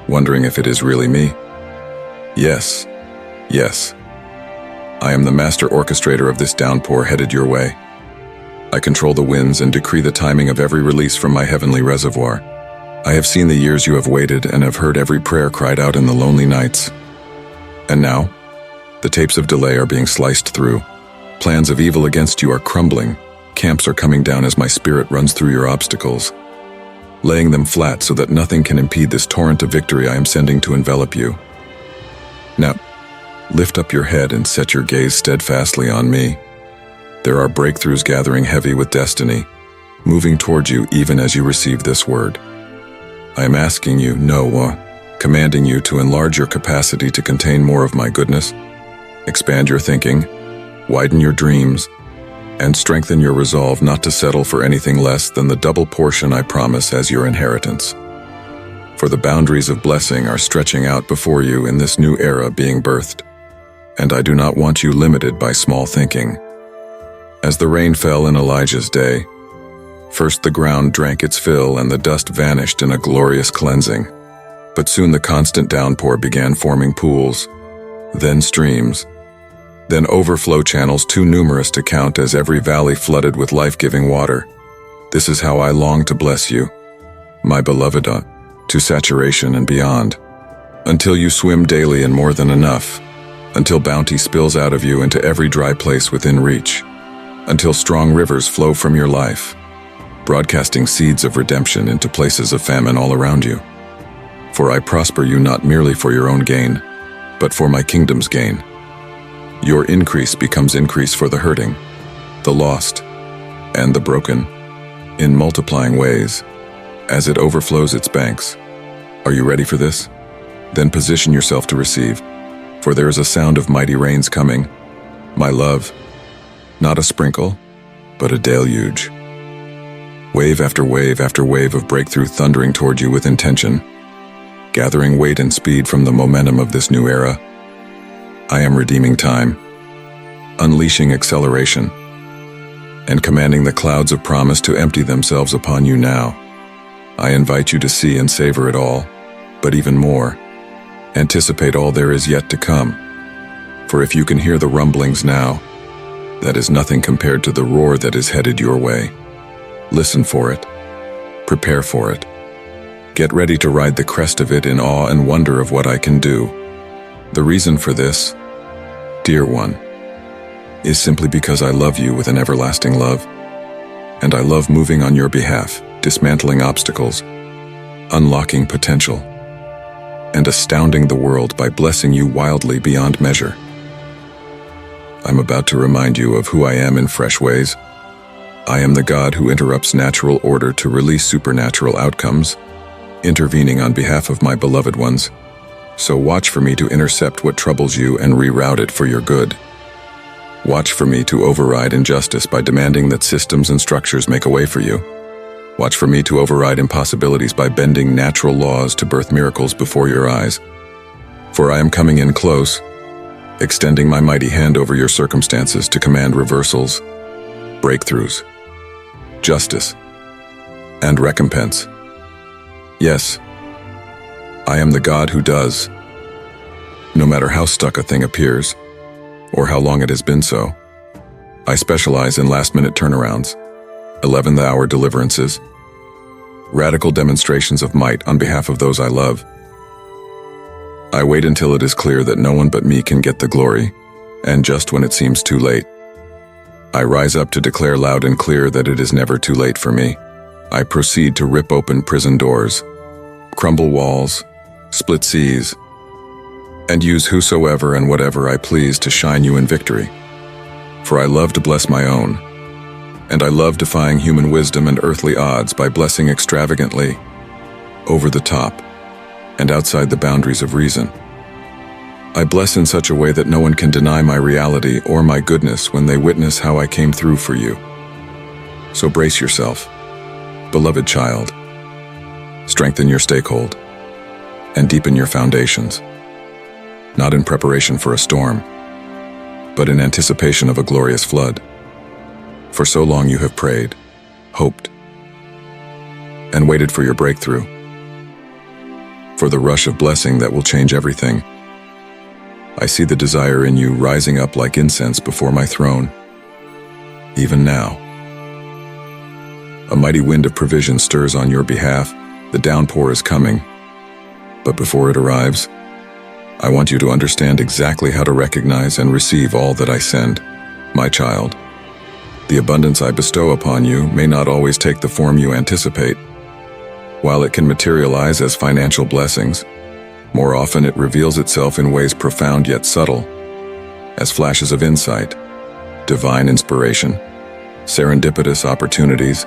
wondering if it is really me. Yes, yes. I am the master orchestrator of this downpour headed your way. I control the winds and decree the timing of every release from my heavenly reservoir. I have seen the years you have waited and have heard every prayer cried out in the lonely nights. And now, the tapes of delay are being sliced through. Plans of evil against you are crumbling. Camps are coming down as my spirit runs through your obstacles, laying them flat so that nothing can impede this torrent of victory I am sending to envelop you. Now, lift up your head and set your gaze steadfastly on me. There are breakthroughs gathering heavy with destiny, moving towards you even as you receive this word. I am asking you, commanding you to enlarge your capacity to contain more of my goodness, expand your thinking, widen your dreams, and strengthen your resolve not to settle for anything less than the double portion I promise as your inheritance. For the boundaries of blessing are stretching out before you in this new era being birthed, and I do not want you limited by small thinking. As the rain fell in Elijah's day, first the ground drank its fill and the dust vanished in a glorious cleansing. But soon the constant downpour began forming pools, then streams, then overflow channels too numerous to count as every valley flooded with life-giving water. This is how I long to bless you, my beloved, to saturation and beyond, until you swim daily in more than enough, until bounty spills out of you into every dry place within reach, until strong rivers flow from your life, broadcasting seeds of redemption into places of famine all around you. For I prosper you not merely for your own gain, but for my kingdom's gain. Your increase becomes increase for the hurting, the lost, and the broken, in multiplying ways, as it overflows its banks. Are you ready for this? Then position yourself to receive, for there is a sound of mighty rains coming, my love, not a sprinkle, but a deluge. Wave after wave after wave of breakthrough thundering toward you with intention, gathering weight and speed from the momentum of this new era. I am redeeming time, unleashing acceleration, and commanding the clouds of promise to empty themselves upon you now. I invite you to see and savor it all, but even more, anticipate all there is yet to come. For if you can hear the rumblings now, that is nothing compared to the roar that is headed your way. Listen for it, prepare for it. Get ready to ride the crest of it in awe and wonder of what I can do. The reason for this, dear one, is simply because I love you with an everlasting love, and I love moving on your behalf, dismantling obstacles, unlocking potential, and astounding the world by blessing you wildly beyond measure. I'm about to remind you of who I am in fresh ways. I am the God who interrupts natural order to release supernatural outcomes, intervening on behalf of my beloved ones. So watch for me to intercept what troubles you and reroute it for your good. Watch for me to override injustice by demanding that systems and structures make a way for you. Watch for me to override impossibilities by bending natural laws to birth miracles before your eyes. For I am coming in close, extending my mighty hand over your circumstances to command reversals, breakthroughs, justice, and recompense. Yes, I am the God who does, no matter how stuck a thing appears, or how long it has been so. I specialize in last-minute turnarounds, 11th-hour deliverances, radical demonstrations of might on behalf of those I love. I wait until it is clear that no one but me can get the glory, and just when it seems too late, I rise up to declare loud and clear that it is never too late for me. I proceed to rip open prison doors, crumble walls, split seas, and use whosoever and whatever I please to shine you in victory. For I love to bless my own, and I love defying human wisdom and earthly odds by blessing extravagantly, over the top, and outside the boundaries of reason. I bless in such a way that no one can deny my reality or my goodness when they witness how I came through for you. So brace yourself, beloved child. Strengthen your stakehold, and deepen your foundations, not in preparation for a storm, but in anticipation of a glorious flood. For so long you have prayed, hoped, and waited for your breakthrough. for the rush of blessing that will change everything. I see the desire in you rising up like incense before my throne. Even now, a mighty wind of provision stirs on your behalf. The downpour is coming. But before it arrives, I want you to understand exactly how to recognize and receive all that I send. My child, the abundance I bestow upon you may not always take the form you anticipate. While it can materialize as financial blessings, more often it reveals itself in ways profound yet subtle, as flashes of insight, divine inspiration, serendipitous opportunities,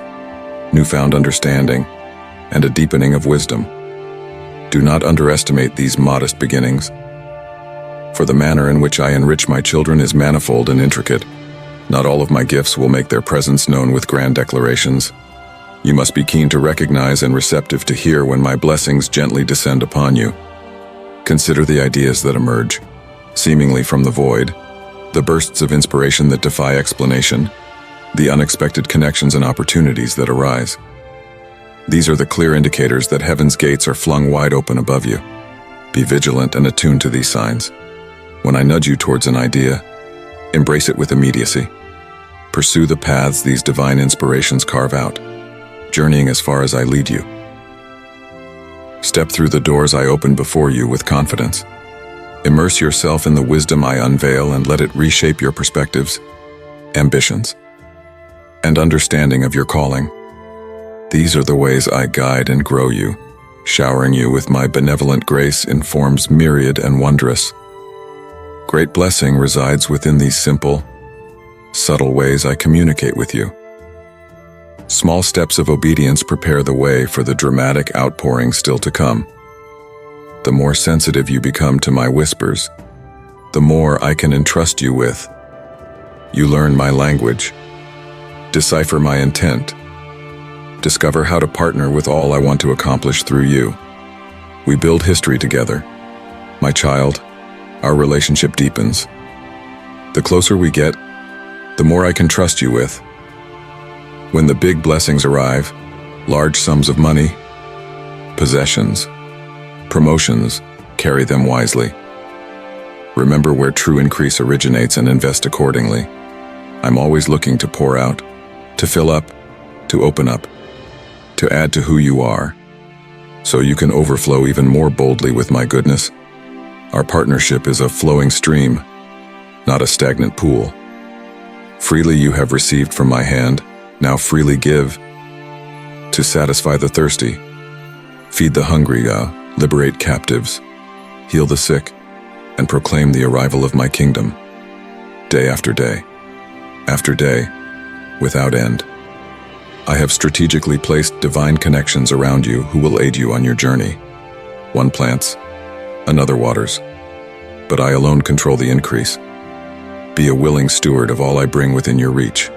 newfound understanding, and a deepening of wisdom. Do not underestimate these modest beginnings, for the manner in which I enrich my children is manifold and intricate. Not all of my gifts will make their presence known with grand declarations. You must be keen to recognize and receptive to hear when my blessings gently descend upon you. Consider the ideas that emerge, seemingly from the void, the bursts of inspiration that defy explanation, the unexpected connections and opportunities that arise. These are the clear indicators that heaven's gates are flung wide open above you. Be vigilant and attuned to these signs. When I nudge you towards an idea, embrace it with immediacy. Pursue the paths these divine inspirations carve out, journeying as far as I lead you. Step through the doors I open before you with confidence. Immerse yourself in the wisdom I unveil and let it reshape your perspectives, ambitions, and understanding of your calling. These are the ways I guide and grow you, showering you with my benevolent grace in forms myriad and wondrous. Great blessing resides within these simple, subtle ways I communicate with you. Small steps of obedience prepare the way for the dramatic outpouring still to come. The more sensitive you become to my whispers, the more I can entrust you with. You learn my language, decipher my intent, discover how to partner with all I want to accomplish through you. We build history together. My child, our relationship deepens. The closer we get, the more I can trust you with. When the big blessings arrive, large sums of money, possessions, promotions, carry them wisely. Remember where true increase originates and invest accordingly. I'm always looking to pour out, to fill up, to open up, to add to who you are, so you can overflow even more boldly with my goodness. Our partnership is a flowing stream, not a stagnant pool. Freely you have received from my hand, now freely give. To satisfy the thirsty, feed the hungry, liberate captives, heal the sick, and proclaim the arrival of my kingdom. Day after day, without end. I have strategically placed divine connections around you who will aid you on your journey. One plants, another waters, but I alone control the increase. Be a willing steward of all I bring within your reach.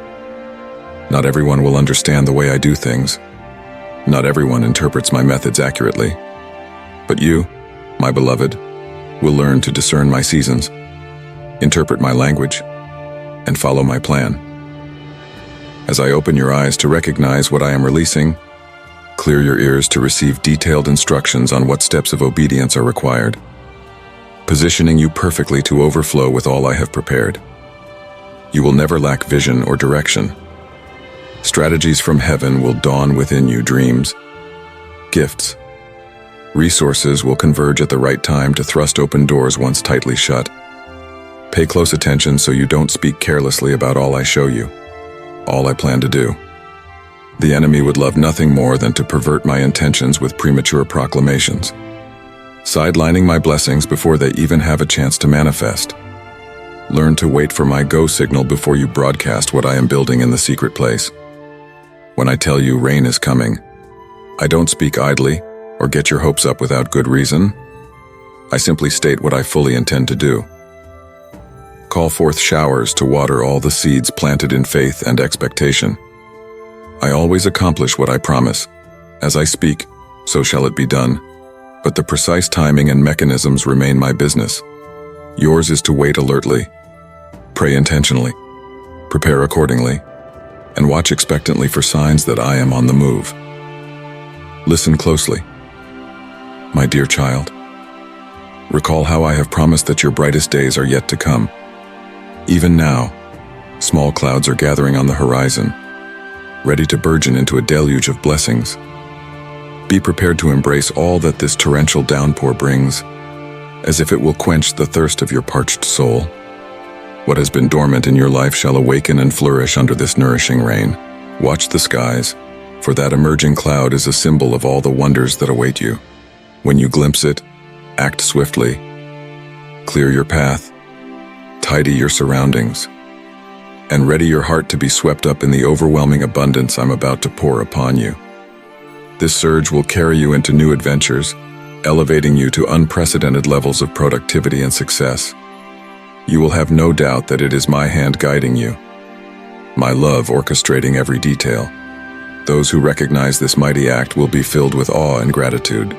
Not everyone will understand the way I do things. Not everyone interprets my methods accurately. But you, my beloved, will learn to discern my seasons, interpret my language, and follow my plan. As I open your eyes to recognize what I am releasing, clear your ears to receive detailed instructions on what steps of obedience are required, positioning you perfectly to overflow with all I have prepared. You will never lack vision or direction. Strategies from heaven will dawn within you, dreams, gifts, resources will converge at the right time to thrust open doors once tightly shut. Pay close attention so you don't speak carelessly about all I show you, all I plan to do. The enemy would love nothing more than to pervert my intentions with premature proclamations, sidelining my blessings before they even have a chance to manifest. Learn to wait for my go signal before you broadcast what I am building in the secret place. When I tell you rain is coming, I don't speak idly or get your hopes up without good reason. I simply state what I fully intend to do. Call forth showers to water all the seeds planted in faith and expectation. I always accomplish what I promise. As I speak, so shall it be done. But the precise timing and mechanisms remain my business. Yours is to wait alertly, pray intentionally, prepare accordingly, and watch expectantly for signs that I am on the move. Listen closely. My dear child, recall how I have promised that your brightest days are yet to come. Even now, small clouds are gathering on the horizon, ready to burgeon into a deluge of blessings. Be prepared to embrace all that this torrential downpour brings, as if it will quench the thirst of your parched soul. What has been dormant in your life shall awaken and flourish under this nourishing rain. Watch the skies, for that emerging cloud is a symbol of all the wonders that await you. When you glimpse it, act swiftly. Clear your path, tidy your surroundings, and ready your heart to be swept up in the overwhelming abundance I'm about to pour upon you. This surge will carry you into new adventures, elevating you to unprecedented levels of productivity and success. You will have no doubt that it is my hand guiding you, my love orchestrating every detail. Those who recognize this mighty act will be filled with awe and gratitude.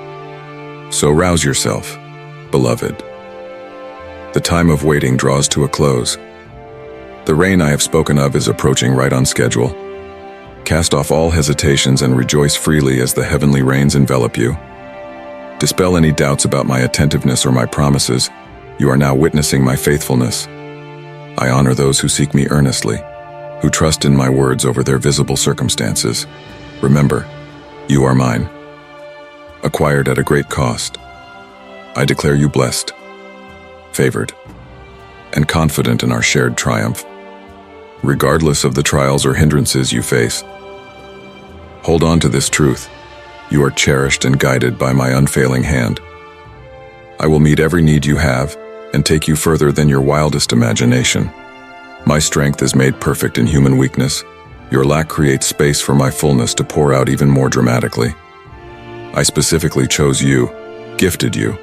So rouse yourself, beloved. The time of waiting draws to a close. The rain I have spoken of is approaching right on schedule. Cast off all hesitations and rejoice freely as the heavenly rains envelop you. Dispel any doubts about my attentiveness or my promises. You are now witnessing my faithfulness. I honor those who seek me earnestly, who trust in my words over their visible circumstances. Remember, you are mine, acquired at a great cost. I declare you blessed, favored, and confident in our shared triumph. Regardless of the trials or hindrances you face, hold on to this truth. You are cherished and guided by my unfailing hand. I will meet every need you have and take you further than your wildest imagination. My strength is made perfect in human weakness. Your lack creates space for my fullness to pour out even more dramatically. I specifically chose you, gifted you,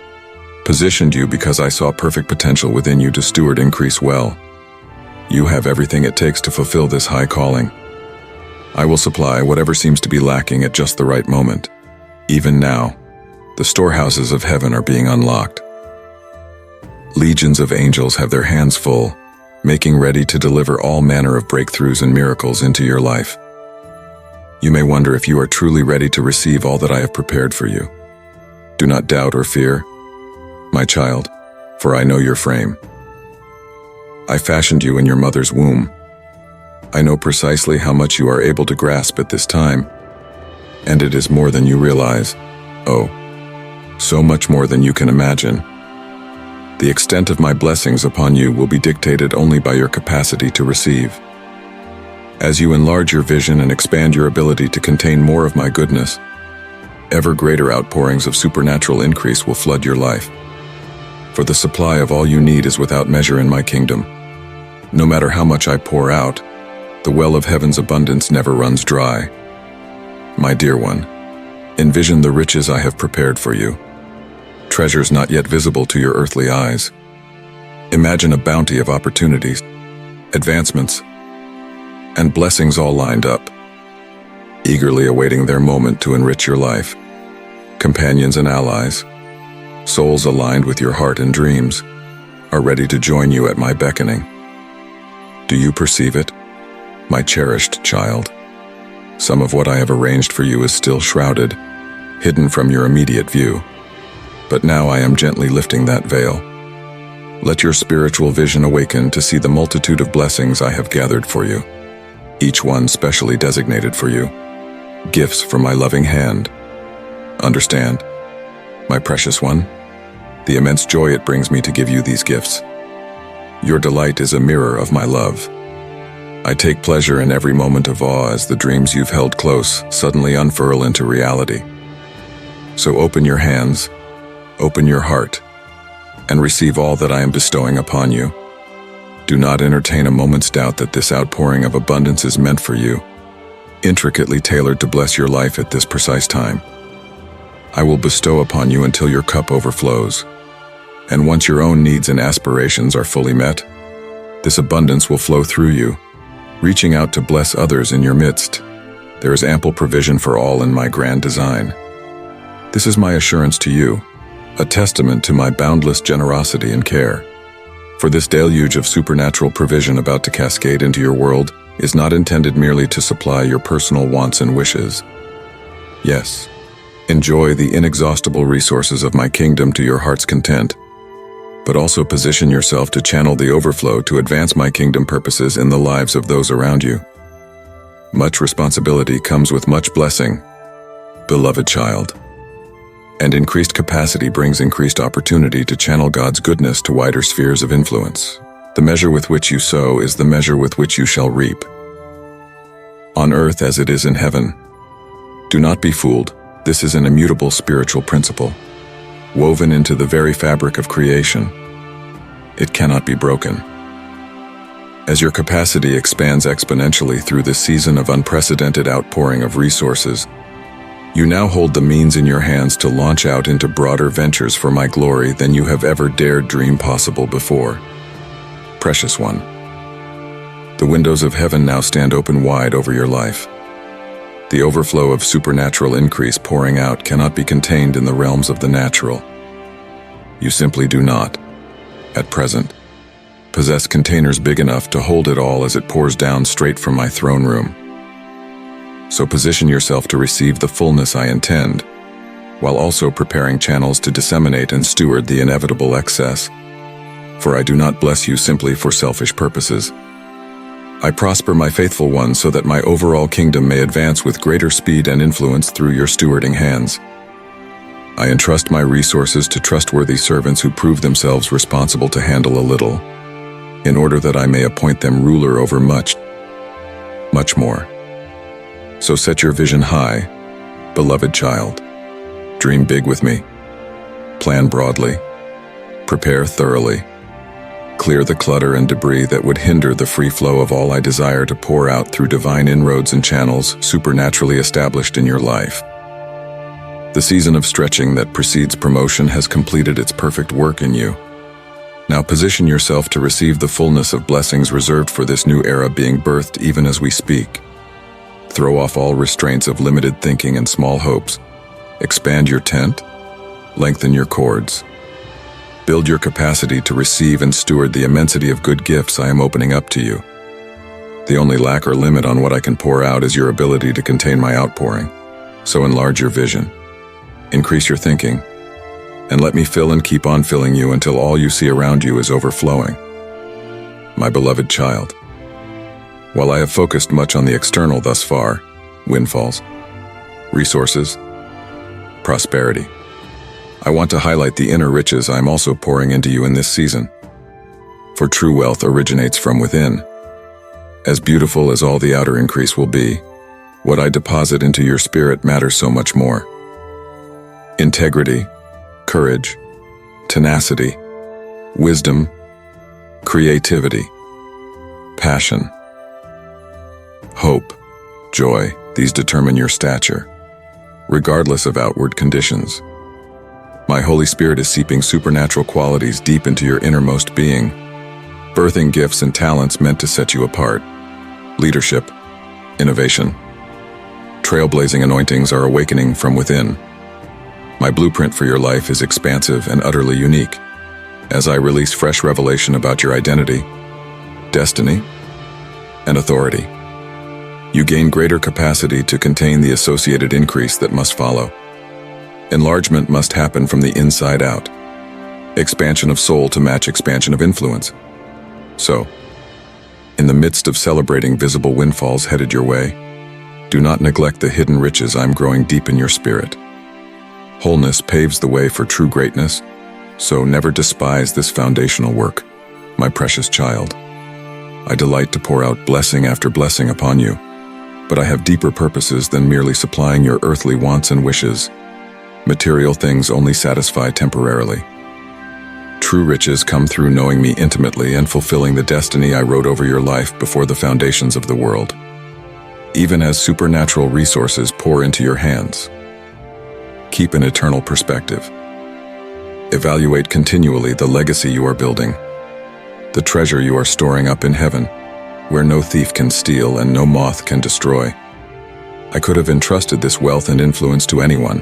positioned you because I saw perfect potential within you to steward increase well. You have everything it takes to fulfill this high calling. I will supply whatever seems to be lacking at just the right moment. Even now, the storehouses of heaven are being unlocked. Legions of angels have their hands full, making ready to deliver all manner of breakthroughs and miracles into your life. You may wonder if you are truly ready to receive all that I have prepared for you. Do not doubt or fear, my child, for I know your frame. I fashioned you in your mother's womb. I know precisely how much you are able to grasp at this time, and it is more than you realize. Oh, so much more than you can imagine. The extent of my blessings upon you will be dictated only by your capacity to receive. As you enlarge your vision and expand your ability to contain more of my goodness, ever greater outpourings of supernatural increase will flood your life. For the supply of all you need is without measure in my kingdom. No matter how much I pour out, the well of heaven's abundance never runs dry. My dear one, envision the riches I have prepared for you, treasures not yet visible to your earthly eyes. Imagine a bounty of opportunities, advancements, and blessings all lined up, eagerly awaiting their moment to enrich your life. Companions and allies, souls aligned with your heart and dreams, are ready to join you at my beckoning. Do you perceive it, my cherished child? Some of what I have arranged for you is still shrouded, hidden from your immediate view. But now I am gently lifting that veil. Let your spiritual vision awaken to see the multitude of blessings I have gathered for you, each one specially designated for you, gifts from my loving hand. Understand, my precious one, the immense joy it brings me to give you these gifts. Your delight is a mirror of my love. I take pleasure in every moment of awe as the dreams you've held close suddenly unfurl into reality. So open your hands, open your heart, and receive all that I am bestowing upon you. Do not entertain a moment's doubt that this outpouring of abundance is meant for you, intricately tailored to bless your life at this precise time. I will bestow upon you until your cup overflows, and once your own needs and aspirations are fully met, this abundance will flow through you, reaching out to bless others in your midst. There is ample provision for all in my grand design. This is my assurance to you, a testament to my boundless generosity and care. For this deluge of supernatural provision about to cascade into your world is not intended merely to supply your personal wants and wishes. Yes, Enjoy the inexhaustible resources of my kingdom to your heart's content, but also position yourself to channel the overflow to advance my kingdom purposes in the lives of those around you. Much responsibility comes with much blessing, beloved child. And increased capacity brings increased opportunity to channel God's goodness to wider spheres of influence. The measure with which you sow is the measure with which you shall reap. On earth as it is in heaven. Do not be fooled. This is an immutable spiritual principle, woven into the very fabric of creation. It cannot be broken. As your capacity expands exponentially through this season of unprecedented outpouring of resources, you now hold the means in your hands to launch out into broader ventures for my glory than you have ever dared dream possible before. Precious one, the windows of heaven now stand open wide over your life. The overflow of supernatural increase pouring out cannot be contained in the realms of the natural. You simply do not, at present, possess containers big enough to hold it all as it pours down straight from my throne room. So position yourself to receive the fullness I intend, while also preparing channels to disseminate and steward the inevitable excess. For I do not bless you simply for selfish purposes. I prosper my faithful ones so that my overall kingdom may advance with greater speed and influence through your stewarding hands. I entrust my resources to trustworthy servants who prove themselves responsible to handle a little, in order that I may appoint them ruler over much, much more. So set your vision high, beloved child. Dream big with me. Plan broadly. Prepare thoroughly. Clear the clutter and debris that would hinder the free flow of all I desire to pour out through divine inroads and channels supernaturally established in your life. The season of stretching that precedes promotion has completed its perfect work in you. Now position yourself to receive the fullness of blessings reserved for this new era being birthed even as we speak. Throw off all restraints of limited thinking and small hopes. Expand your tent. Lengthen your cords. Build your capacity to receive and steward the immensity of good gifts I am opening up to you. The only lack or limit on what I can pour out is your ability to contain my outpouring. So enlarge your vision. Increase your thinking. And let me fill and keep on filling you until all you see around you is overflowing. My beloved child. While I have focused much on the external thus far, windfalls, resources, prosperity, I want to highlight the inner riches I am also pouring into you in this season. For true wealth originates from within. As beautiful as all the outer increase will be, what I deposit into your spirit matters so much more. Integrity, courage, tenacity, wisdom, creativity, passion, hope, joy, these determine your stature, regardless of outward conditions. My Holy Spirit is seeping supernatural qualities deep into your innermost being, birthing gifts and talents meant to set you apart. Leadership, innovation, trailblazing anointings are awakening from within. My blueprint for your life is expansive and utterly unique, as I release fresh revelation about your identity, destiny, and authority. You gain greater capacity to contain the associated increase that must follow. Enlargement must happen from the inside out. Expansion of soul to match expansion of influence. So, in the midst of celebrating visible windfalls headed your way, do not neglect the hidden riches I'm growing deep in your spirit. Wholeness paves the way for true greatness, so never despise this foundational work, my precious child. I delight to pour out blessing after blessing upon you, but I have deeper purposes than merely supplying your earthly wants and wishes. Material things only satisfy temporarily. True riches come through knowing me intimately and fulfilling the destiny I wrote over your life before the foundations of the world. Even as supernatural resources pour into your hands, keep an eternal perspective. Evaluate continually the legacy you are building, the treasure you are storing up in heaven, where no thief can steal and no moth can destroy. I could have entrusted this wealth and influence to anyone,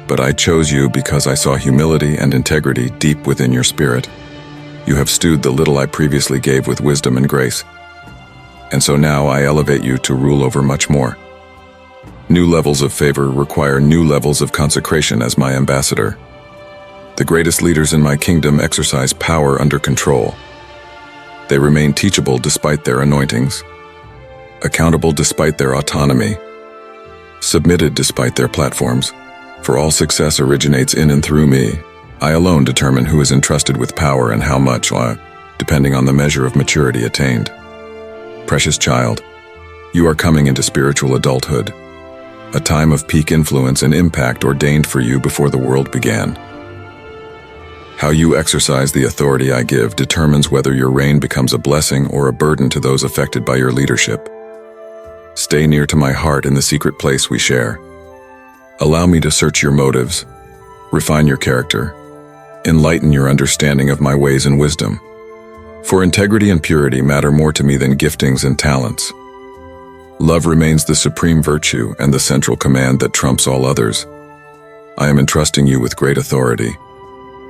but I chose you because I saw humility and integrity deep within your spirit. You have stewed the little I previously gave with wisdom and grace, and so now I elevate you to rule over much more. New levels of favor require new levels of consecration as my ambassador. The greatest leaders in my kingdom exercise power under control. They remain teachable despite their anointings, accountable despite their autonomy, submitted despite their platforms. For all success originates in and through me. I alone determine who is entrusted with power and how much, depending on the measure of maturity attained. Precious child, you are coming into spiritual adulthood, a time of peak influence and impact ordained for you before the world began. How you exercise the authority I give determines whether your reign becomes a blessing or a burden to those affected by your leadership. Stay near to my heart in the secret place we share. Allow me to search your motives, refine your character, enlighten your understanding of my ways and wisdom. For integrity and purity matter more to me than giftings and talents. Love remains the supreme virtue and the central command that trumps all others. I am entrusting you with great authority.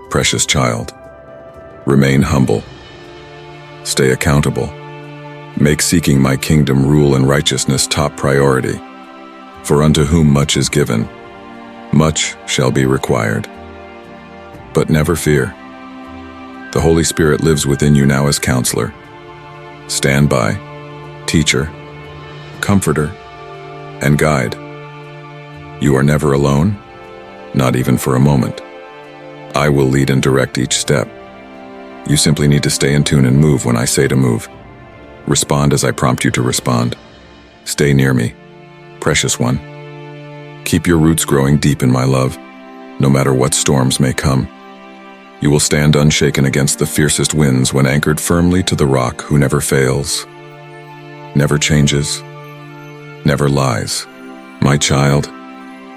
Precious child, remain humble. Stay accountable. Make seeking my kingdom rule and righteousness top priority. For unto whom much is given, much shall be required. But never fear. The Holy Spirit lives within you now as counselor, standby, teacher, comforter, and guide. You are never alone, not even for a moment. I will lead and direct each step. You simply need to stay in tune and move when I say to move. Respond as I prompt you to respond. Stay near me, precious one. Keep your roots growing deep in my love, no matter what storms may come. You will stand unshaken against the fiercest winds when anchored firmly to the rock who never fails, never changes, never lies. My child,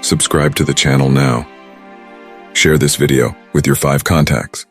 subscribe to the channel now. Share this video with your 5 contacts.